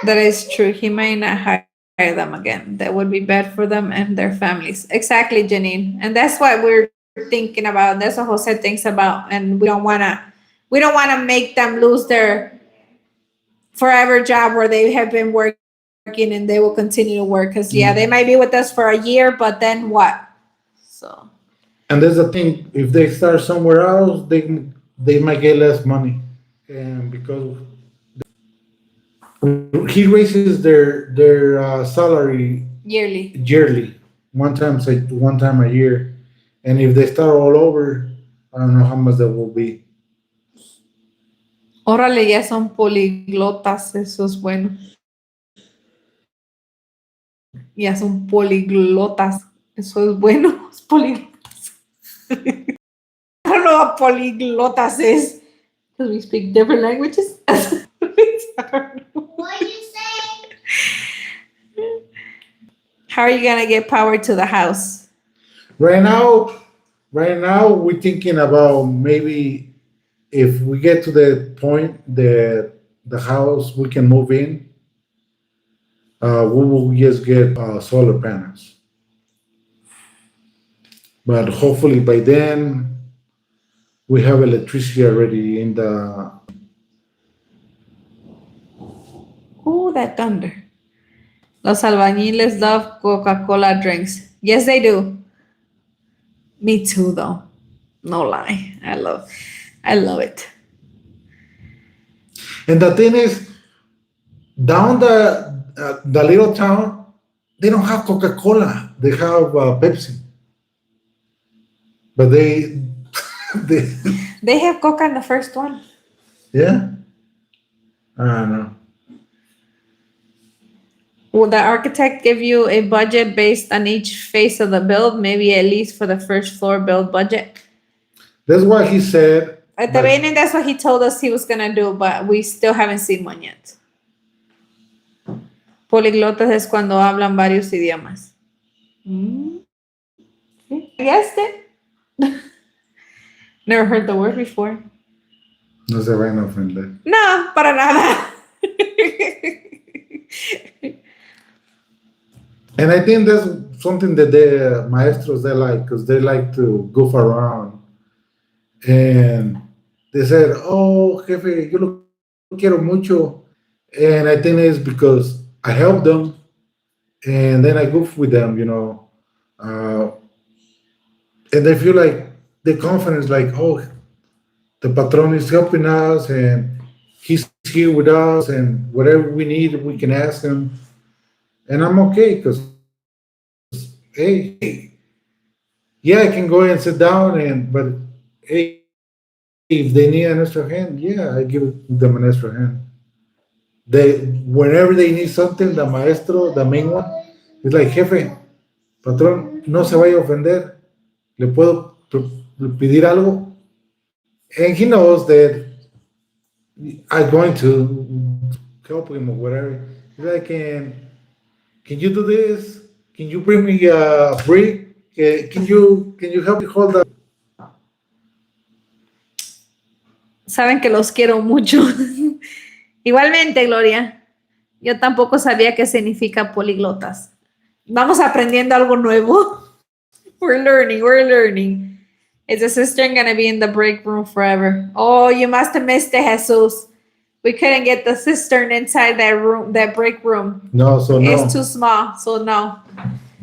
That is true. He may not hire them again. That would be bad for them and their families. Exactly, Janine. And that's what we're thinking about. That's what Jose thinks about. And we don't wanna make them lose their forever job where they have been working and they will continue to work. Because they might be with us for a year, but then what? So And there's the thing: if they start somewhere else, they might get less money, and because he raises their salary yearly. one time a year, and if they start all over, I don't know how much that will be. Órale, ya son poliglotas. Eso es bueno. Ya son poliglotas. Eso es bueno. Es políglotas. I don't know what polyglotas is. Because we speak different languages. What you say? How are you going to get power to the house? Right now, we're thinking about maybe if we get to the point that the house we can move in, we will just get solar panels. But hopefully by then, we have electricity already in the. Ooh, that thunder. Los albañiles love Coca-Cola drinks. Yes, they do. Me too, though. No lie. I love it. And the thing is, down the little town, they don't have Coca-Cola. They have Pepsi. But they They have Coca in the first one. yeah. I don't know. Will the architect give you a budget based on each phase of the build? Maybe at least for the first floor build budget? That's what he said. At the but- beginning, that's what he told us he was going to do, but we still haven't seen one yet. Poliglotas es cuando hablan varios idiomas. Mm. I guessed it. Never heard the word before. No se vayan a ofender. No, para nada. And I think that's something that the maestros they like, because they like to goof around. And they said, "Oh, jefe, yo lo quiero mucho," and I think it's because I help them, and then I goof with them, and they feel like the confidence, like, "Oh, the patron is helping us, and he's here with us, and whatever we need, we can ask him." And I'm okay, because, hey, yeah, I can go and sit down, but hey, if they need an extra hand, yeah, I give them an extra hand. Whenever they need something, the maestro, the main one, is like, "Jefe, patrón, no se vaya a ofender. ¿Le puedo pedir algo?" And he knows that I'm going to help him or whatever. He's like, can you do this? Can you bring me a brick? Can you help me hold the? Saben que los quiero mucho. Igualmente, Gloria. Yo tampoco sabía qué significa políglotas. Vamos aprendiendo algo nuevo. We're learning. Is the cistern going to be in the break room forever? Oh, you must have missed it, Jesus. We couldn't get the cistern inside that room, that break room. No, so no. It's too small, so no.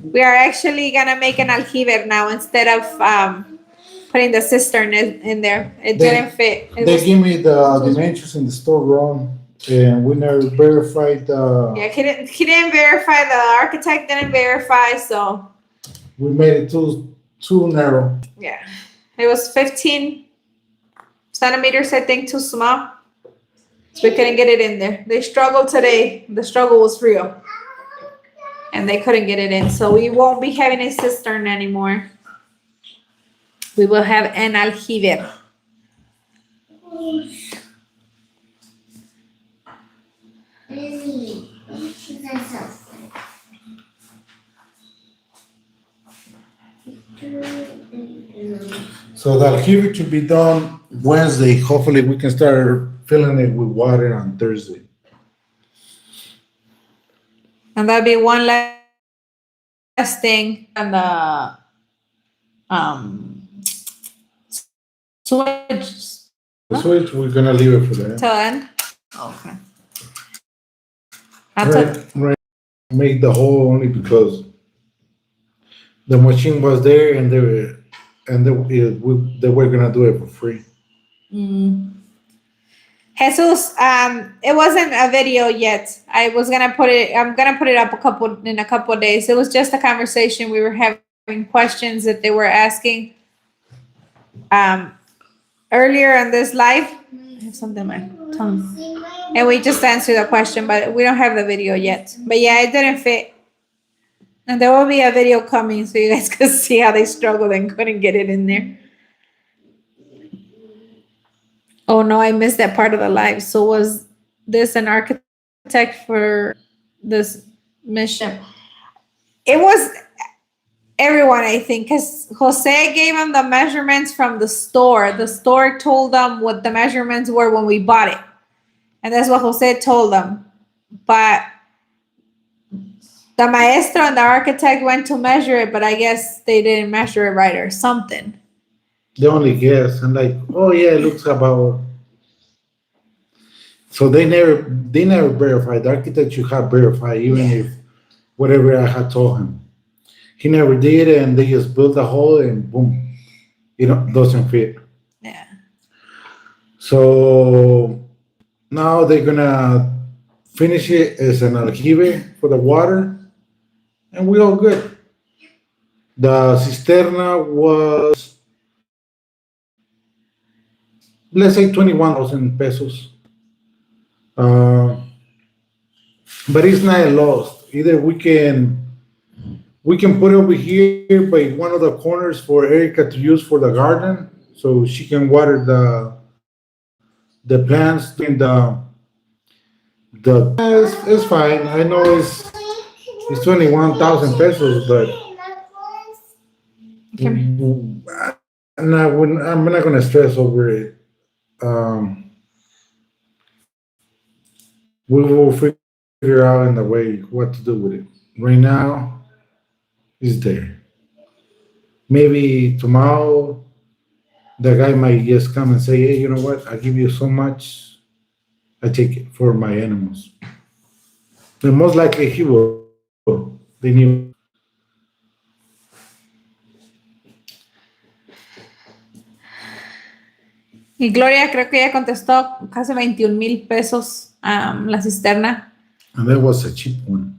We are actually gonna make an aljibe now instead of putting the cistern in there. It didn't fit. It They was, give me the dimensions in the store wrong, and we never verified yeah, he didn't verify. The architect didn't verify, so we made it too narrow. yeah, it was 15 centimeters, I think, too small. So we couldn't get it in there. They struggled today. The struggle was real. And they couldn't get it in. So we won't be having a cistern anymore. We will have an aljibe. So the aljibe should be done Wednesday. Hopefully, we can start filling it with water on Thursday. And that'll be one last thing on the switch The switch, we're gonna leave it for that. till end. Okay. That's it. Right. Make the hole only because the machine was there and they were gonna do it for free. Jesus, it wasn't a video yet. I'm gonna put it up in a couple of days. It was just a conversation. We were having questions that they were asking earlier in this live. I have something in my tongue. And we just answered the question, but we don't have the video yet. But yeah, it didn't fit. And there will be a video coming so you guys can see how they struggled and couldn't get it in there. Oh no, I missed that part of the live. So was this an architect for this mission? It was everyone, I think, because Jose gave him the measurements from the store. The store told them what the measurements were when we bought it. And that's what Jose told them. But the maestro and the architect went to measure it, but I guess they didn't measure it right or something. They only guess and like, oh yeah, it looks about. So they never verified. The architect should have verified, even if whatever I had told him. He never did, and they just built a hole and boom, doesn't fit. Yeah. So now they're gonna finish it as an aljibe for the water, and we're all good. The cisterna was, let's say, 21,000 pesos. But it's not a loss. Either we can put it over here by one of the corners for Erica to use for the garden, so she can water the plants. And it's fine. I know it's 21,000 pesos, but I'm not gonna stress over it. We will figure out in the way what to do with it. Right now, it's there. Maybe tomorrow, the guy might just come and say, "Hey, you know what? I give you so much. I take it for my animals." But most likely he will. They knew. Y Gloria creo que ya contestó casi 21,000 pesos la cisterna. And that was a cheap one.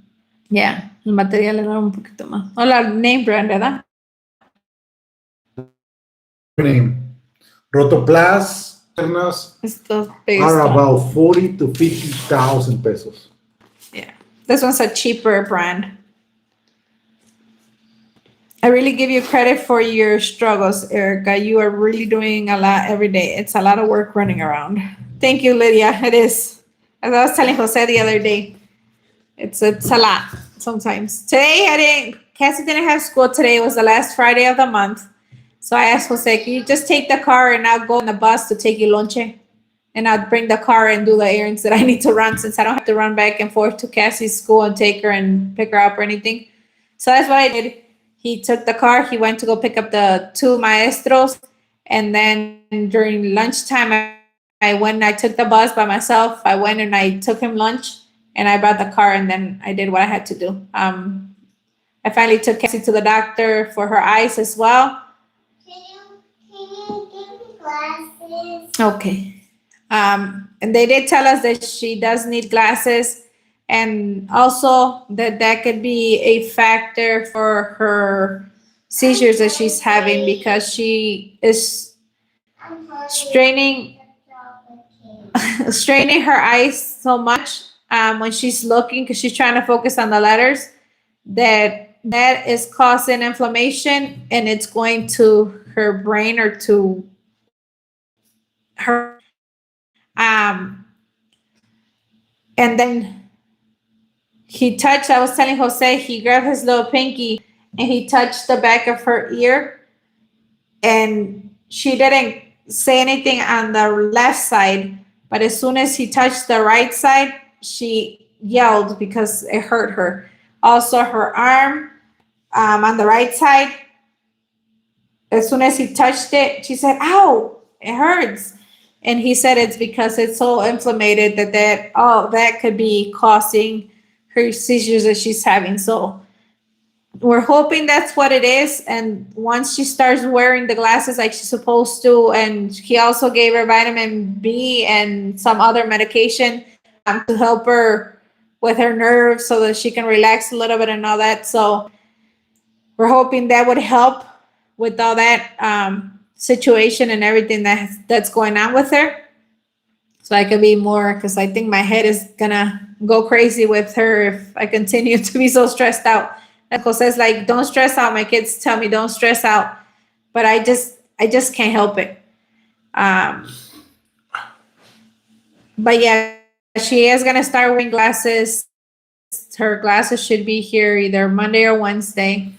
Yeah, el material era un poquito más. O la name brand, ¿verdad? Name Rotoplas Estos big are stuff. about 40 to 50,000 pesos. Yeah, this one's a cheaper brand. I really give you credit for your struggles, Erica. You are really doing a lot every day. It's a lot of work running around. Thank you, Lydia. It is. As I was telling Jose the other day, it's a lot sometimes. Today, Cassie didn't have school today. It was the last Friday of the month. So I asked Jose, can you just take the car and I'll go on the bus to take you lonche? And I'll bring the car and do the errands that I need to run since I don't have to run back and forth to Cassie's school and take her and pick her up or anything. So that's what I did. He took the car. He went to go pick up the two maestros. And then during lunchtime, I took the bus by myself. I went and I took him lunch, and I brought the car, and then I did what I had to do. I finally took Cassie to the doctor for her eyes as well. Can you give me glasses? Okay. And they did tell us that she does need glasses, and also that could be a factor for her seizures that she's having, because she is I'm hungry. straining her eyes so much when she's looking, because she's trying to focus on the letters, that is causing inflammation, and it's going to her brain or to her. And then I was telling Jose, he grabbed his little pinky and he touched the back of her ear, and she didn't say anything on the left side, but as soon as he touched the right side, she yelled because it hurt her. Also, her arm on the right side, as soon as he touched it, she said, "Ow, it hurts." And he said it's because it's so inflamed that could be causing her seizures that she's having. So we're hoping that's what it is. And once she starts wearing the glasses like she's supposed to, and he also gave her vitamin B and some other medication to help her with her nerves so that she can relax a little bit and all that. So we're hoping that would help with all that situation and everything that's going on with her. So I could be more, because I think my head is gonna go crazy with her if I continue to be so stressed out. And Jose's like, "Don't stress out." My kids tell me don't stress out, but I just can't help it. But yeah, she is gonna start wearing glasses. Her glasses should be here either Monday or Wednesday.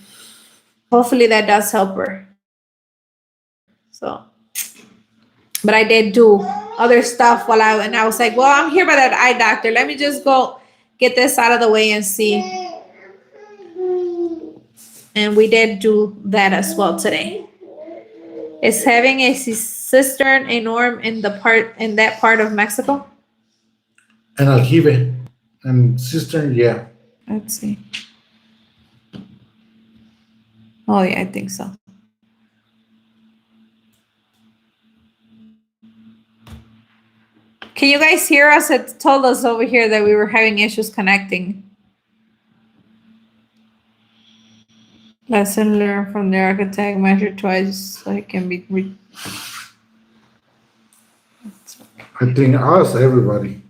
Hopefully that does help her. So, but I did do other stuff and I was like, well, I'm here by that eye doctor. Let me just go get this out of the way and see. And we did do that as well today. Is having a cistern a norm in that part of Mexico? And aljibe and cistern, yeah. Let's see. Oh yeah, I think so. Can you guys hear us? It told us over here that we were having issues connecting. Lesson learned from the architect, measure twice so it can be I think us, everybody.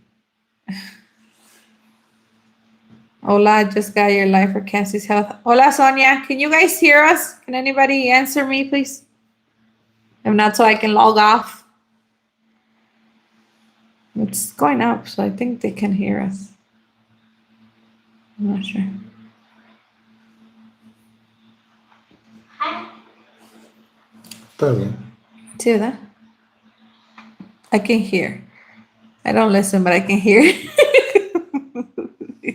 Hola, just got your life for Cassie's health. Hola, Sonia. Can you guys hear us? Can anybody answer me, please? If not, so I can log off. It's going up, so I think they can hear us. I'm not sure. Está bien. See that? I can hear. I don't listen, but I can hear.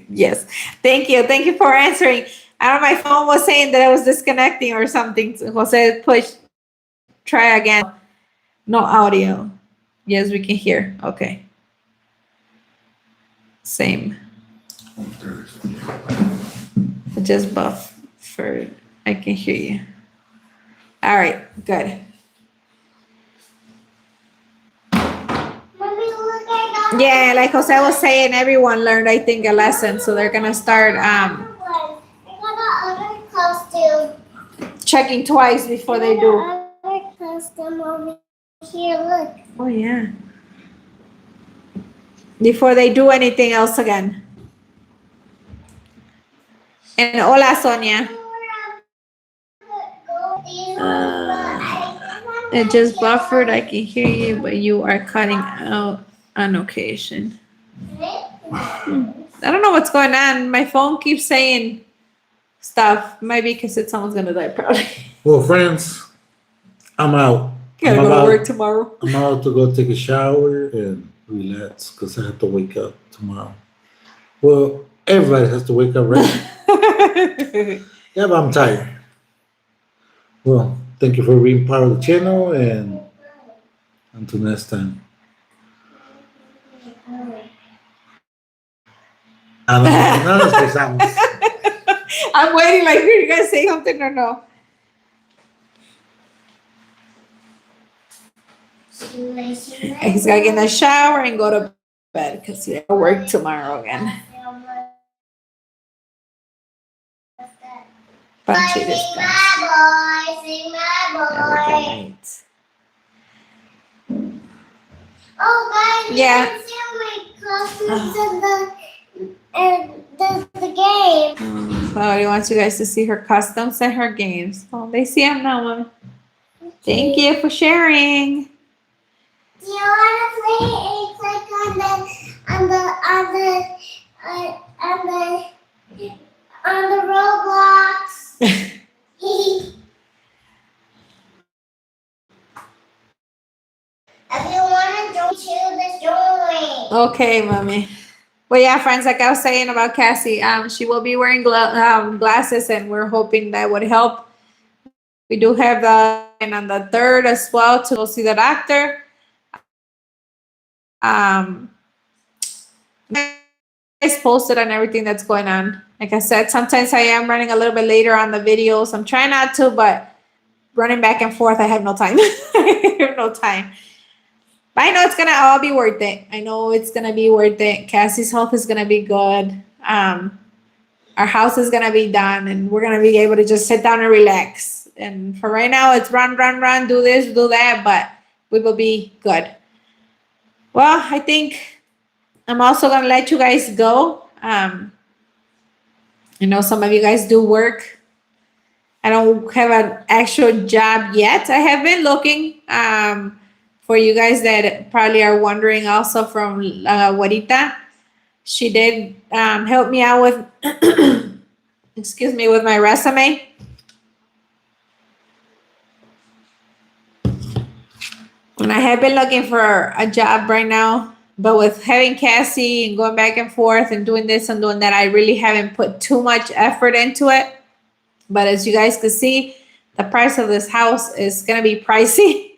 Yes. Thank you. Thank you for answering. I don't know, my phone was saying that it was disconnecting or something. So Jose, try again. No audio. Yes, we can hear. Okay. Same. Just buffered. I can hear you. All right, good. Mommy, look, I got Yeah, like Jose was saying, everyone learned, I think, a lesson. So they're gonna start I got other costume. checking twice before they do. Other costume over here. Look. Oh yeah. Before they do anything else again. And hola, Sonia. It just buffered. I can hear you, but you are cutting out on occasion. I don't know what's going on. My phone keeps saying stuff. Maybe because it's someone's gonna die probably. Well, friends, I'm out. Gotta I'm go to about- work tomorrow. I'm out to go take a shower and relax because I have to wake up tomorrow. Well, everybody has to wake up, right? Yeah, but I'm tired. Well, thank you for being part of the channel, and until next time. No nos pesamos. I'm waiting, like, are you guys say something or no? He's gotta get in the shower and go to bed because he has to work tomorrow again. Punchy this Sing thing. my boy, sing my boy. Oh, guys, Yeah. you can see my costumes and the game. So he wants you guys to see her customs and her games. Oh, they see them now, Mom. Thank you for sharing. Do you want to play a click on the Roblox? If you want to join too, let's join. Okay, Mommy. Well, yeah, friends, like I was saying about Cassie, she will be wearing glasses, and we're hoping that would help. We do have the and on the 3rd as well to go see the doctor. Guys posted on everything that's going on. Like I said, sometimes I am running a little bit later on the videos. I'm trying not to, but running back and forth, I have no time. I have no time. But I know it's gonna all be worth it. I know it's gonna be worth it. Cassie's health is gonna be good. Our house is gonna be done, and we're gonna be able to just sit down and relax. And for right now, it's run, do this, do that, but we will be good. Well, I think I'm also gonna let you guys go. I know some of you guys do work. I don't have an actual job yet. I have been looking. For you guys that probably are wondering also from Juanita, she did help me out with, excuse me, with my resume. And I have been looking for a job right now, but with having Cassie and going back and forth and doing this and doing that, I really haven't put too much effort into it. But as you guys can see, the price of this house is going to be pricey.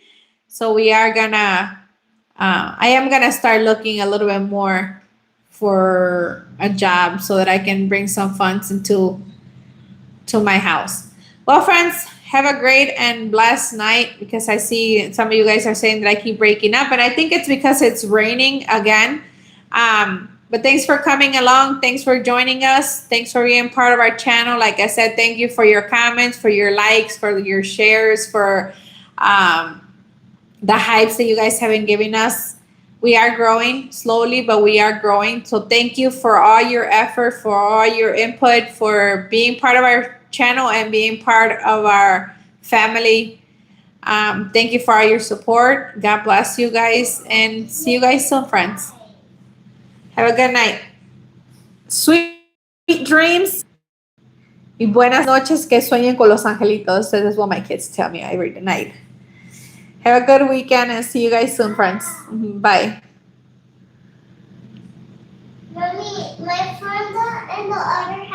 So we are gonna, I am gonna start looking a little bit more for a job so that I can bring some funds to my house. Well, friends, have a great and blessed night, because I see some of you guys are saying that I keep breaking up, and I think it's because it's raining again. But thanks for coming along. Thanks for joining us. Thanks for being part of our channel. Like I said, thank you for your comments, for your likes, for your shares, for the hypes that you guys have been giving us. We are growing slowly, but we are growing. So thank you for all your effort, for all your input, for being part of our channel and being part of our family. Thank you for all your support. God bless you guys, and see you guys soon, friends. Have a good night. Sweet dreams. Y buenas noches, que sueñen con los angelitos. This is what my kids tell me every night. Have a good weekend and see you guys soon, friends. Bye. Mommy, my friends are in the other house.